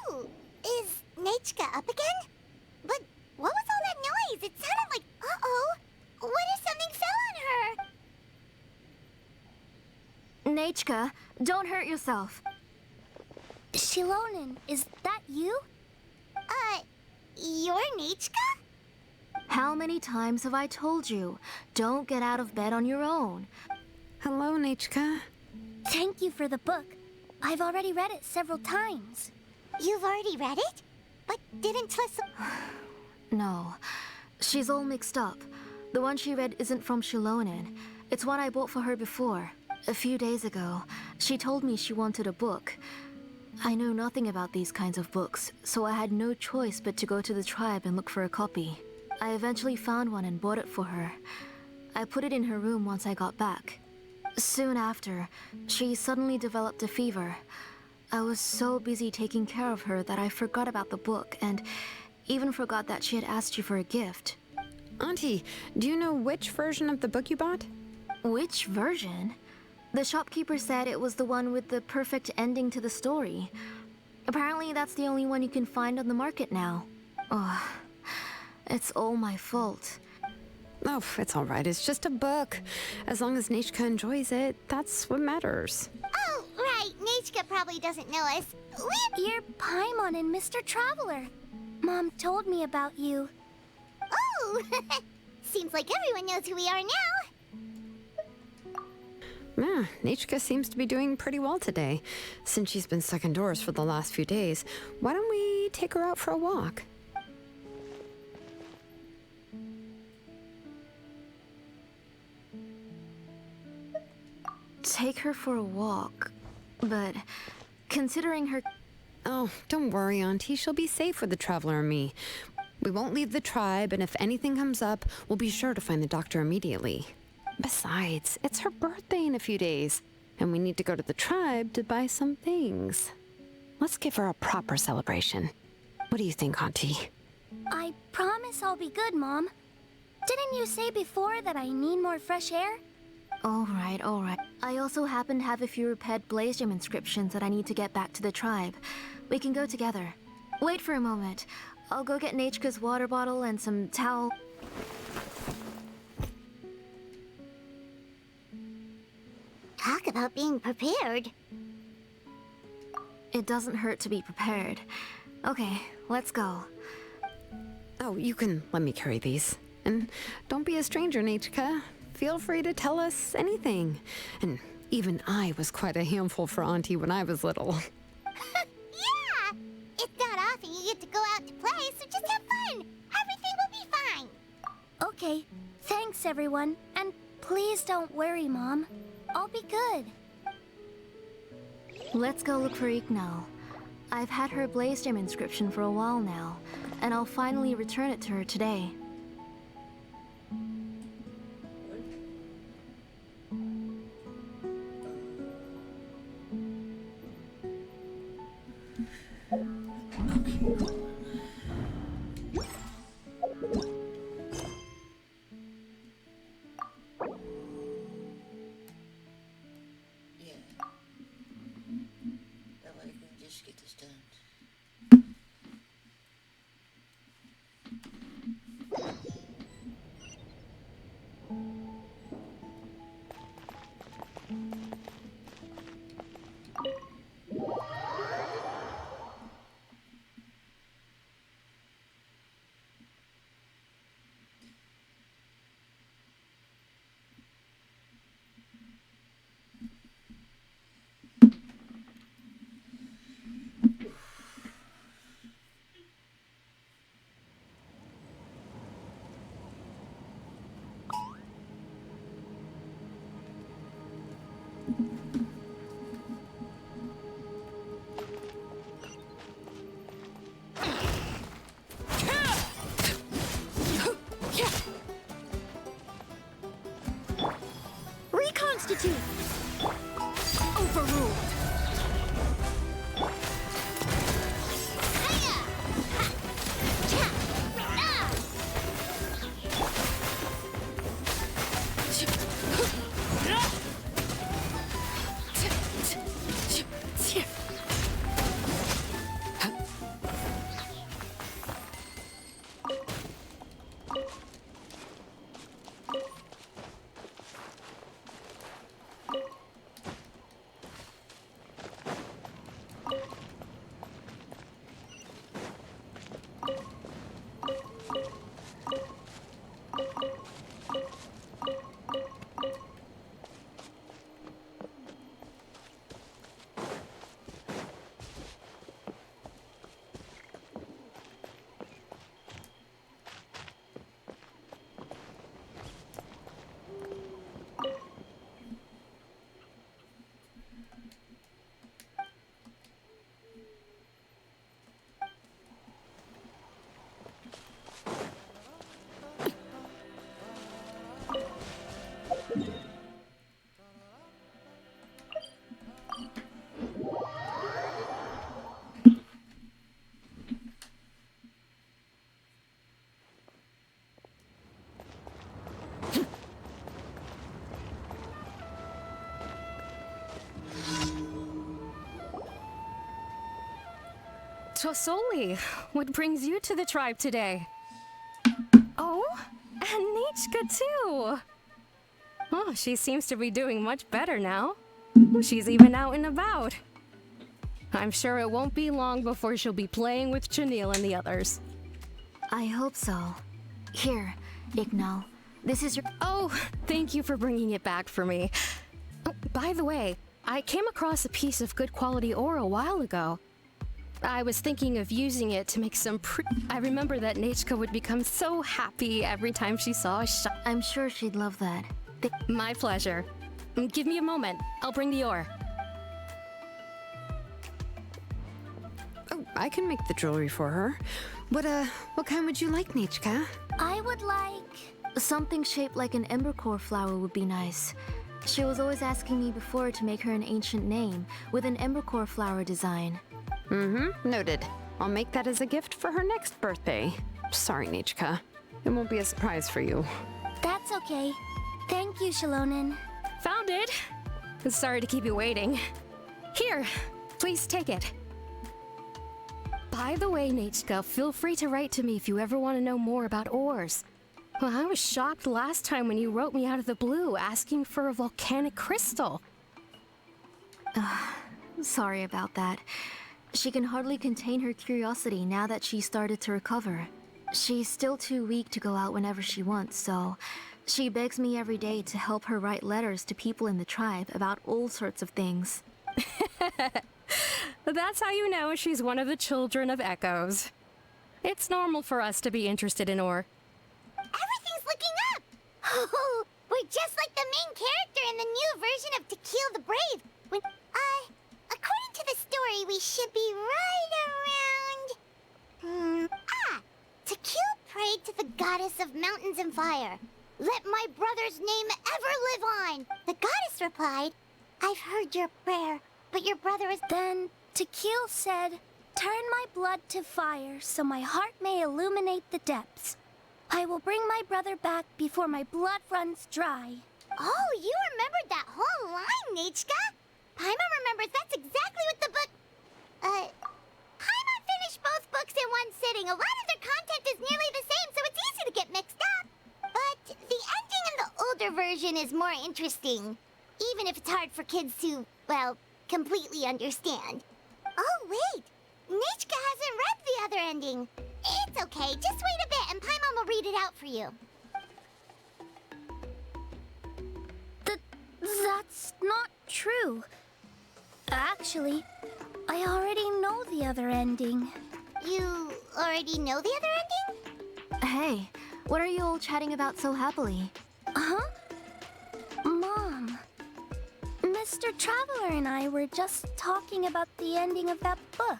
B: Oh, is Nechka up again? But what was all that noise? It sounded like, uh-oh. What if something fell on her?
I: Nechka, don't hurt yourself.
B: Shilonen, is that you? you're Nichka?
I: How many times have I told you? Don't get out of bed on your own.
G: Hello, Nichka.
B: Thank you for the book. I've already read it several times. You've already read it? But didn't Tessa...
I: No, she's all mixed up. The one she read isn't from Shilonen. It's one I bought for her before. A few days ago, she told me she wanted a book. I know nothing about these kinds of books, so I had no choice but to go to the tribe and look for a copy. I eventually found one and bought it for her. I put it in her room once I got back. Soon after, she suddenly developed a fever. I was so busy taking care of her that I forgot about the book and even forgot that she had asked you for a gift.
G: Auntie, do you know which version of the book you bought?
I: Which version? The shopkeeper said it was the one with the perfect ending to the story. Apparently, that's the only one you can find on the market now. Ugh. It's all my fault.
G: Oh, it's all right. It's just a book. As long as Nichka enjoys it, that's what matters.
B: Oh, right. Nichka probably doesn't know us. You're Paimon and Mr. Traveler. Mom told me about you. Oh! Seems like everyone knows who we are now.
G: Yeah, Nichka seems to be doing pretty well today. Since she's been stuck indoors for the last few days, why don't we take her out for a walk?
I: Take her for a walk. But considering her...
G: Oh, don't worry, Auntie. She'll be safe with the Traveler and me. We won't leave the tribe, and if anything comes up, we'll be sure to find the doctor immediately. Besides, it's her birthday in a few days, and we need to go to the tribe to buy some things. Let's give her a proper celebration. What do you think, Auntie?
B: I promise I'll be good, Mom. Didn't you say before that I need more fresh air?
I: All right, all right. I also happen to have a few repaired Blaze Gem inscriptions that I need to get back to the tribe. We can go together. Wait for a moment. I'll go get Nichka's water bottle and some towel.
B: Talk about being prepared.
I: It doesn't hurt to be prepared. Okay, let's go.
G: Oh, you can let me carry these. And don't be a stranger, Nichka. Feel free to tell us anything. And even I was quite a handful for Auntie when I was little.
B: Yeah! It's not often you get to go out to play, so just have fun. Everything will be fine. Okay, thanks everyone. And please don't worry, Mom. I'll be good.
I: Let's go look for Ignal. I've had her Blaze Gem inscription for a while now, and I'll finally return it to her today.
B: Reconstitute! Overruled! Hiya! Ha! Cha! Ah!
J: Tosoli, what brings you to the tribe today? Oh, and Nichka too. Oh, she seems to be doing much better now. She's even out and about. I'm sure it won't be long before she'll be playing with Chanil and the others.
I: I hope so. Here, Ignal. This is your.
J: Oh, thank you for bringing it back for me. Oh, by the way, I came across a piece of good quality ore a while ago. I was thinking of using it to make some I remember that Nichka would become so happy every time she saw a shot.
I: I'm sure she'd love that.
J: My pleasure. Give me a moment. I'll bring the ore.
G: Oh, I can make the jewelry for her. What kind would you like, Nichka?
B: I would like...
I: Something shaped like an embercore flower would be nice. She was always asking me before to make her an ancient name with an embercore flower design.
G: Noted. I'll make that as a gift for her next birthday. Sorry, Nichka. It won't be a surprise for you.
B: That's okay. Thank you, Shalonen.
J: Found it! Sorry to keep you waiting. Here, please take it. By the way, Nichka, feel free to write to me if you ever want to know more about ores. Well, I was shocked last time when you wrote me out of the blue asking for a volcanic crystal.
I: Sorry about that. She can hardly contain her curiosity now that she's started to recover. She's still too weak to go out whenever she wants, so she begs me every day to help her write letters to people in the tribe about all sorts of things.
J: That's how you know she's one of the children of Echoes. It's normal for us to be interested in ore.
B: Everything's looking up! Oh, we're just like the main character in the new version of To Kill the Brave. When, according to the story, we should be right around... To Kill prayed to the goddess of mountains and fire. Let my brother's name ever live on! The goddess replied, I've heard your prayer, but your brother is... Then To Kill said, turn my blood to fire so my heart may illuminate the depths. I will bring my brother back before my blood runs dry. Oh, you remembered that whole line, Nichka? Paimon remembers that's exactly what the book... Paimon finished both books in one sitting. A lot of their content is nearly the same, so it's easy to get mixed up. But the ending in the older version is more interesting. Even if it's hard for kids to, well, completely understand. Oh, wait. Nichka hasn't read the other ending. It's okay. Just wait a bit and Paimon will read it out for you. That's not true. Actually, I already know the other ending. You already know the other ending?
I: Hey, what are you all chatting about so happily?
B: Huh? Mom. Mr. Traveler and I were just talking about the ending of that book.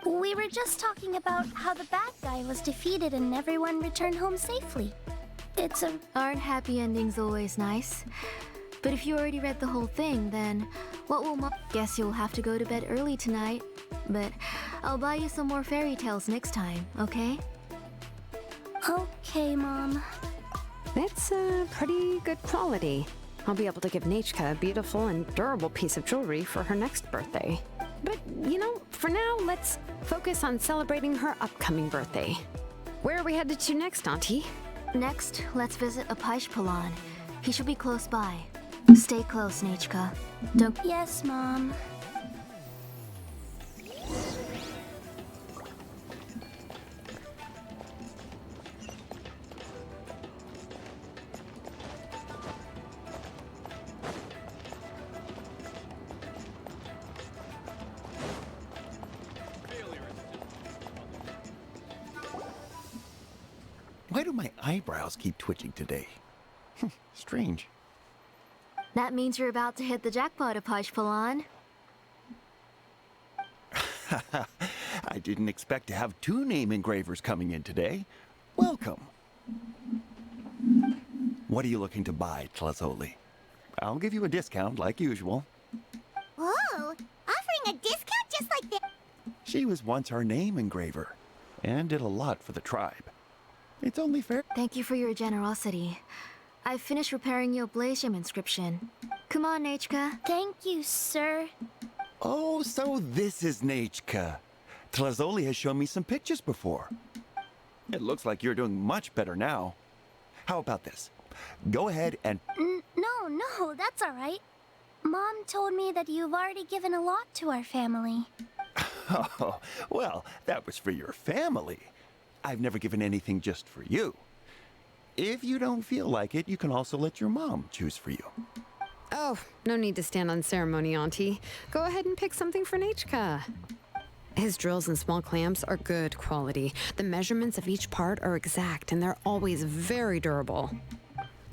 B: We were just talking about how the bad guy was defeated and everyone returned home safely.
I: Aren't happy endings always nice? But if you already read the whole thing, then what will Mom... Guess you'll have to go to bed early tonight. But I'll buy you some more fairy tales next time, okay?
B: Okay, Mom.
G: It's pretty good quality. I'll be able to give Nichka a beautiful and durable piece of jewelry for her next birthday. But, you know, for now, let's focus on celebrating her upcoming birthday. Where are we headed to next, Auntie?
I: Next, let's visit Apaish. He should be close by. Stay close, Nichka. Don't...
B: Yes, Mom.
K: Why do my eyebrows keep twitching today? Strange.
I: That means you're about to hit the jackpot, Apaish.
K: I didn't expect to have 2 name engravers coming in today. Welcome. What are you looking to buy, Tlazoli? I'll give you a discount like usual.
B: Whoa! Offering a discount just like that?
K: She was once our name engraver and did a lot for the tribe. It's only fair.
I: Thank you for your generosity. I finished repairing your blaze gem inscription. Come on, Nechka.
B: Thank you, sir.
K: Oh, so this is Nechka. Tlazoli has shown me some pictures before. It looks like you're doing much better now. How about this? Go ahead and...
B: No, that's all right. Mom told me that you've already given a lot to our family.
K: Oh, well, that was for your family. I've never given anything just for you. If you don't feel like it, you can also let your mom choose for you.
G: Oh, no need to stand on ceremony, Auntie. Go ahead and pick something for Nechka. His drills and small clamps are good quality. The measurements of each part are exact, and they're always very durable.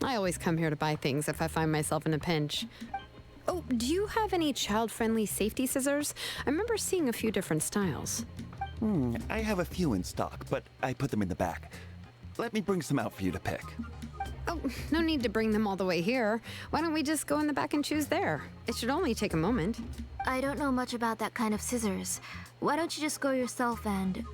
G: I always come here to buy things if I find myself in a pinch. Oh, do you have any child-friendly safety scissors? I remember seeing a few different styles.
K: I have a few in stock, but I put them in the back. Let me bring some out for you to pick.
G: Oh, no need to bring them all the way here. Why don't we just go in the back and choose there? It should only take a moment.
I: I don't know much about that kind of scissors. Why don't you just go yourself and...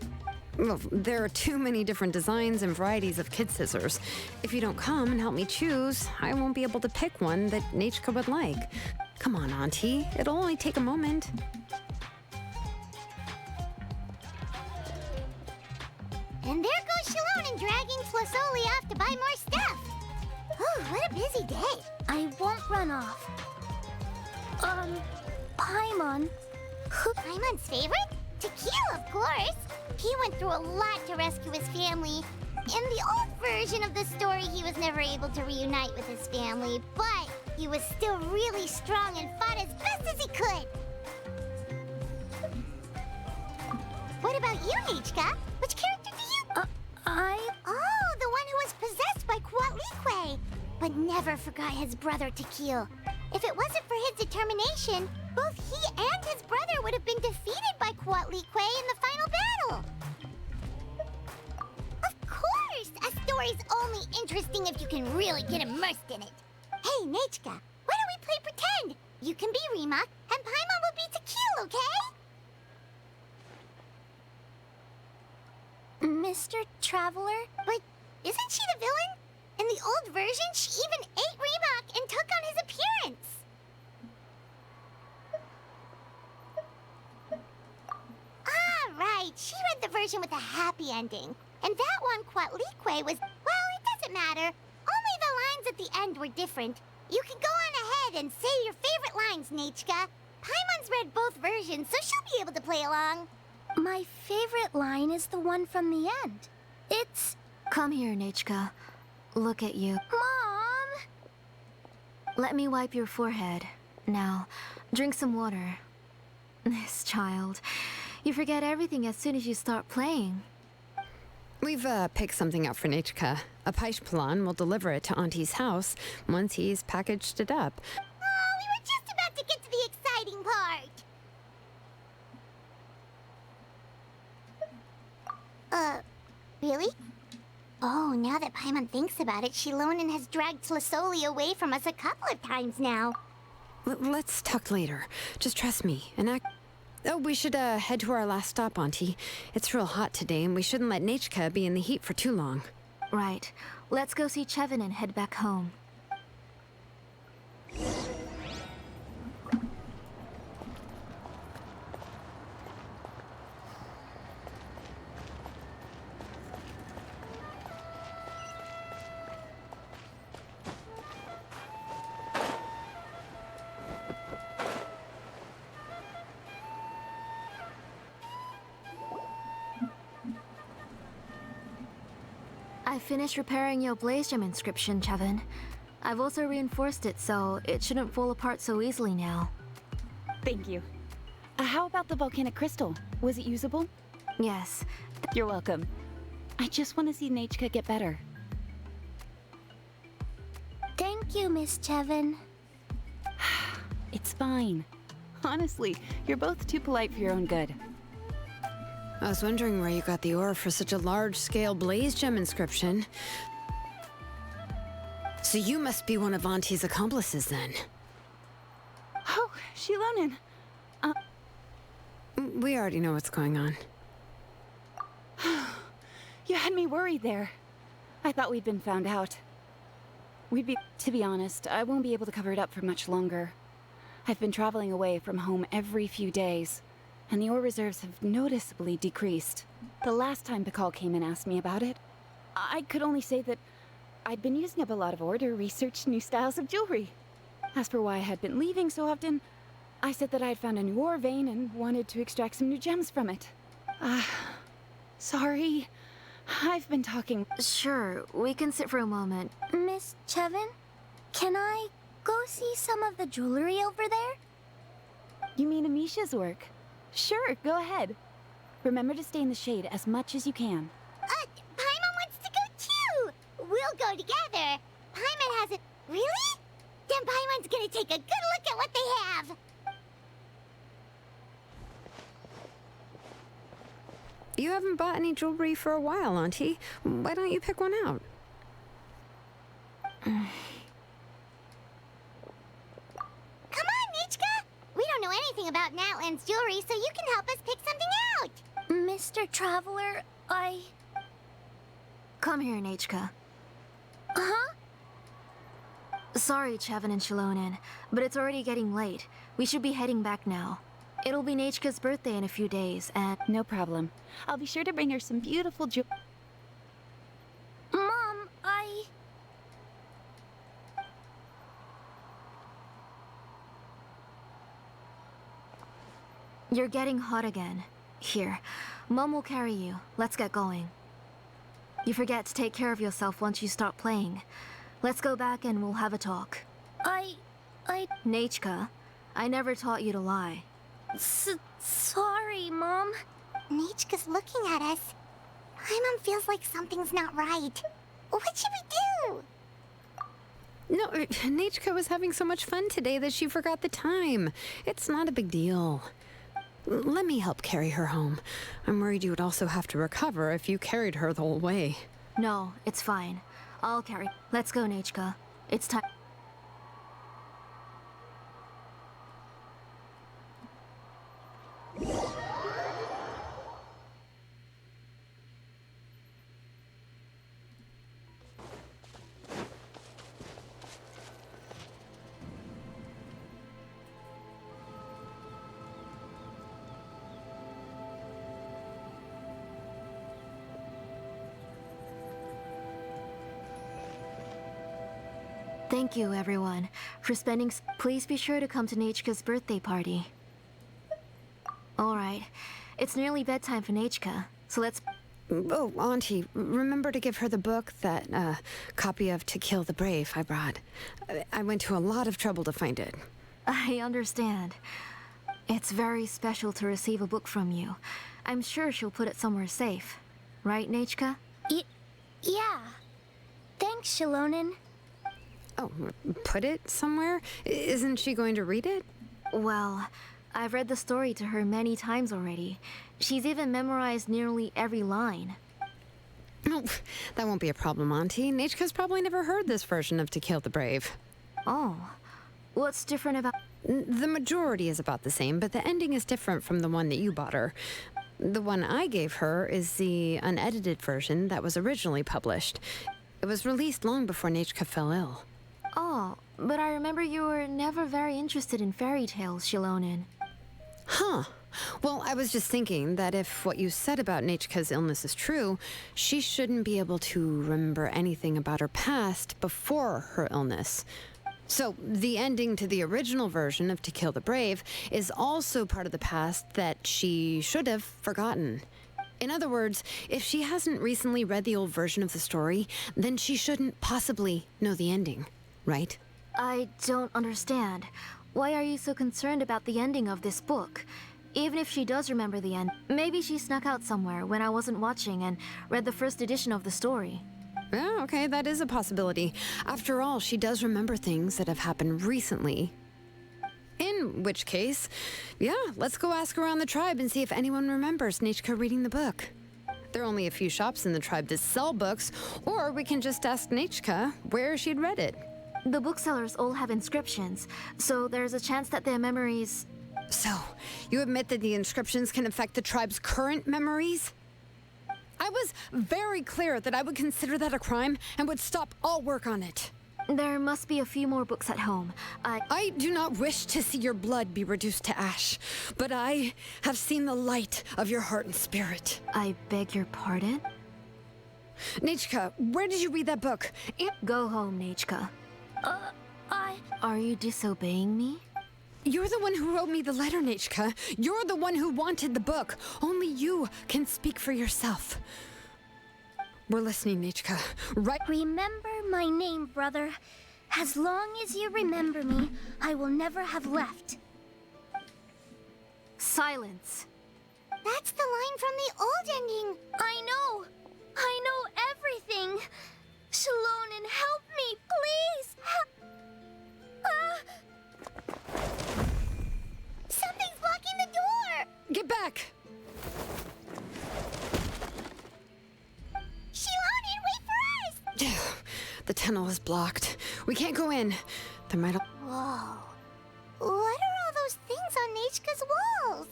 G: Well, there are too many different designs and varieties of kid scissors. If you don't come and help me choose, I won't be able to pick one that Nechka would like. Come on, Auntie. It'll only take a moment.
B: And there goes Shalon dragging Tlazoli off to buy more stuff. Oh, what a busy day. I won't run off. Paimon. Paimon's favorite? Tequila, of course. He went through a lot to rescue his family. In the old version of the story, he was never able to reunite with his family, but he was still really strong and fought as best as he could. What about you, Nechka? Which character do you... Oh, the one who was possessed by Kuatlique, but never forgot his brother Tequil. If it wasn't for his determination, both he and his brother would have been defeated by Kuatlique in the final battle. Of course! A story's only interesting if you can really get immersed in it. Hey, Nechka, why don't we play pretend? You can be Rimac, and Paimon will be Tequil, okay? Mr. Traveler? But isn't she the villain? In the old version, she even ate Rimac and took on his appearance. Ah, right. She read the version with a happy ending. And that one, Kuatlique, was... Well, it doesn't matter. Only the lines at the end were different. You can go on ahead and say your favorite lines, Nechka. Paimon's read both versions, so she'll be able to play along. My favorite line is the one from the end. It's...
I: Come here, Nechka. Look at you.
B: Mom!
I: Let me wipe your forehead. Now, drink some water. This child. You forget everything as soon as you start playing.
G: We've picked something out for Nechka. A Paishpalan will deliver it to Auntie's house once he's packaged it up.
B: Oh, we were just about to get to the exciting part. Really? Oh, now that Paimon thinks about it, Shilonen has dragged Tlazoli away from us a couple of times now.
G: Let's talk later. Just trust me and act... Oh, we should head to our last stop, Auntie. It's real hot today, and we shouldn't let Nechka be in the heat for too long.
I: Right. Let's go see Chevin and head back home. I finished repairing your blaze gem inscription, Chevin. I've also reinforced it so it shouldn't fall apart so easily now.
L: Thank you. How about the volcanic crystal? Was it usable?
I: Yes.
L: You're welcome. I just want to see Nechka get better.
B: Thank you, Miss Chevin.
L: It's fine. Honestly, you're both too polite for your own good.
G: I was wondering where you got the ore for such a large-scale blaze gem inscription. So you must be one of Auntie's accomplices then.
L: Oh, Shilonen.
G: We already know what's going on.
L: You had me worried there. I thought we'd been found out. To be honest, I won't be able to cover it up for much longer. I've been traveling away from home every few days, and the ore reserves have noticeably decreased. The last time Pakal came and asked me about it, I could only say that I'd been using up a lot of ore to research new styles of jewelry. As for why I had been leaving so often, I said that I had found a new ore vein and wanted to extract some new gems from it. Sorry. I've been talking.
I: Sure, we can sit for a moment.
B: Miss Chevin, can I go see some of the jewelry over there?
I: You mean Amisha's work? Sure, go ahead. Remember to stay in the shade as much as you can.
B: Paimon wants to go too! We'll go together. Paimon hasn't... Really? Then Paimon's gonna take a good look at what they have.
G: You haven't bought any jewelry for a while, Auntie. Why don't you pick one out?
B: Come on, Nichka! We don't know anything about Natlan's jewelry, so you can help us pick something out! Mr. Traveler,
I: Come here, Nachka.
B: Huh?
I: Sorry, Chevin and Shilonen, but it's already getting late. We should be heading back now. It'll be Nachka's birthday in a few days, and...
J: No problem. I'll be sure to bring her some beautiful jewelry.
B: Mom,
I: You're getting hot again. Here, Mom will carry you. Let's get going. You forget to take care of yourself once you start playing. Let's go back and we'll have a talk. Nachka, I never taught you to lie.
B: Sorry, Mom. Nichka's looking at us. Paimon feels like something's not right. What should we do?
G: No, Nachka was having so much fun today that she forgot the time. It's not a big deal. Let me help carry her home. I'm worried you would also have to recover if you carried her the whole way.
I: No, it's fine. I'll carry. Let's go, Nachka. It's time. Thank you, everyone, for spending... Please be sure to come to Nachka's birthday party. Alright, it's nearly bedtime for Nachka, so let's...
G: Oh, Auntie, remember to give her the book, that copy of To Kill the Brave I brought. I went to a lot of trouble to find it.
I: I understand. It's very special to receive a book from you. I'm sure she'll put it somewhere safe. Right, Nachka?
B: Yeah. Thanks, Shilonen.
G: Oh, put it somewhere? Isn't she going to read it?
I: Well, I've read the story to her many times already. She's even memorized nearly every line.
G: No, that won't be a problem, Auntie. Nachka's probably never heard this version of To Kill the Brave.
I: Oh, what's different about...
G: The majority is about the same, but the ending is different from the one that you bought her. The one I gave her is the unedited version that was originally published. It was released long before Nachka fell ill.
I: Oh, but I remember you were never very interested in fairy tales, Shilonen.
G: Huh. Well, I was just thinking that if what you said about Nachka's illness is true, she shouldn't be able to remember anything about her past before her illness. So, the ending to the original version of To Kill the Brave is also part of the past that she should have forgotten. In other words, if she hasn't recently read the old version of the story, then she shouldn't possibly know the ending, right?
I: I don't understand. Why are you so concerned about the ending of this book? Even if she does remember the end, maybe she snuck out somewhere when I wasn't watching and read the first edition of the story.
G: Yeah, okay, that is a possibility. After all, she does remember things that have happened recently. In which case, yeah, let's go ask around the tribe and see if anyone remembers Nachka reading the book. There are only a few shops in the tribe that sell books, or we can just ask Nechka where she'd read it.
I: The booksellers all have inscriptions, so there's a chance that their memories...
G: So, you admit that the inscriptions can affect the tribe's current memories? I was very clear that I would consider that a crime and would stop all work on it.
I: There must be a few more books at home.
G: I do not wish to see your blood be reduced to ash, but I have seen the light of your heart and spirit.
I: I beg your pardon?
G: Nechka, where did you read that book?
I: Go home, Nechka. Are you disobeying me?
G: You're the one who wrote me the letter, Nechka. You're the one who wanted the book. Only you can speak for yourself. We're listening, Nechka. Right?
B: Remember my name, brother. As long as you remember me, I will never have left.
I: Silence.
B: That's the line from the old ending. I know everything. Shalonen, help me, please. Something's blocking the door.
G: Get back!
B: Shalonen, wait for us.
G: The tunnel is blocked. We can't go in. There might...
B: Whoa. What are all those things on Nechka's walls?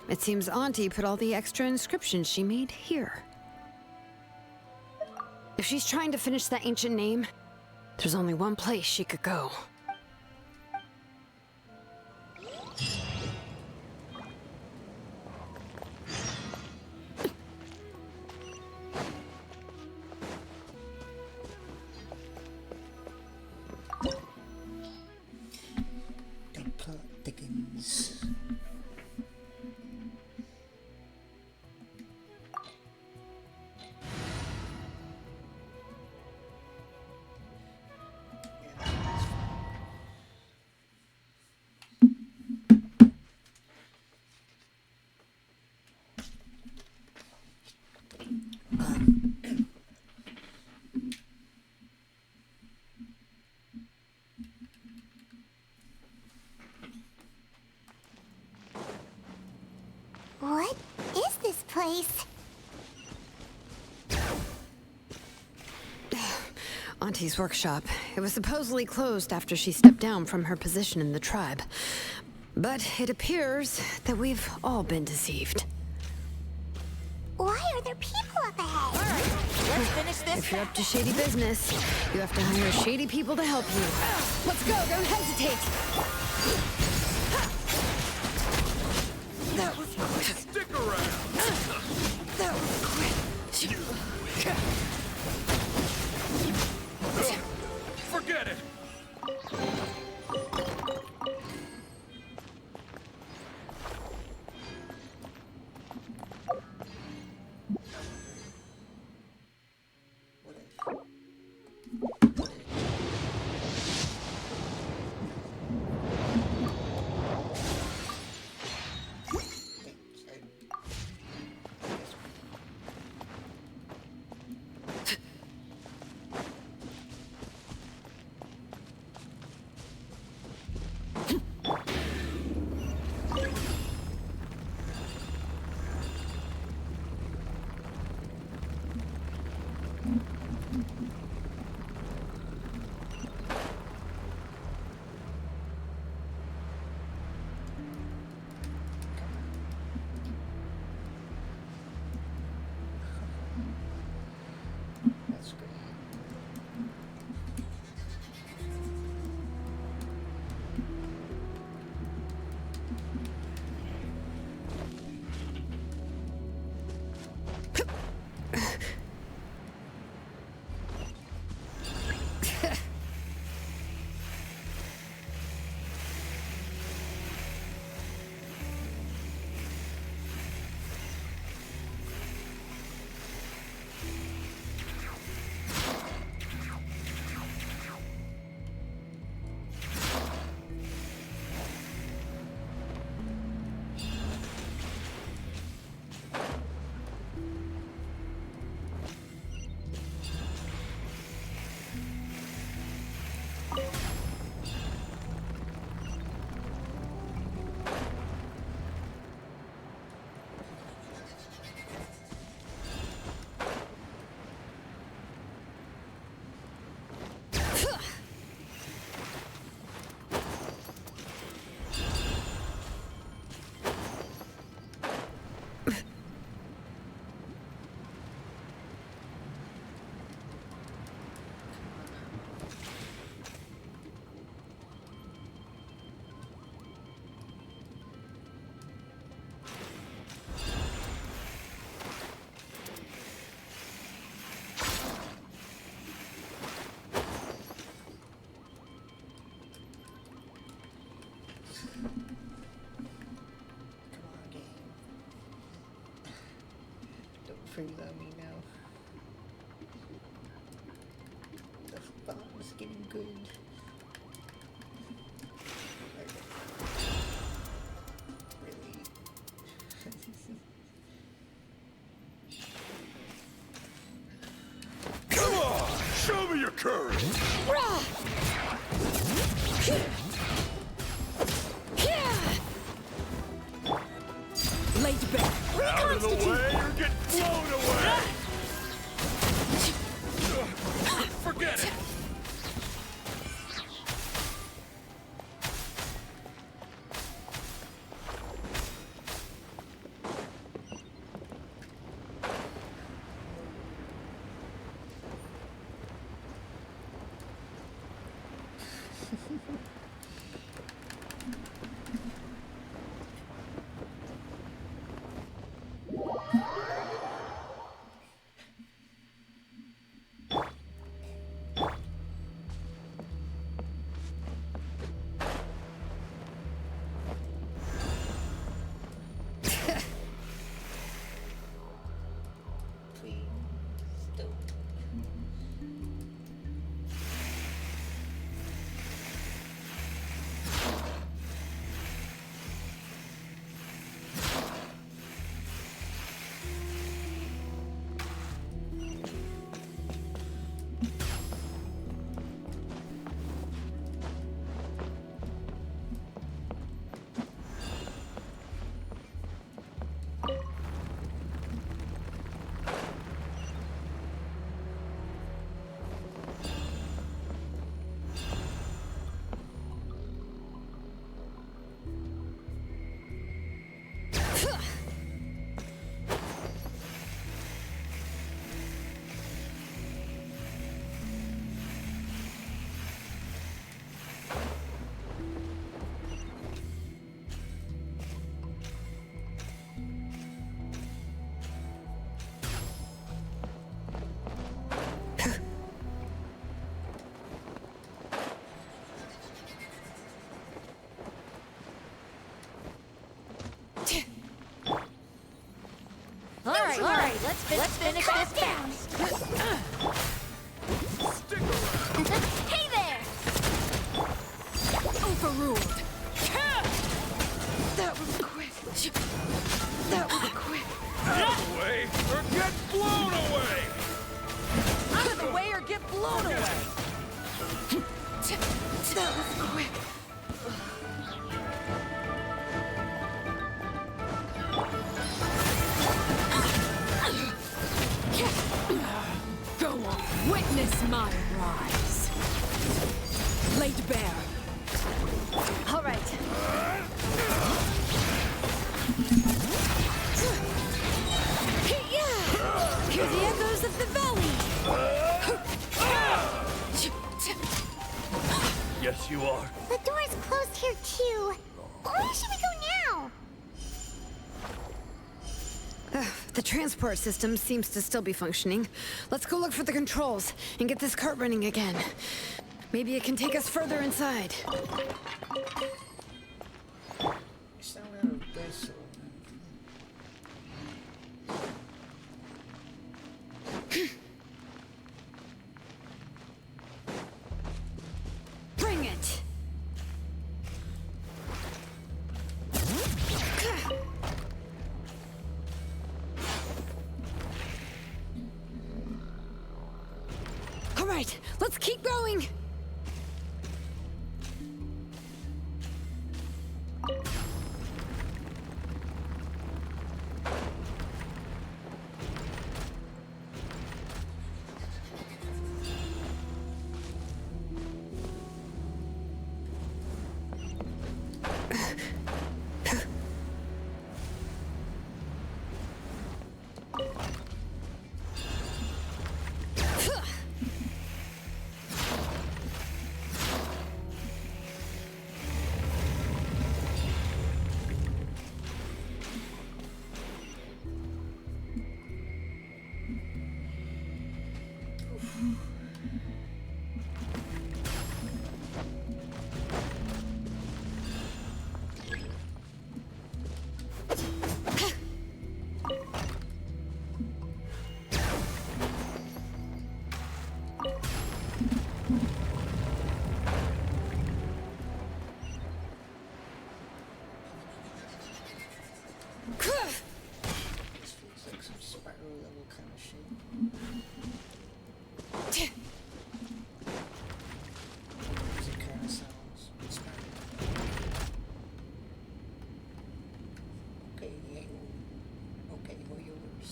G: It seems Auntie put all the extra inscriptions she made here. If she's trying to finish that ancient name, there's only one place she could go.
C: The plot thickens.
B: What is this place?
G: Auntie's workshop. It was supposedly closed after she stepped down from her position in the tribe. But it appears that we've all been deceived.
B: Why are there people up ahead?
A: Let's finish this.
G: If you're up to shady business, you have to hire shady people to help you. Let's go, don't hesitate! That was quick.
F: Stick around.
G: That was quick.
F: Forget it.
C: Come on, game. Don't freeze on me now. The fun is getting good. Really?
F: Come on! Show me your courage!
A: Laid back.
F: Out of the way or get blown away! Forget it!
C: Please don't.
A: All right, let's finish this fast.
F: Stick around!
B: Hey there!
A: Overruled. That was quick. That was quick.
F: Out of the way or get blown away!
A: Out of the way or get blown away. That was quick. Go on, witness my rise. Laid bare.
G: All right.
A: Hear the echoes of the valley.
F: Yes, you are.
B: The door's closed here too. Where should we go now?
G: The transport system seems to still be functioning. Let's go look for the controls and get this cart running again. Maybe it can take us further inside.
C: Sound out of this.
G: Bring it! All right, let's keep going!
C: This feels like some spiral level kind of shit. Music kind of sounds inspiring. Okay, yeah. Okay, who yours?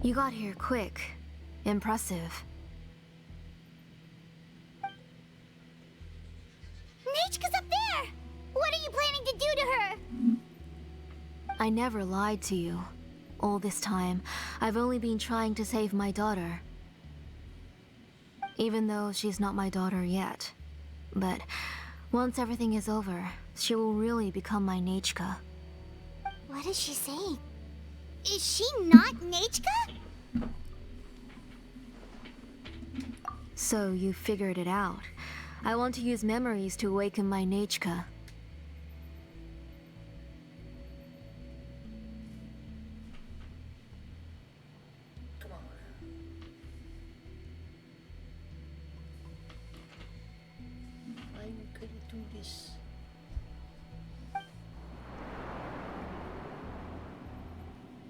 I: You got here quick. Impressive.
B: Nechka's up there! What are you planning to do to her?
I: I never lied to you. All this time, I've only been trying to save my daughter. Even though she's not my daughter yet. But once everything is over, she will really become my Nechka.
B: What is she saying? Is she not Nechka?
I: So you figured it out. I want to use memories to awaken my Nechka.
C: Come on. Why you couldn't do this?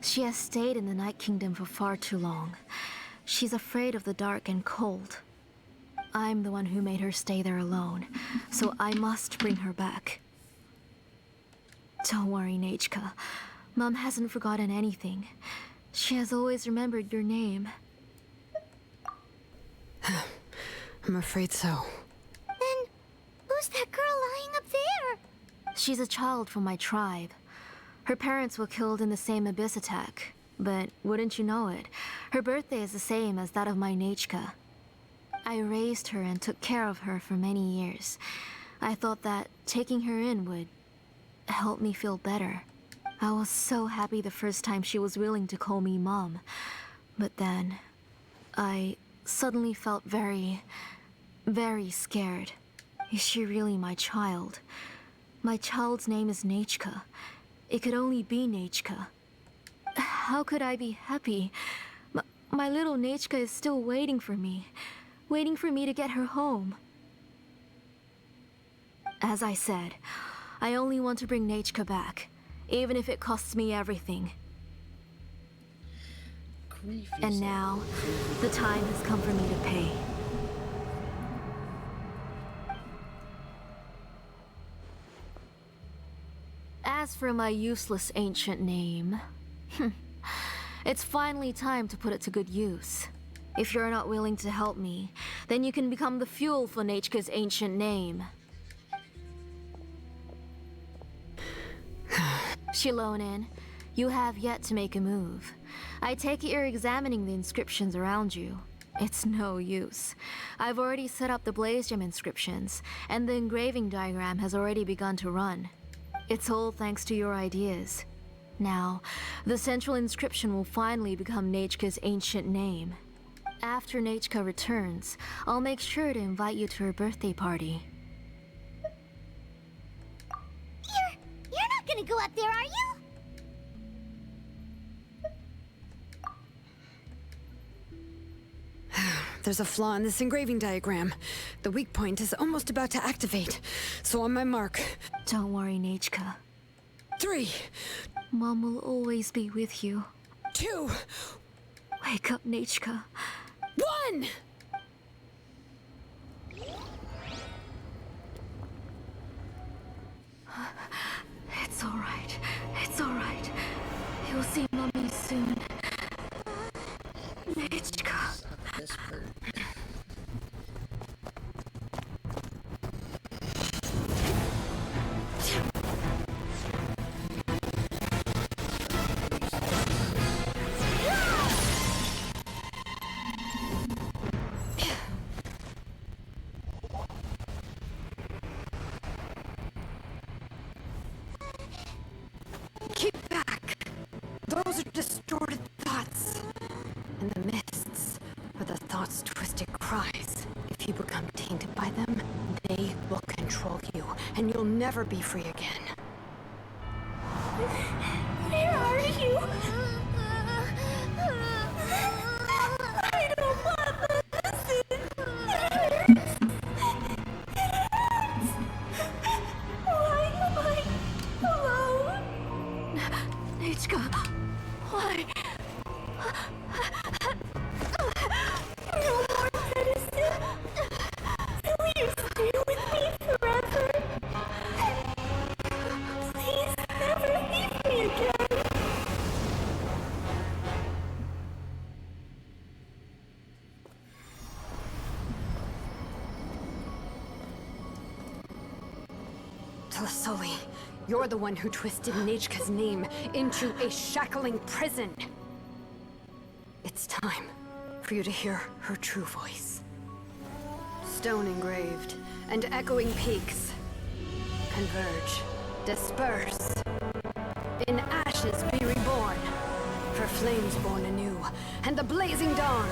I: She has stayed in the Night Kingdom for far too long. She's afraid of the dark and cold. I'm the one who made her stay there alone, so I must bring her back. Don't worry, Nechka. Mom hasn't forgotten anything. She has always remembered your name.
G: I'm afraid so.
B: Then, who's that girl lying up there?
I: She's a child from my tribe. Her parents were killed in the same abyss attack. But wouldn't you know it, her birthday is the same as that of my Nechka. I raised her and took care of her for many years. I thought that taking her in would help me feel better. I was so happy the first time she was willing to call me Mom. But then, I suddenly felt very scared. Is she really my child? My child's name is Nechka. It could only be Nechka. How could I be happy? My little Nechka is still waiting for me to get her home. As I said, I only want to bring Nechka back, even if it costs me everything. And now, the time has come for me to pay. As for my useless ancient name, it's finally time to put it to good use. If you're not willing to help me, then you can become the fuel for Nechka's ancient name. Shilonen, you have yet to make a move. I take it you're examining the inscriptions around you. It's no use. I've already set up the blaze gem inscriptions, and the engraving diagram has already begun to run. It's all thanks to your ideas. Now, the central inscription will finally become Nechka's ancient name. After Nechka returns, I'll make sure to invite you to her birthday party.
B: You're not gonna go up there, are you?
G: There's a flaw in this engraving diagram. The weak point is almost about to activate. So on my mark.
I: Don't worry, Nechka.
G: 3.
I: Mom will always be with you.
G: 2.
I: Wake up, Nechka.
G: One!
I: It's alright. It's alright. You'll see Mommy soon. Nechka.
C: This part.
G: Keep back! Those are distorted thoughts. And the mists are the thoughts' twisted cries. If you become tainted by them, they will control you, and you'll never be free again.
B: Where are you? I don't want to listen. It hurts. It hurts. Why am I alone?
I: Nechka, why?
B: No more medicine. Will you stay with me forever? Please never leave me again.
G: Tlasoli, you're the one who twisted Nechka's name into a shackling prison. It's time for you to hear her true voice. Stone engraved and echoing peaks converge, disperse. In ashes be reborn, for flames born anew, and the blazing dawn.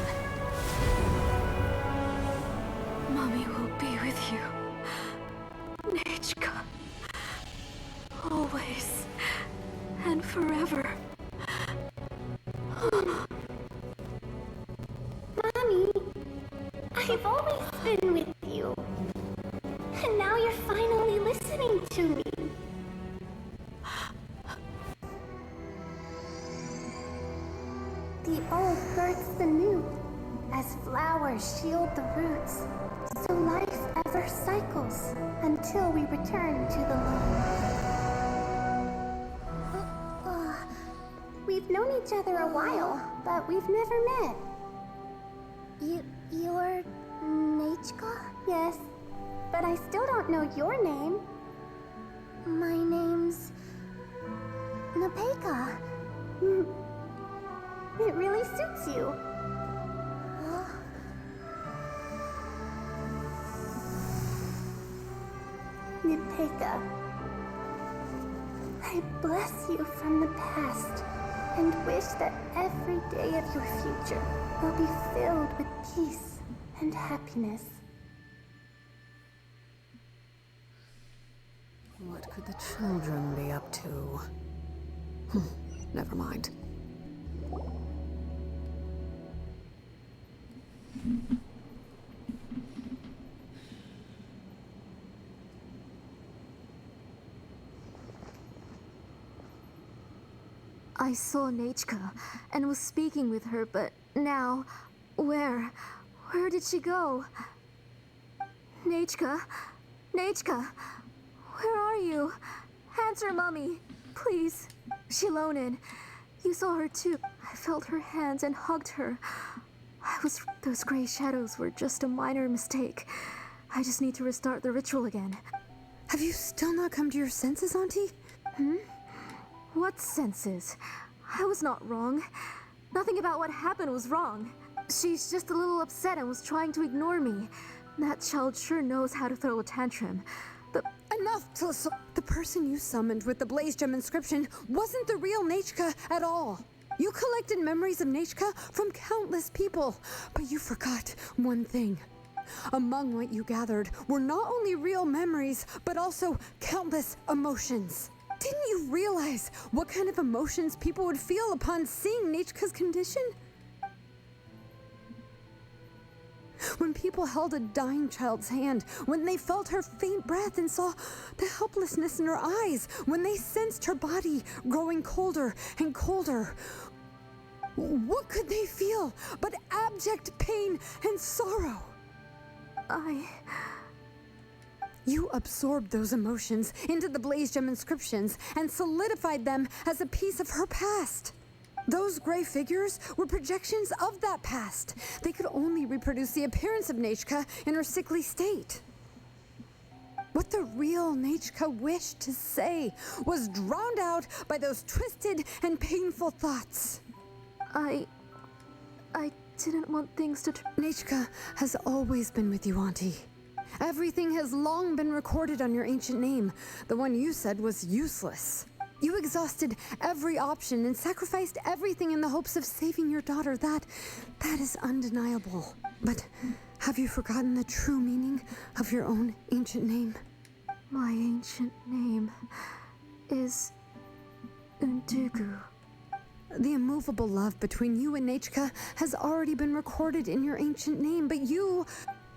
I: Mommy will be with you. Nechka. Always. And forever.
B: Mommy, I've always been with you. And now you're finally listening to me. The old births the new, as flowers shield the roots. So life ever cycles until we return to the loam. We've known each other a while, but we've never met. You're Nechka? Yes, but I still don't know your name. My name's Napeka. It really suits you. Napeka, I bless you from the past and wish that every day of your future will be filled with peace and happiness.
G: What could the children be up to? Never mind.
I: I saw Nechka and was speaking with her, but now, where did she go? Nechka? Nechka? Where are you? Answer, Mommy, please. Shilonen, you saw her too. I felt her hands and hugged her. Those gray shadows were just a minor mistake. I just need to restart the ritual again.
G: Have you still not come to your senses, Auntie?
I: What senses? I was not wrong. Nothing about what happened was wrong. She's just a little upset and was trying to ignore me. That child sure knows how to throw a tantrum. But
G: enough, the person you summoned with the Blaze Gem inscription wasn't the real Nechka at all. You collected memories of Nechka from countless people, but you forgot one thing. Among what you gathered were not only real memories, but also countless emotions. Didn't you realize what kind of emotions people would feel upon seeing Nechka's condition? When people held a dying child's hand, when they felt her faint breath and saw the helplessness in her eyes, when they sensed her body growing colder and colder.
M: What could they feel but abject pain and sorrow? You absorbed those emotions into the Blaze Gem inscriptions and solidified them as a piece of her past. Those gray figures were projections of that past. They could only reproduce the appearance of Nechka in her sickly state. What the real Nechka wished to say was drowned out by those twisted and painful thoughts.
I: I didn't want things to
M: Nechka has always been with you, Auntie. Everything has long been recorded on your ancient name, the one you said was useless. You exhausted every option and sacrificed everything in the hopes of saving your daughter. That is undeniable. But have you forgotten the true meaning of your own ancient name?
I: My ancient name is Undugu.
M: The immovable love between you and Nechka has already been recorded in your ancient name, but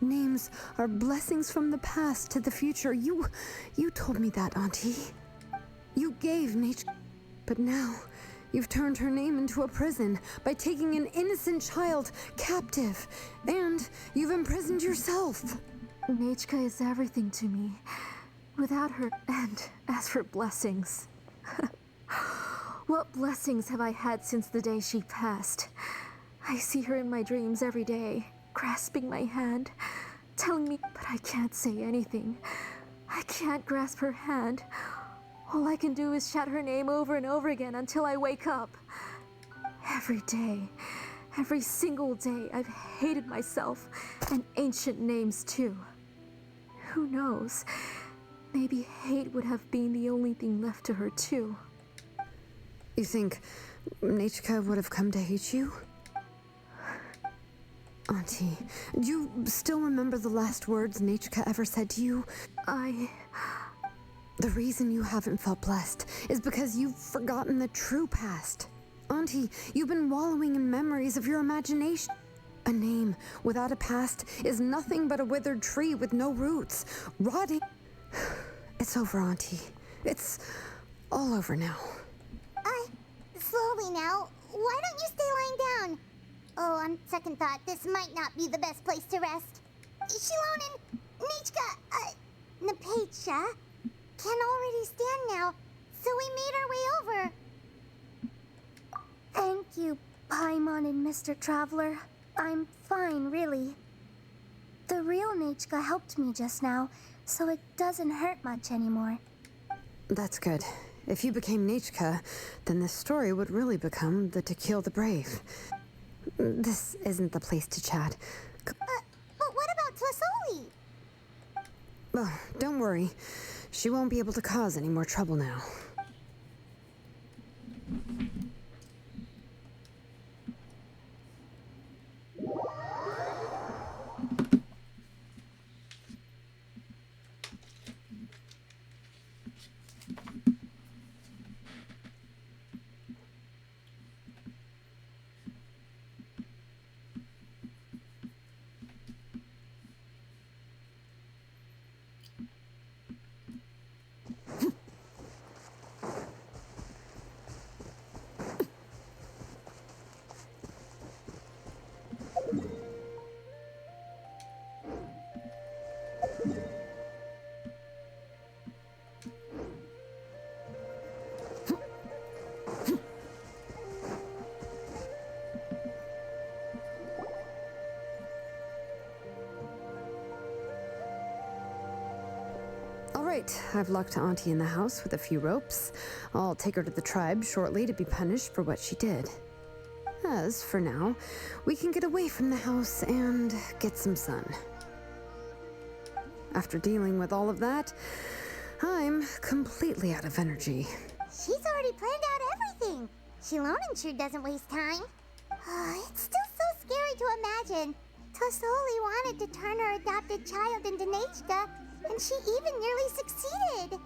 M: names are blessings from the past to the future. You told me that, Auntie. You gave Nechka, but now you've turned her name into a prison by taking an innocent child captive, and you've imprisoned yourself.
I: Nechka is everything to me. Without her, and as for blessings, what blessings have I had since the day she passed? I see her in my dreams every day, grasping my hand, telling me, but I can't say anything. I can't grasp her hand. All I can do is shout her name over and over again until I wake up. Every day, every single day, I've hated myself, and ancient names too. Who knows? Maybe hate would have been the only thing left to her too.
M: You think Nechka would have come to hate you? Auntie, do you still remember the last words Nechka ever said to you? The reason you haven't felt blessed is because you've forgotten the true past. Auntie, you've been wallowing in memories of your imagination. A name without a past is nothing but a withered tree with no roots, rotting. It's over, Auntie. It's all over now.
B: Slowly now. Why don't you stay lying down? Oh, on second thought, this might not be the best place to rest. Shilonen, Nechka, Napecha can already stand now, so we made our way over. Thank you, Paimon and Mr. Traveler. I'm fine, really. The real Nechka helped me just now, so it doesn't hurt much anymore.
M: That's good. If you became Nechka, then this story would really become the To Kill the Brave. This isn't the place to chat.
B: But what about Twasoli?
M: Well, don't worry. She won't be able to cause any more trouble now. Alright, I've locked Auntie in the house with a few ropes. I'll take her to the tribe shortly to be punished for what she did. As for now, we can get away from the house and get some sun. After dealing with all of that, I'm completely out of energy.
B: She's already planned out everything. Shilonen sure doesn't waste time. It's still so scary to imagine. Tosoli wanted to turn her adopted child into Nechka, and she even nearly succeeded.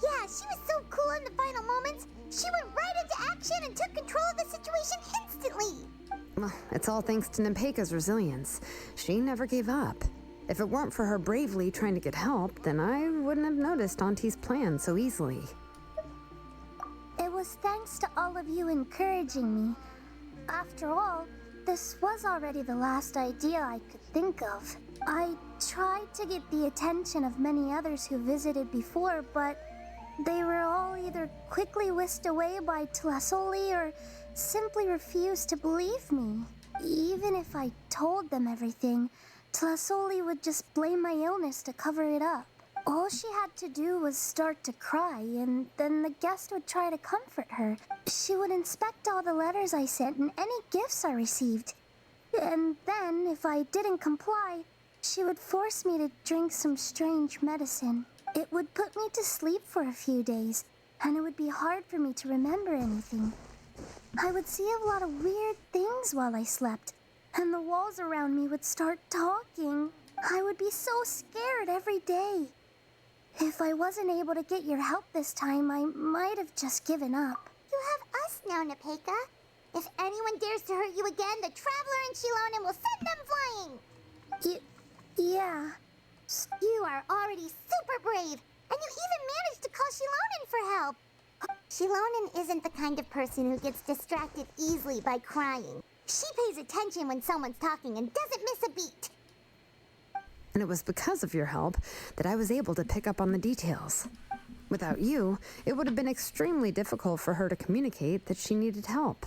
B: Yeah, she was so cool in the final moments. She went right into action and took control of the situation instantly.
M: Well, it's all thanks to Nempeka's resilience. She never gave up. If it weren't for her bravely trying to get help, then I wouldn't have noticed Auntie's plan so easily.
B: It was thanks to all of you encouraging me. After all, this was already the last idea I could think of. I tried to get the attention of many others who visited before, but they were all either quickly whisked away by Tlasoli or simply refused to believe me. Even if I told them everything, Tlasoli would just blame my illness to cover it up. All she had to do was start to cry, and then the guest would try to comfort her. She would inspect all the letters I sent and any gifts I received. And then, if I didn't comply, she would force me to drink some strange medicine. It would put me to sleep for a few days, and it would be hard for me to remember anything. I would see a lot of weird things while I slept, and the walls around me would start talking. I would be so scared every day. If I wasn't able to get your help this time, I might have just given up.
N: You have us now, Nepeka. If anyone dares to hurt you again, the Traveler and Shilonen will send them flying!
B: Yeah.
N: You are already super brave, and you even managed to call Shilonen for help. Shilonen isn't the kind of person who gets distracted easily by crying. She pays attention when someone's talking and doesn't miss a beat.
G: And it was because of your help that I was able to pick up on the details. Without you, it would have been extremely difficult for her to communicate that she needed help.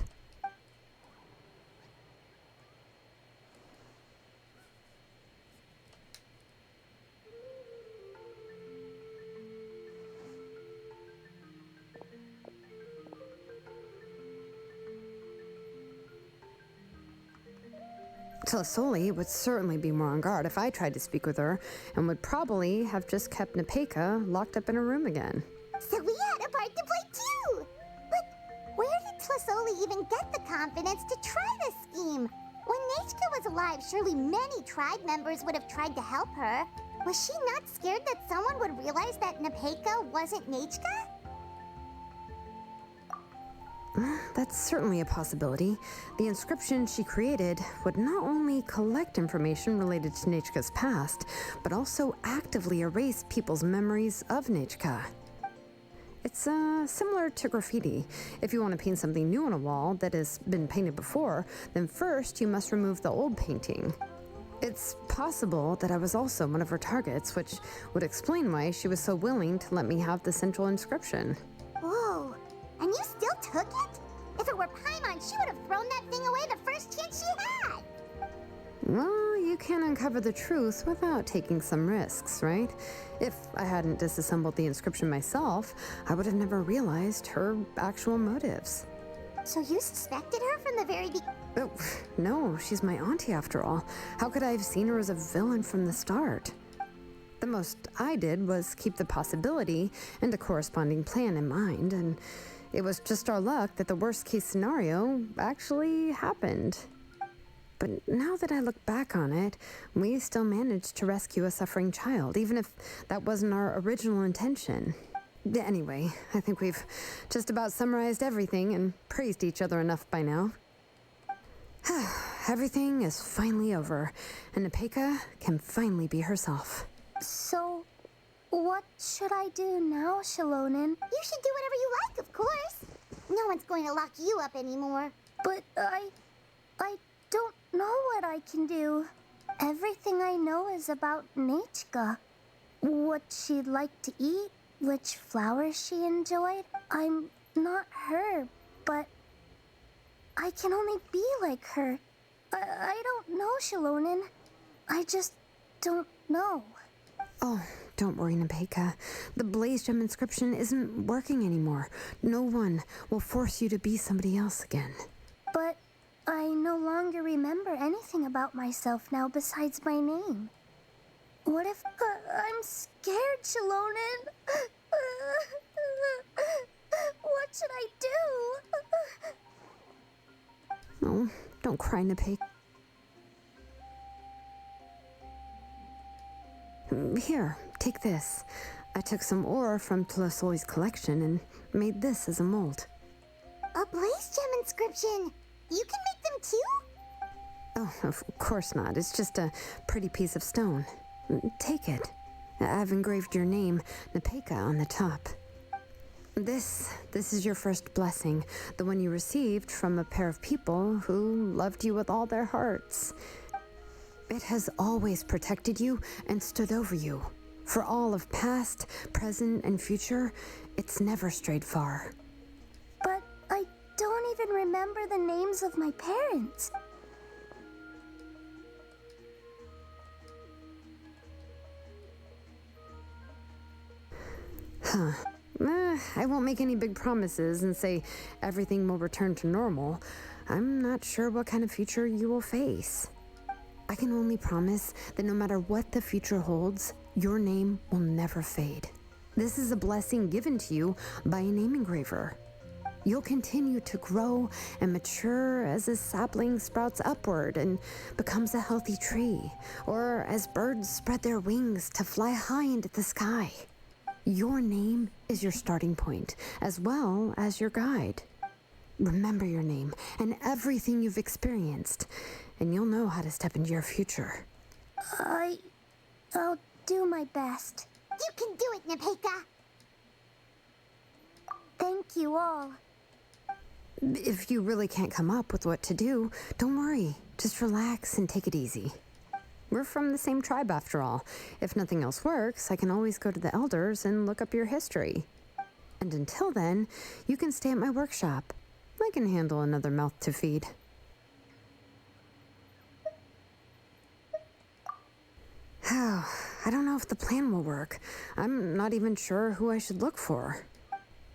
G: Tlasoli would certainly be more on guard if I tried to speak with her, and would probably have just kept Nepeka locked up in her room again.
N: So we had a part to play too! But where did Tlasoli even get the confidence to try this scheme? When Nechka was alive, surely many tribe members would have tried to help her. Was she not scared that someone would realize that Nepeka wasn't Nechka?
G: That's certainly a possibility. The inscription she created would not only collect information related to Nechka's past, but also actively erase people's memories of Nechka. It's similar to graffiti. If you want to paint something new on a wall that has been painted before, then first you must remove the old painting. It's possible that I was also one of her targets, which would explain why she was so willing to let me have the central inscription.
N: Whoa, and you still took it? If it were Paimon, she would have thrown that thing away the first chance she had!
G: Well, you can't uncover the truth without taking some risks, right? If I hadn't disassembled the inscription myself, I would have never realized her actual motives.
N: So you suspected her from the very beginning?
G: Oh, no, she's my auntie after all. How could I have seen her as a villain from the start? The most I did was keep the possibility and a corresponding plan in mind, and it was just our luck that the worst-case scenario actually happened. But now that I look back on it, we still managed to rescue a suffering child, even if that wasn't our original intention. Anyway, I think we've just about summarized everything and praised each other enough by now. Everything is finally over, and Nepeka can finally be herself.
B: So, what should I do now, Shilonen?
N: You should do whatever you like, of course. No one's going to lock you up anymore.
B: But I don't know what I can do. Everything I know is about Nechka. What she'd like to eat, which flowers she enjoyed. I'm not her, but I can only be like her. I don't know, Shilonen. I just don't know.
G: Oh, don't worry, Nepeka. The Blaze Gem inscription isn't working anymore. No one will force you to be somebody else again.
B: But I no longer remember anything about myself now besides my name. What if I'm scared, Shilonen? What should I do?
G: Oh, don't cry, Nepeka. Here, take this. I took some ore from Tlasoli's collection and made this as a mold.
N: A Blaze Gem inscription! You can make them too?
G: Oh, of course not. It's just a pretty piece of stone. Take it. I've engraved your name, Nepeka, on the top.
M: This is your first blessing, the one you received from a pair of people who loved you with all their hearts. It has always protected you and stood over you. For all of past, present, and future, it's never strayed far.
N: But I don't even remember the names of my parents.
M: Huh. I won't make any big promises and say everything will return to normal. I'm not sure what kind of future you will face. I can only promise that no matter what the future holds, your name will never fade. This is a blessing given to you by a name engraver. You'll continue to grow and mature as a sapling sprouts upward and becomes a healthy tree, or as birds spread their wings to fly high into the sky. Your name is your starting point, as well as your guide. Remember your name and everything you've experienced, and you'll know how to step into your future.
N: I'll do my best. You can do it, Nepeka! Thank you all.
M: If you really can't come up with what to do, don't worry. Just relax and take it easy. We're from the same tribe after all. If nothing else works, I can always go to the elders and look up your history. And until then, you can stay at my workshop. I can handle another mouth to feed. Oh, I don't know if the plan will work. I'm not even sure who I should look for.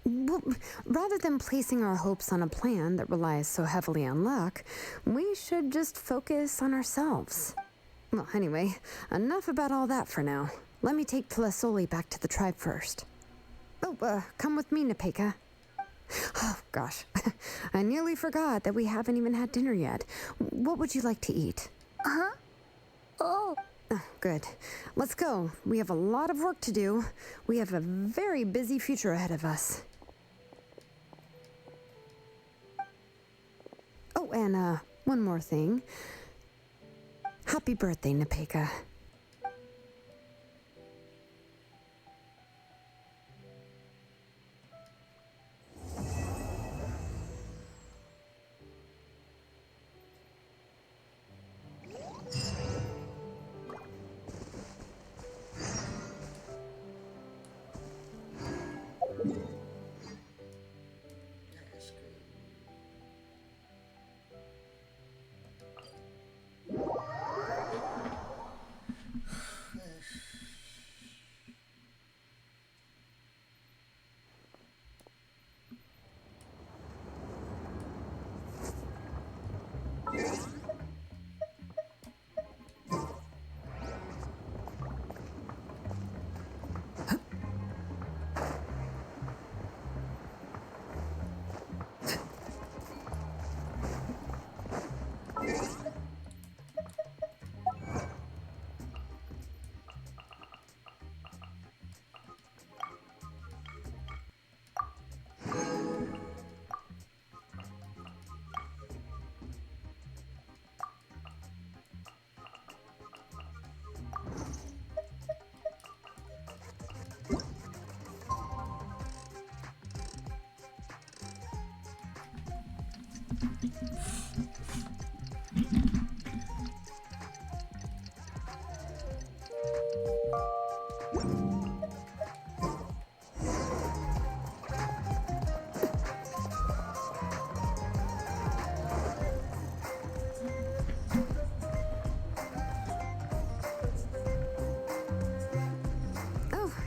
M: Well, rather than placing our hopes on a plan that relies so heavily on luck, we should just focus on ourselves. Well, anyway, enough about all that for now. Let me take Tlasoli back to the tribe first. Oh, come with me, Nepeka. Oh, gosh. I nearly forgot that we haven't even had dinner yet. What would you like to eat?
N: Huh? Oh.
M: Oh, good. Let's go. We have a lot of work to do. We have a very busy future ahead of us. Oh, and, one more thing. Happy birthday, Nepeka.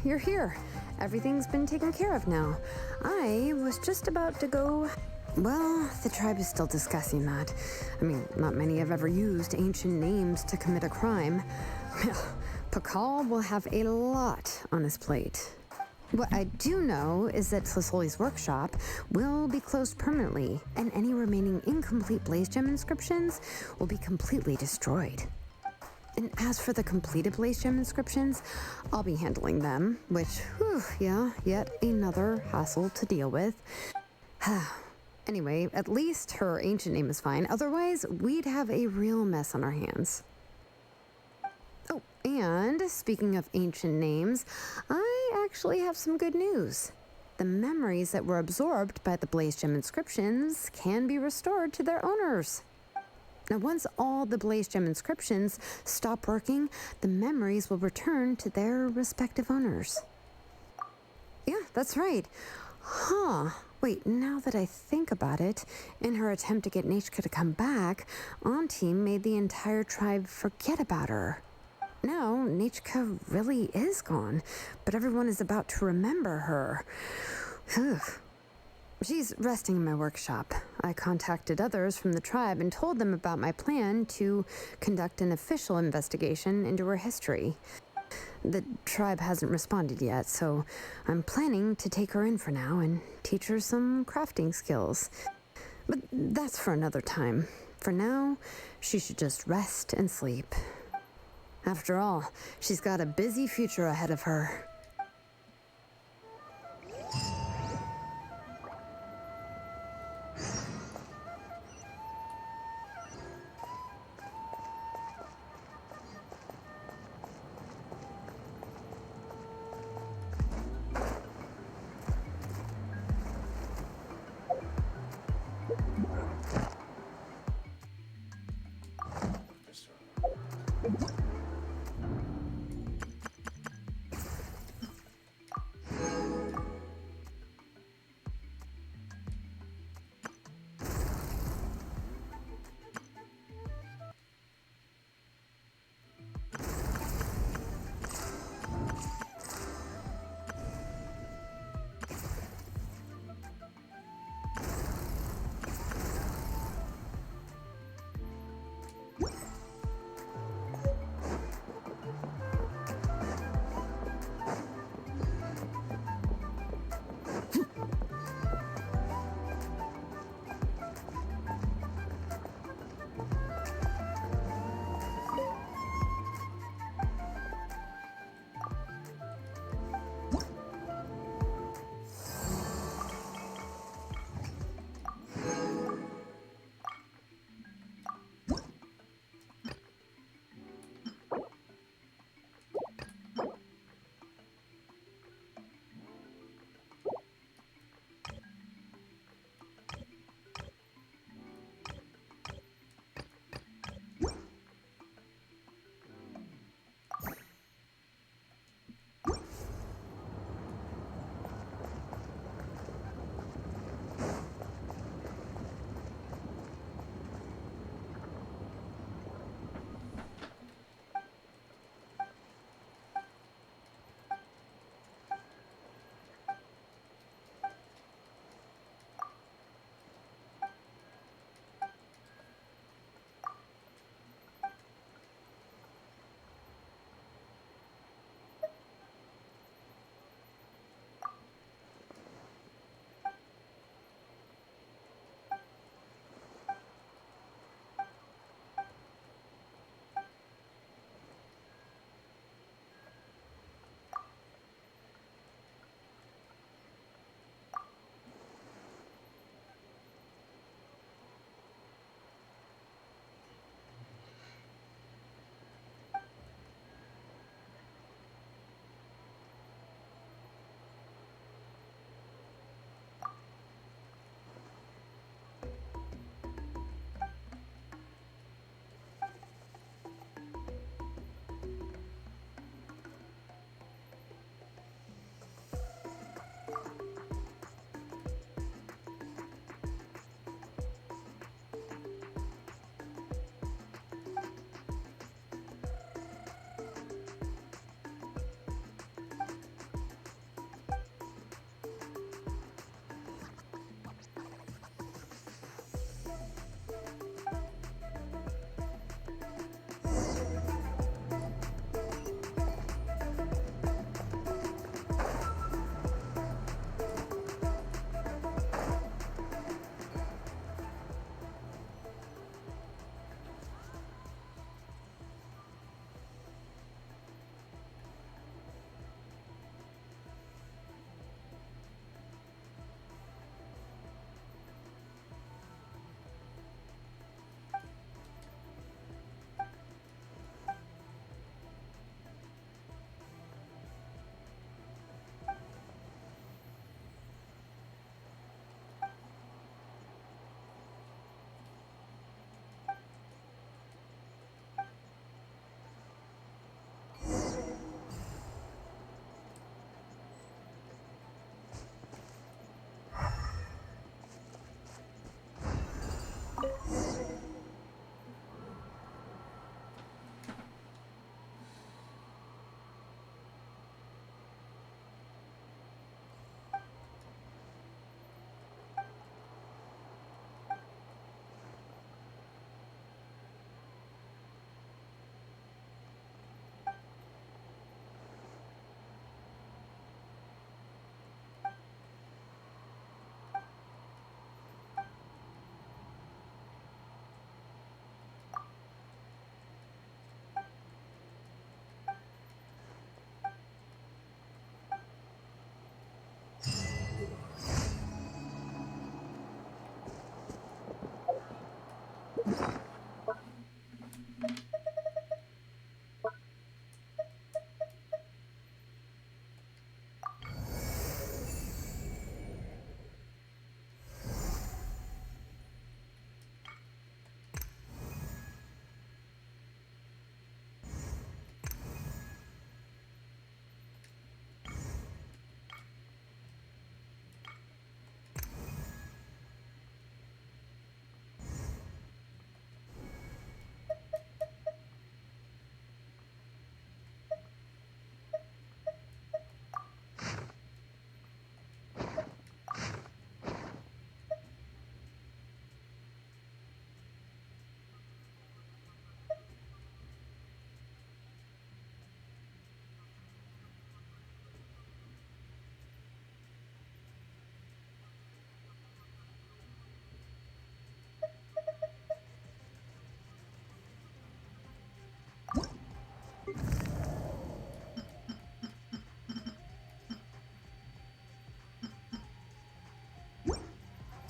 M: You're here. Everything's been taken care of now. I was just about to go... Well, the tribe is still discussing that. I mean, not many have ever used ancient names to commit a crime. Pakal will have a lot on his plate. What I do know is that Tlasoli's workshop will be closed permanently, and any remaining incomplete Blaze Gem inscriptions will be completely destroyed. And as for the completed Blaze Gem inscriptions, I'll be handling them, which, yeah, yet another hassle to deal with. Anyway, at least her ancient name is fine. Otherwise, we'd have a real mess on our hands. Oh, and speaking of ancient names, I actually have some good news. the memories that were absorbed by the Blaze Gem inscriptions can be restored to their owners. Now, once all the Blaze Gem inscriptions stop working, the memories will return to their respective owners. Yeah, that's right. Huh. Wait, now that I think about it, in her attempt to get Nechka to come back, Auntie made the entire tribe forget about her. Now, Nechka really is gone, but everyone is about to remember her. Whew. She's resting in my workshop. I contacted others from the tribe and told them about my plan to conduct an official investigation into her history. The tribe hasn't responded yet, so I'm planning to take her in for now and teach her some crafting skills. But that's for another time. For now, she should just rest and sleep. After all, she's got a busy future ahead of her.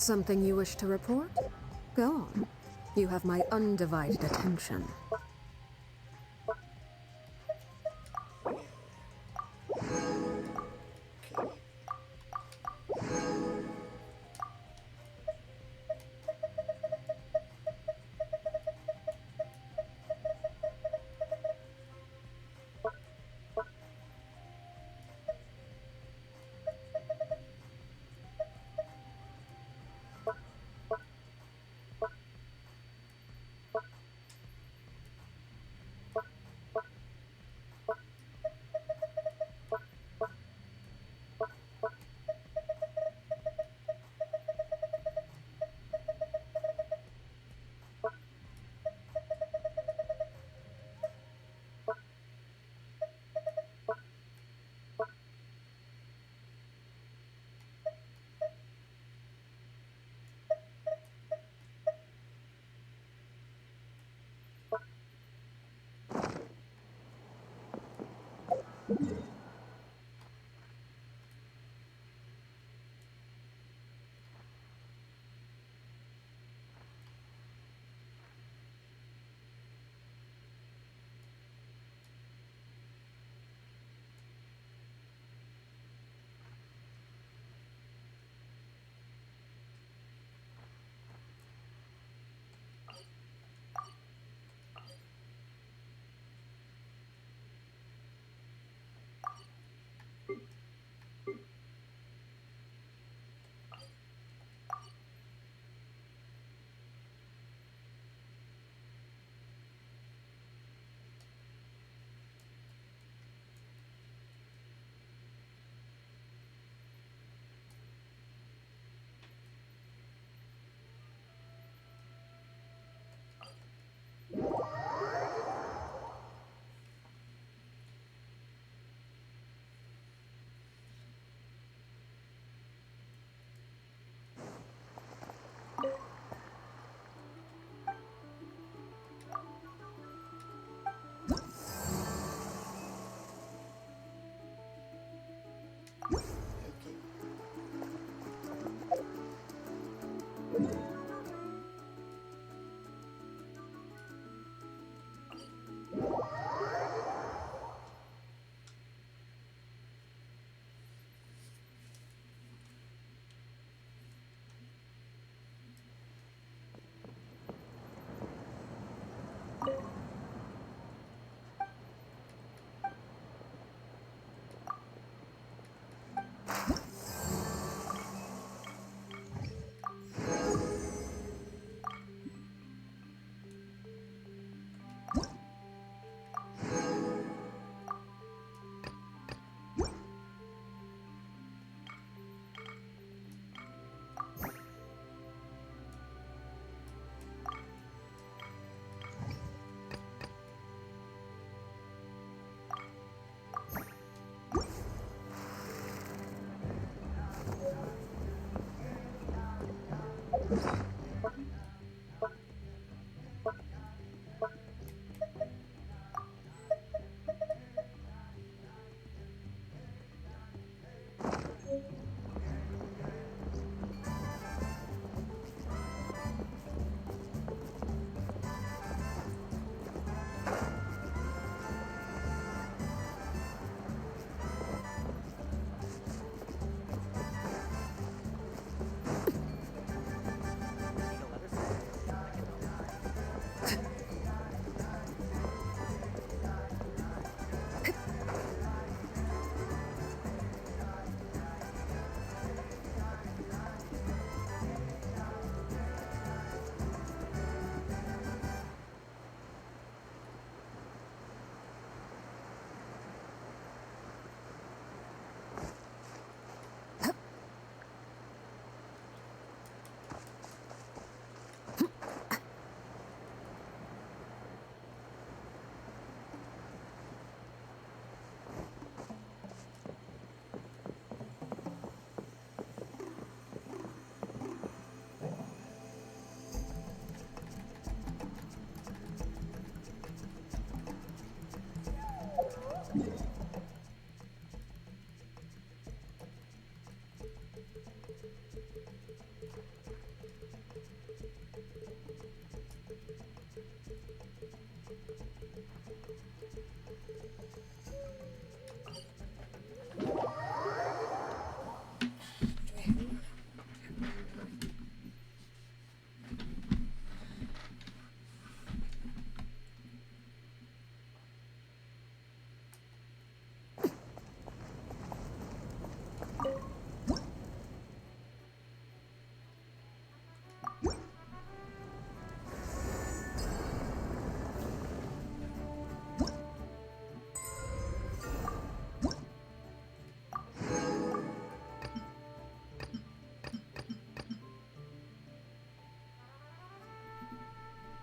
M: Something you wish to report? Go on. You have my undivided attention.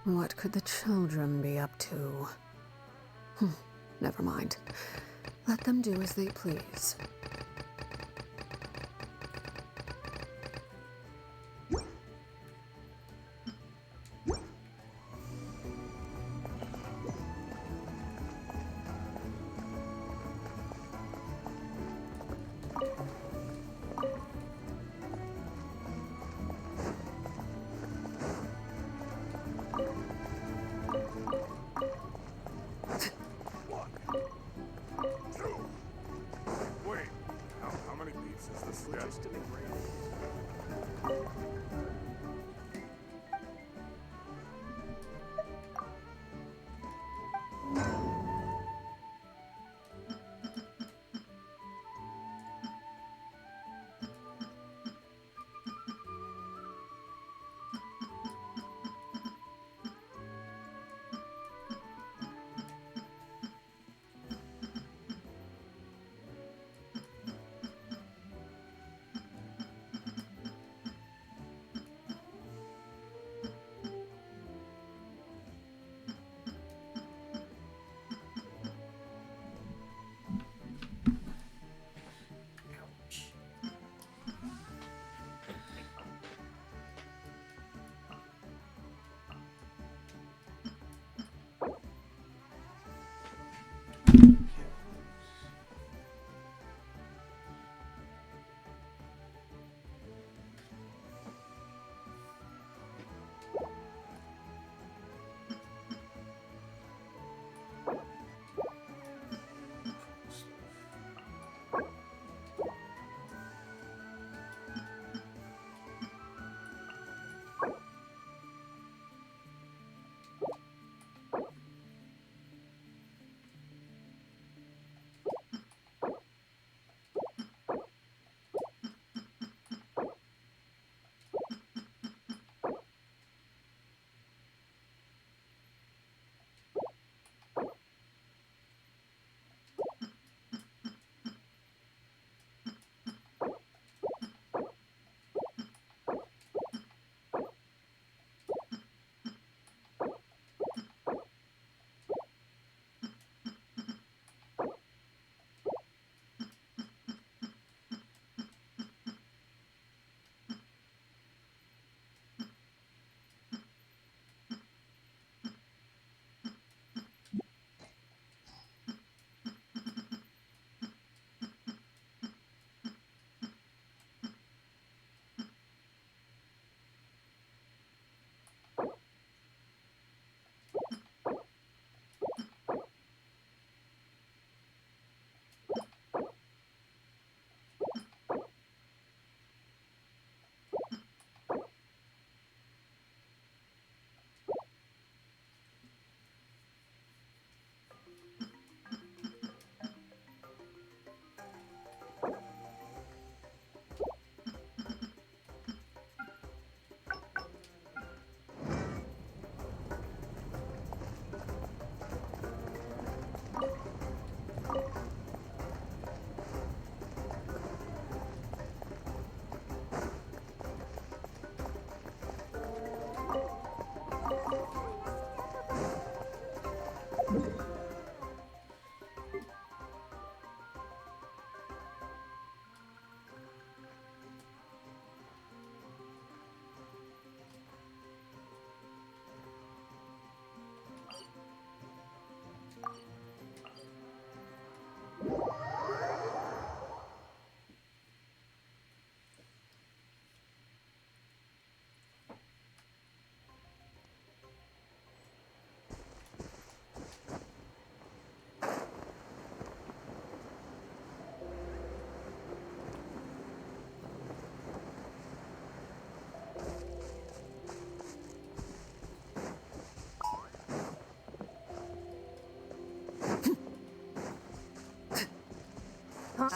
M: What could the children be up to? Never mind. Let them do as they please.
F: Wait, how many beats is this get?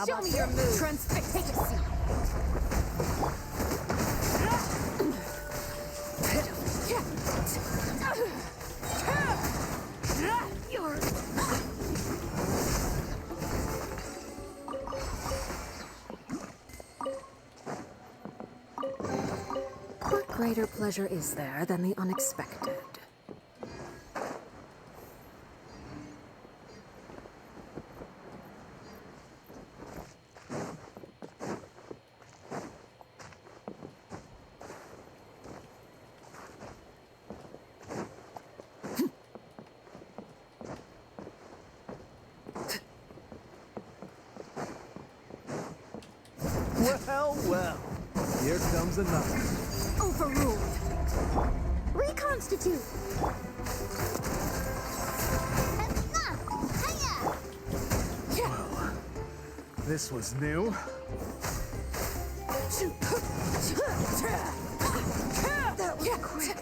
M: Show me your move. Take a seat. What greater pleasure is there than the unexpected?
O: well. Here comes another.
M: Overruled. Reconstitute.
O: Well, this was new.
M: That was quick.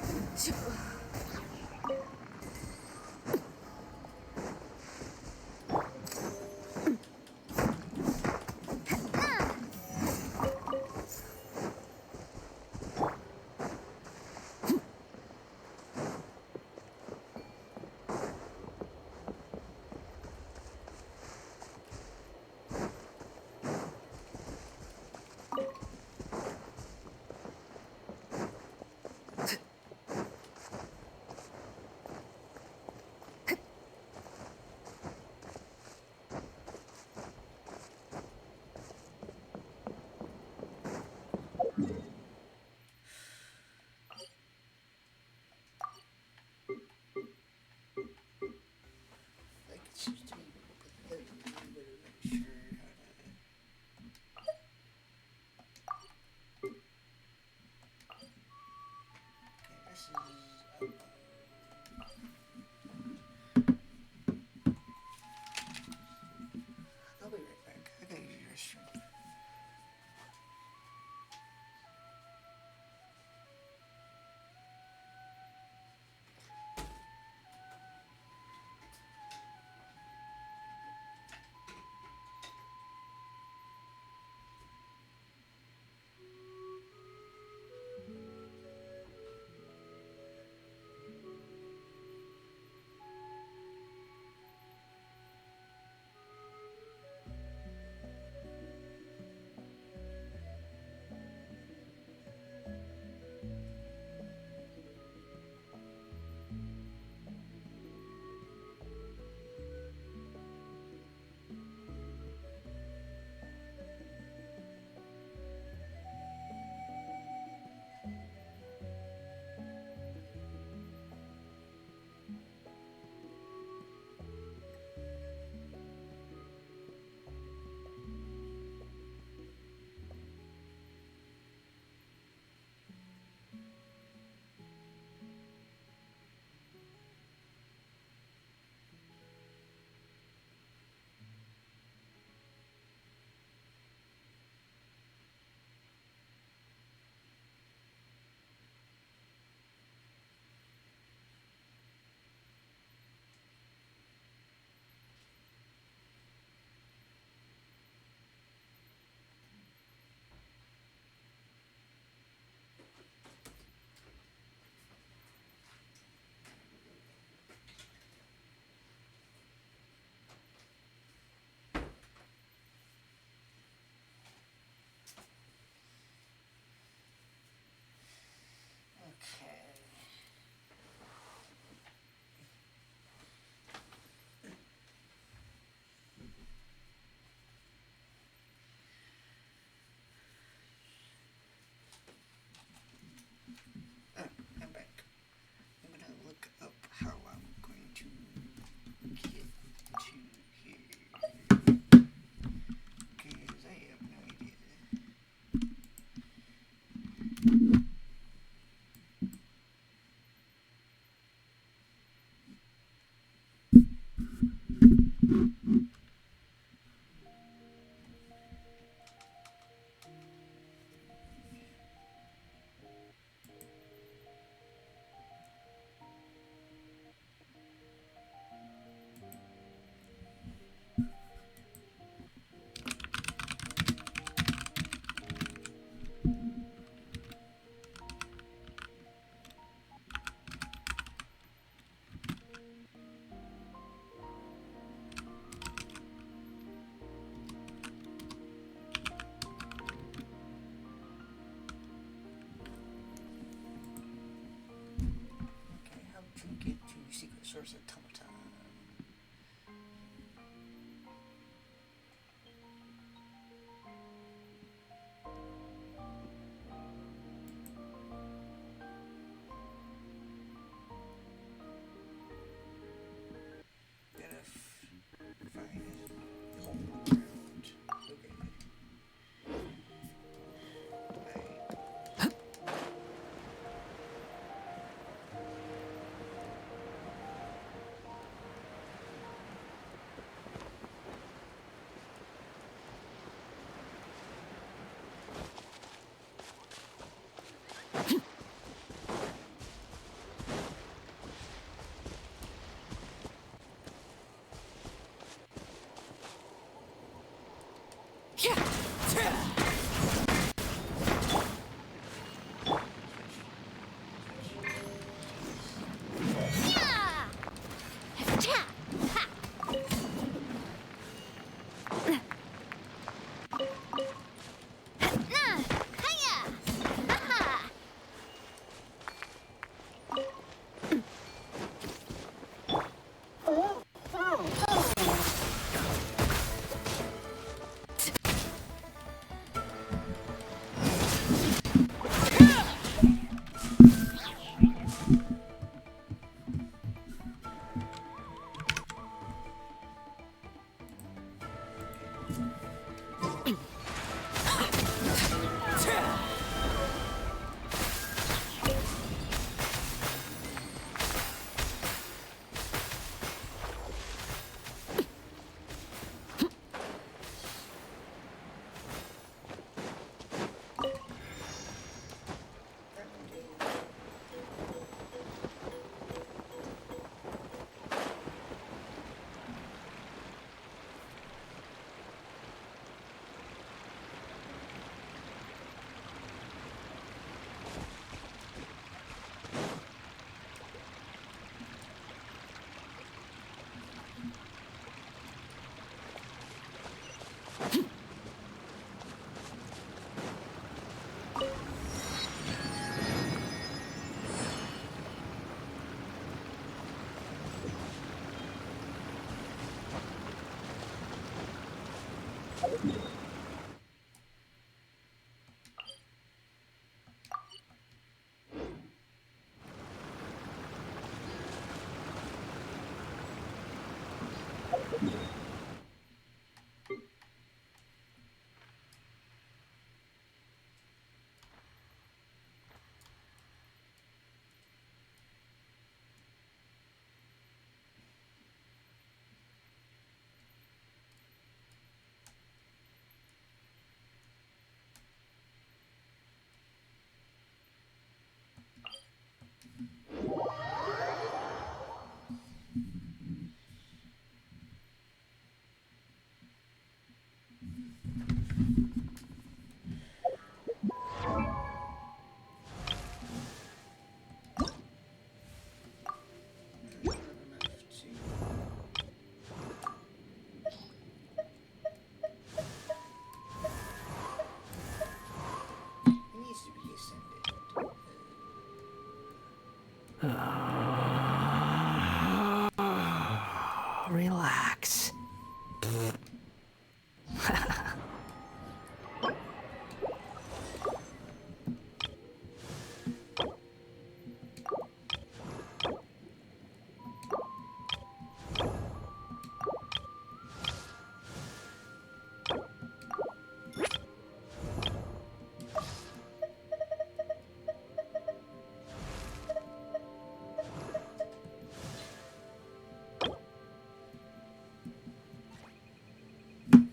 E: Relax.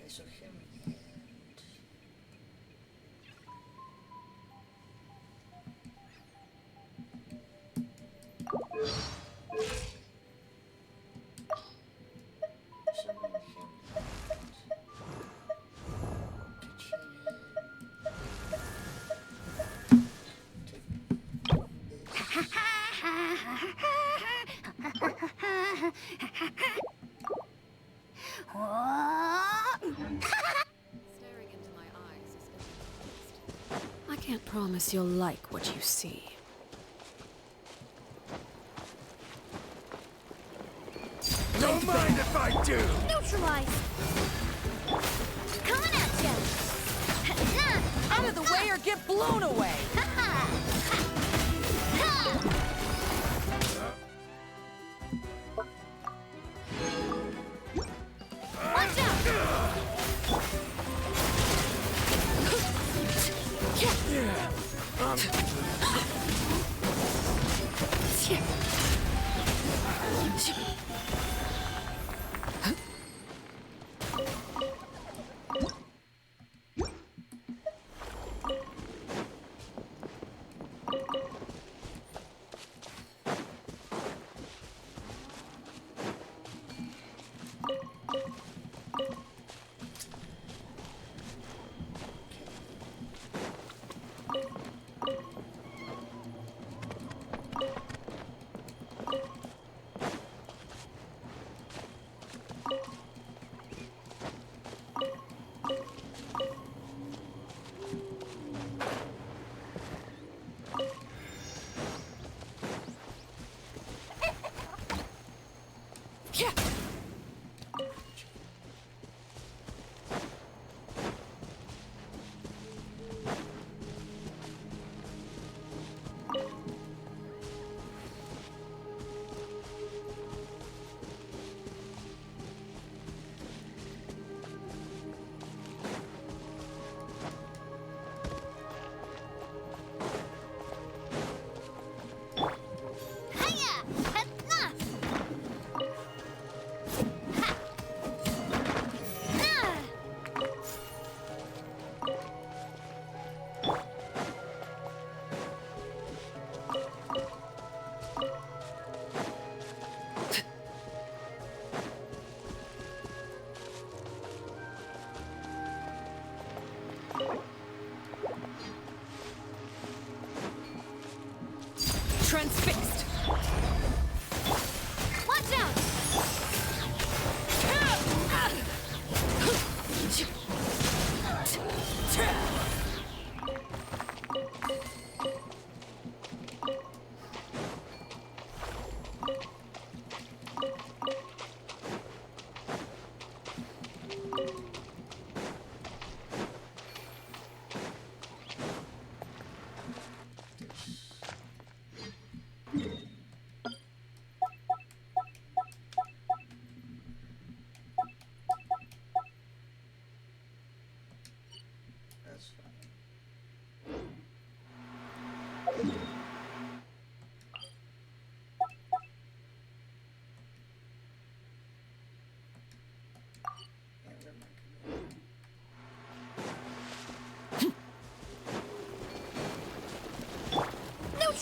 C: So him
P: I can't promise you'll like what you see.
F: Don't mind if I do!
B: Neutralize! Coming at ya!
A: Out of the way or get blown away!
B: Watch out!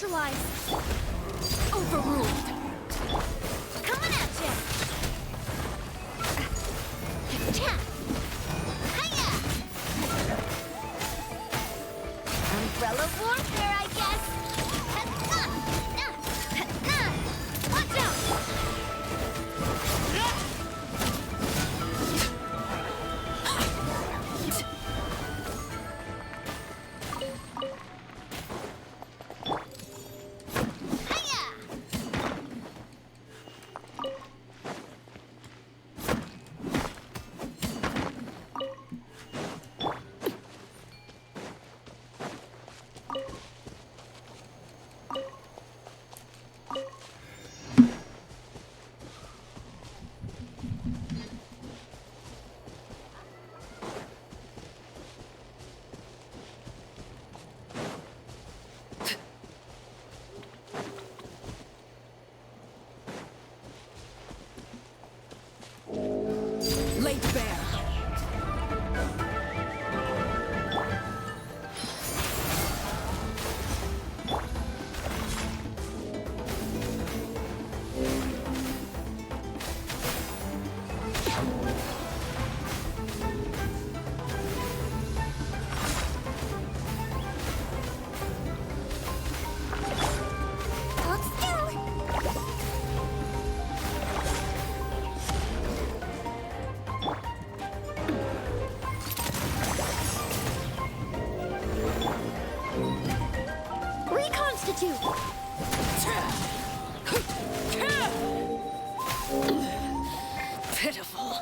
I: Neutralize! Overruled! Coming at ya! Hiya! Umbrella warfare, I guess! Watch out!
P: Laid bare.
B: Hold still. Reconstitute.
P: Pitiful.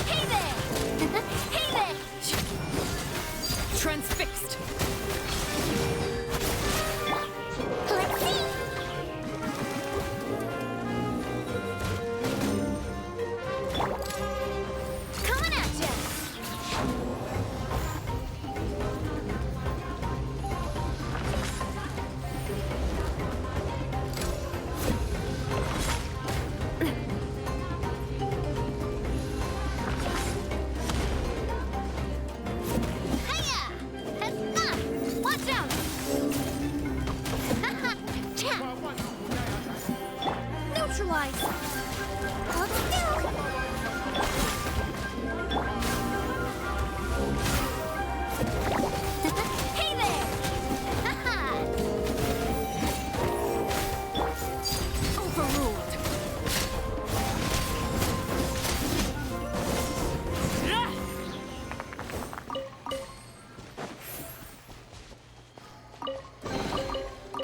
B: Hey there! Hey there!
P: Transfixed.
B: Let's see! Coming at ya! Hiya! Watch out! Neutralize! Hold still! Hey there!
P: Overruled.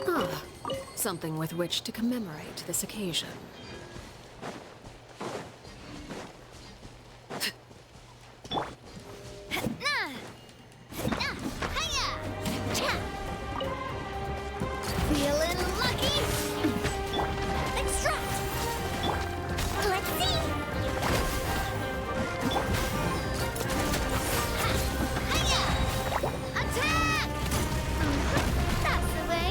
P: Ah, something with which to commemorate this occasion.
B: Feeling lucky? Extract! Let's see! Hiya! Attack! That's the way!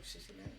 C: 69.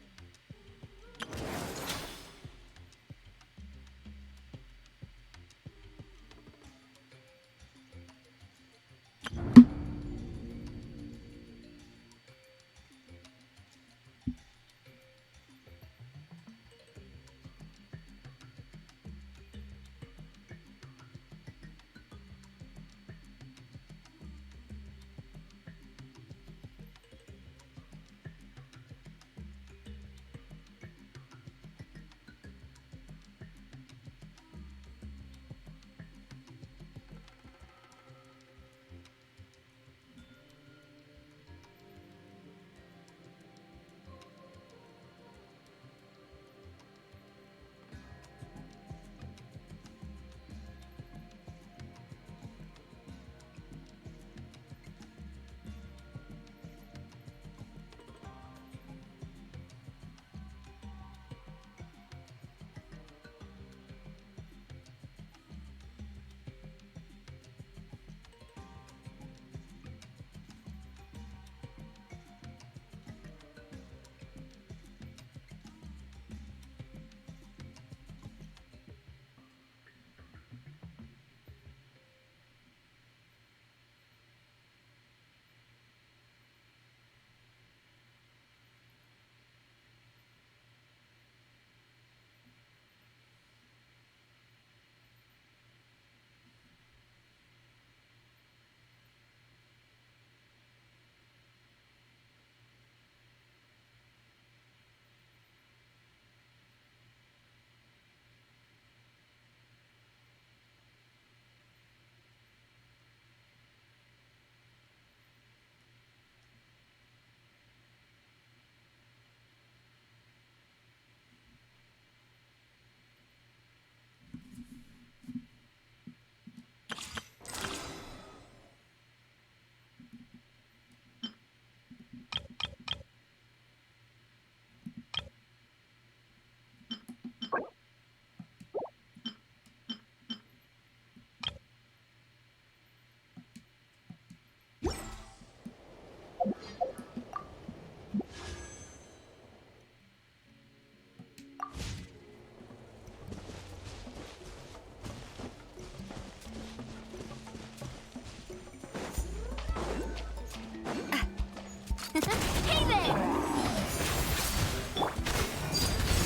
B: Hey there!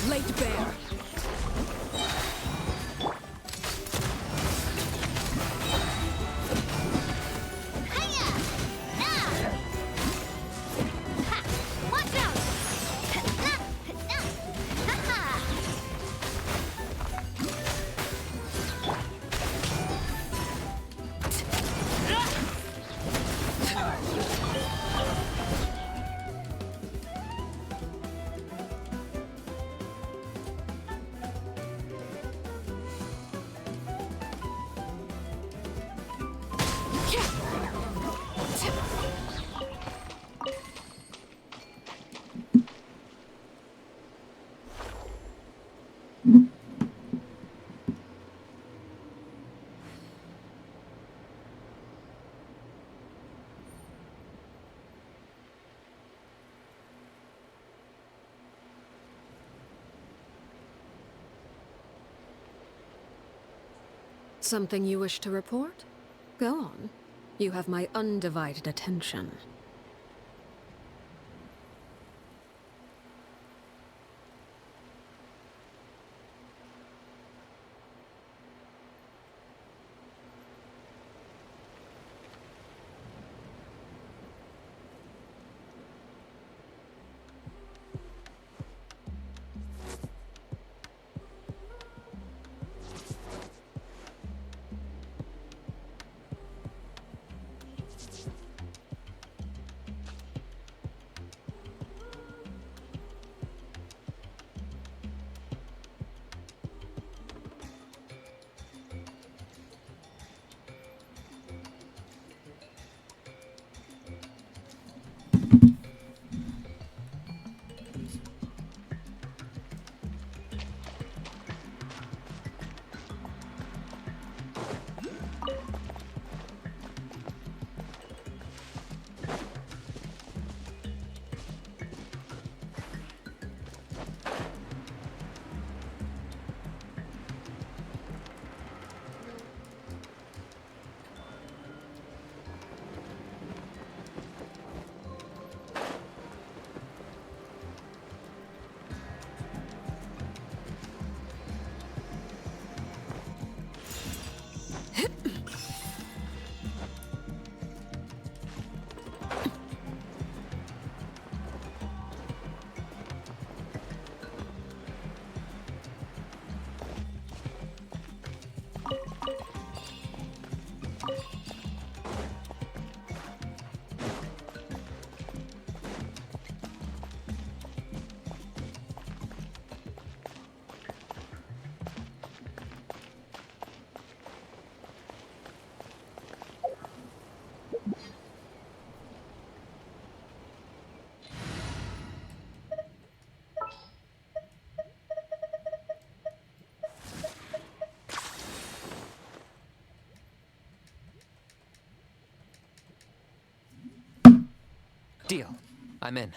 P: Late bear.
B: Hiya! Now! Ha! Watch out! Ha-ha!
P: Something you wish to report? Go on. You have my undivided attention.
Q: Deal. I'm in.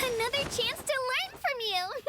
B: Another chance to learn from you!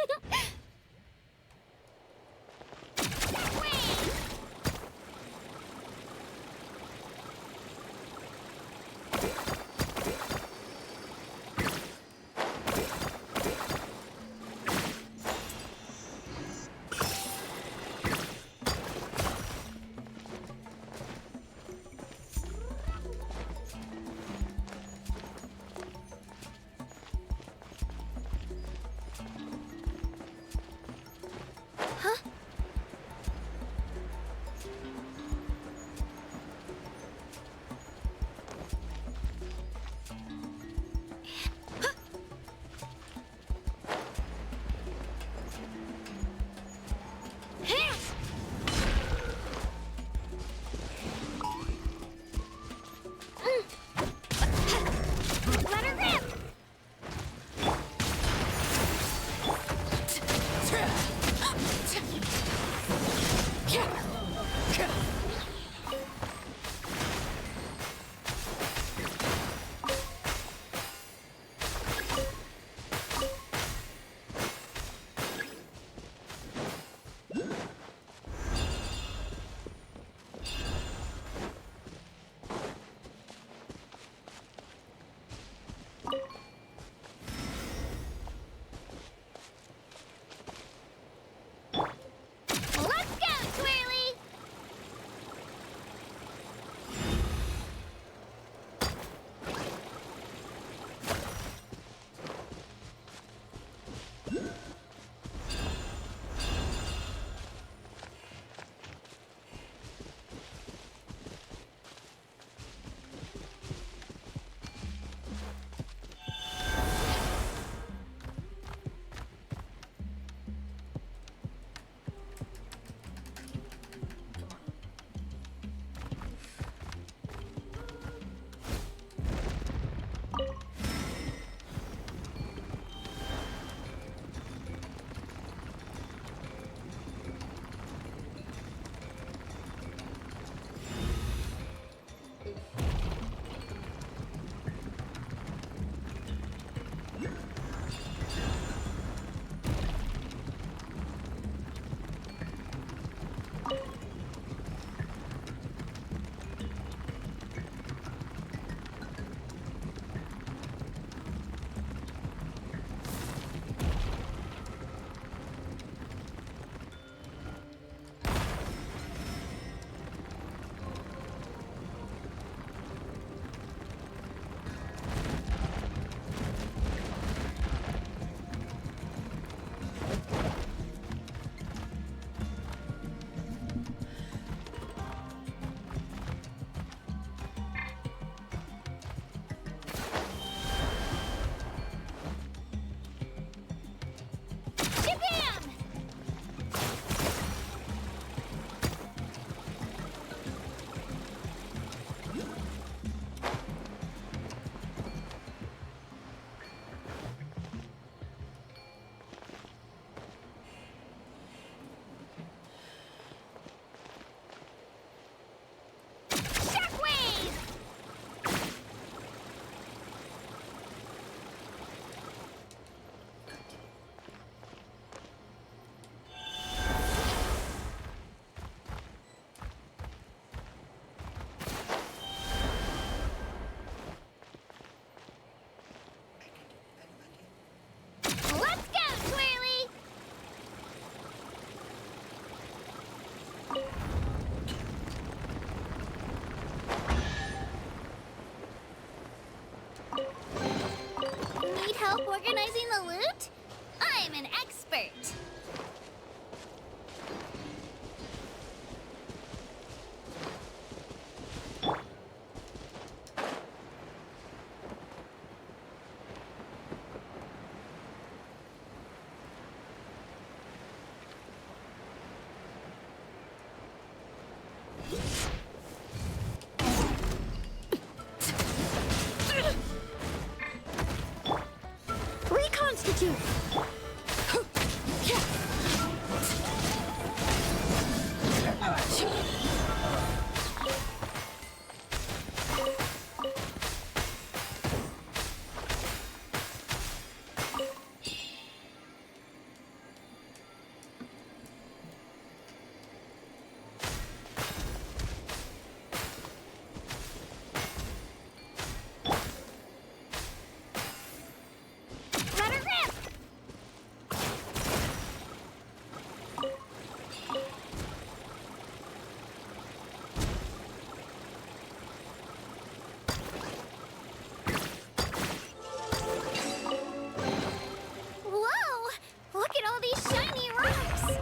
J: you.
B: Let her rip! Whoa! Look at all these shiny rocks!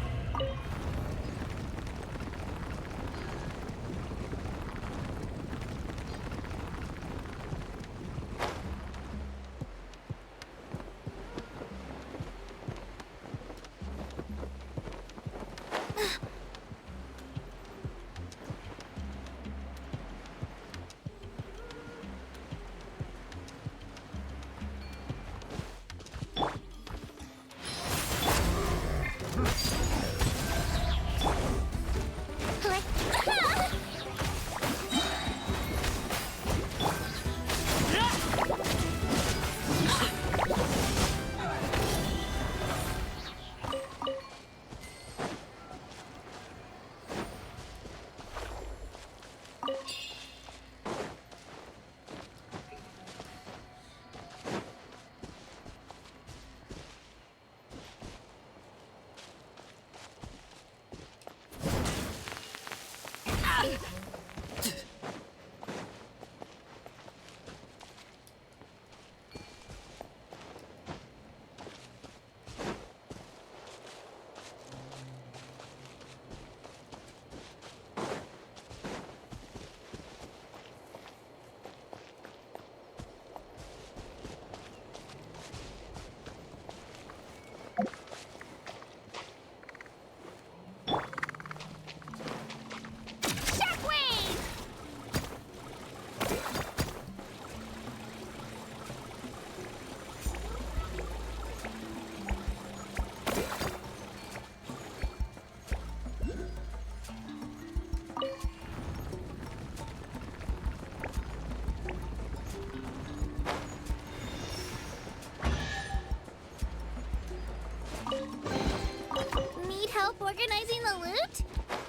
B: Need help organizing the loot?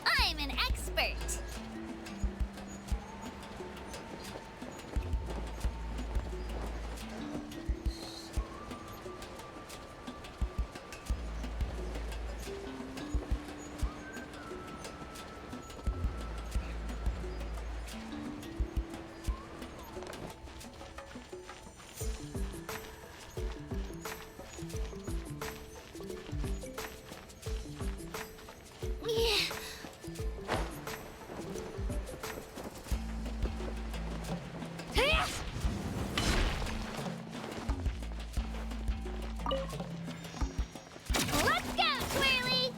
B: I'm an expert. Yeah. Hiya! Let's go, Twirly!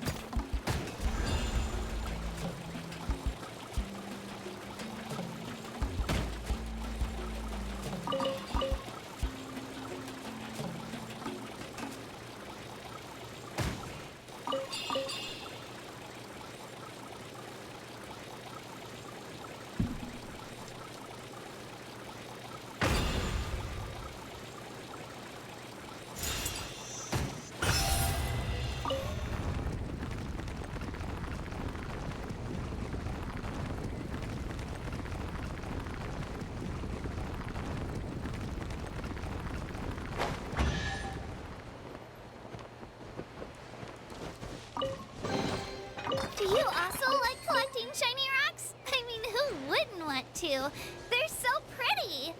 B: Do you also like collecting shiny rocks? I mean, who wouldn't want to? They're so pretty!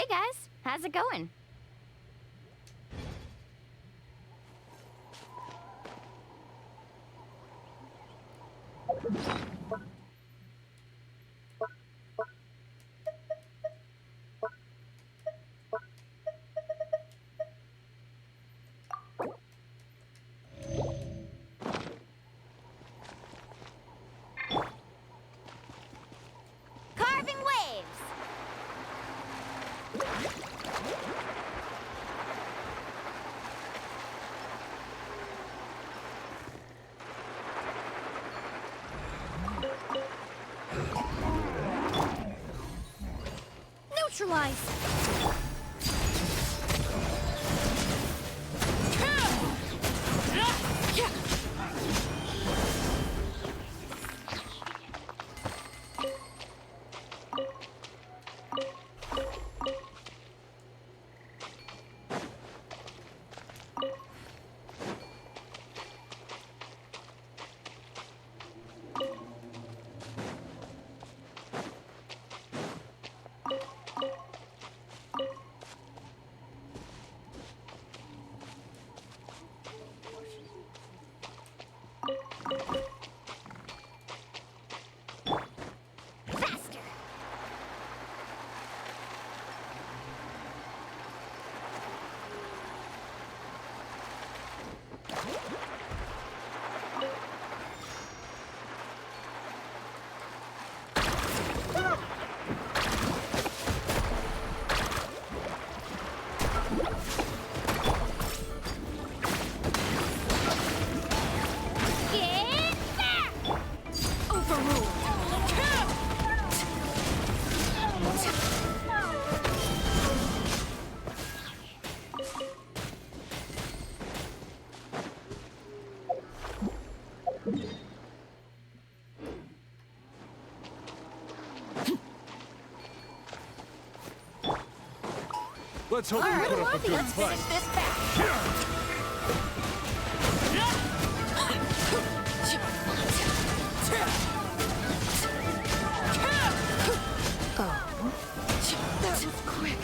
Q: guys, how's it going?
B: Carving waves.
Q: Neutralize!
B: Faster. Get back!
F: Let's hope we put up a good fight.
J: That was quick.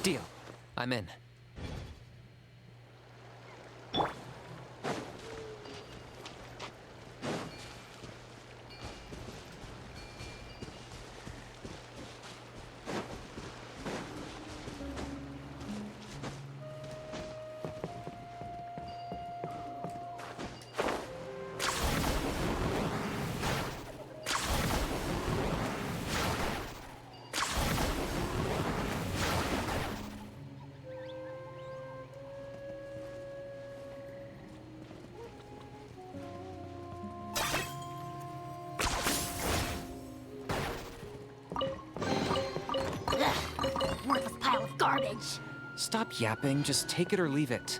R: Deal. I'm in.
B: Worthless pile of garbage.
R: Stop yapping, just take it or leave it.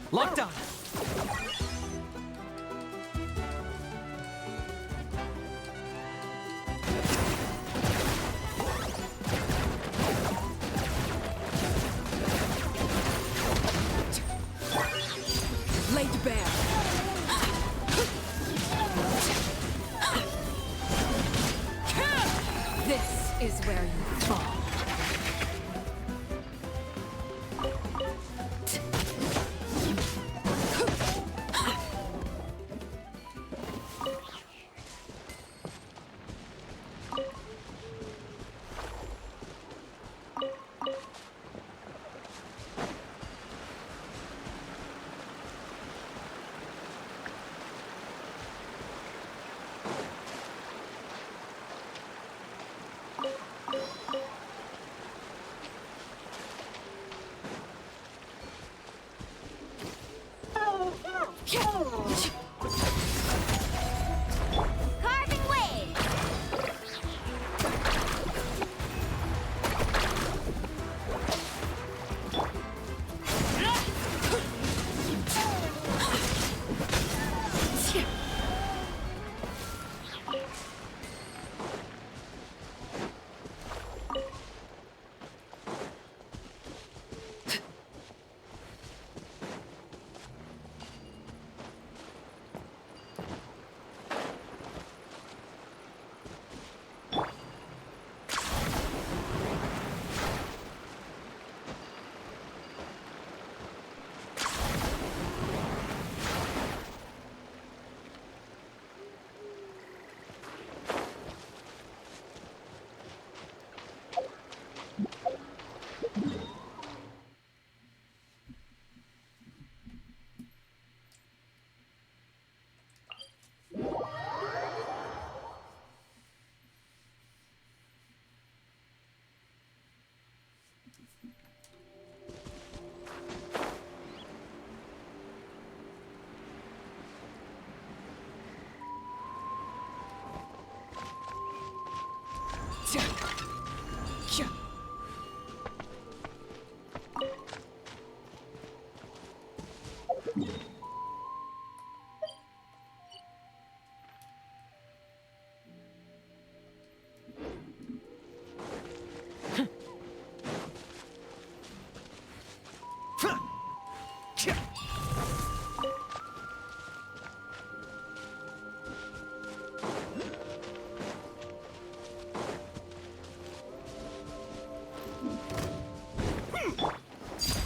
R: Locked on!
J: Laid bare.
P: where you fall.
B: Carving wave!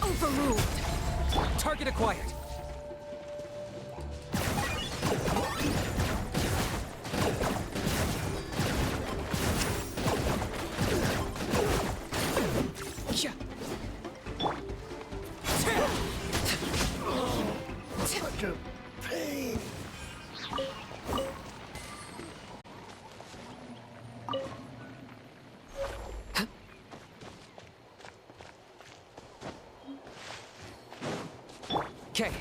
R: Overruled! Target acquired.
F: Such a pain.
R: Okay,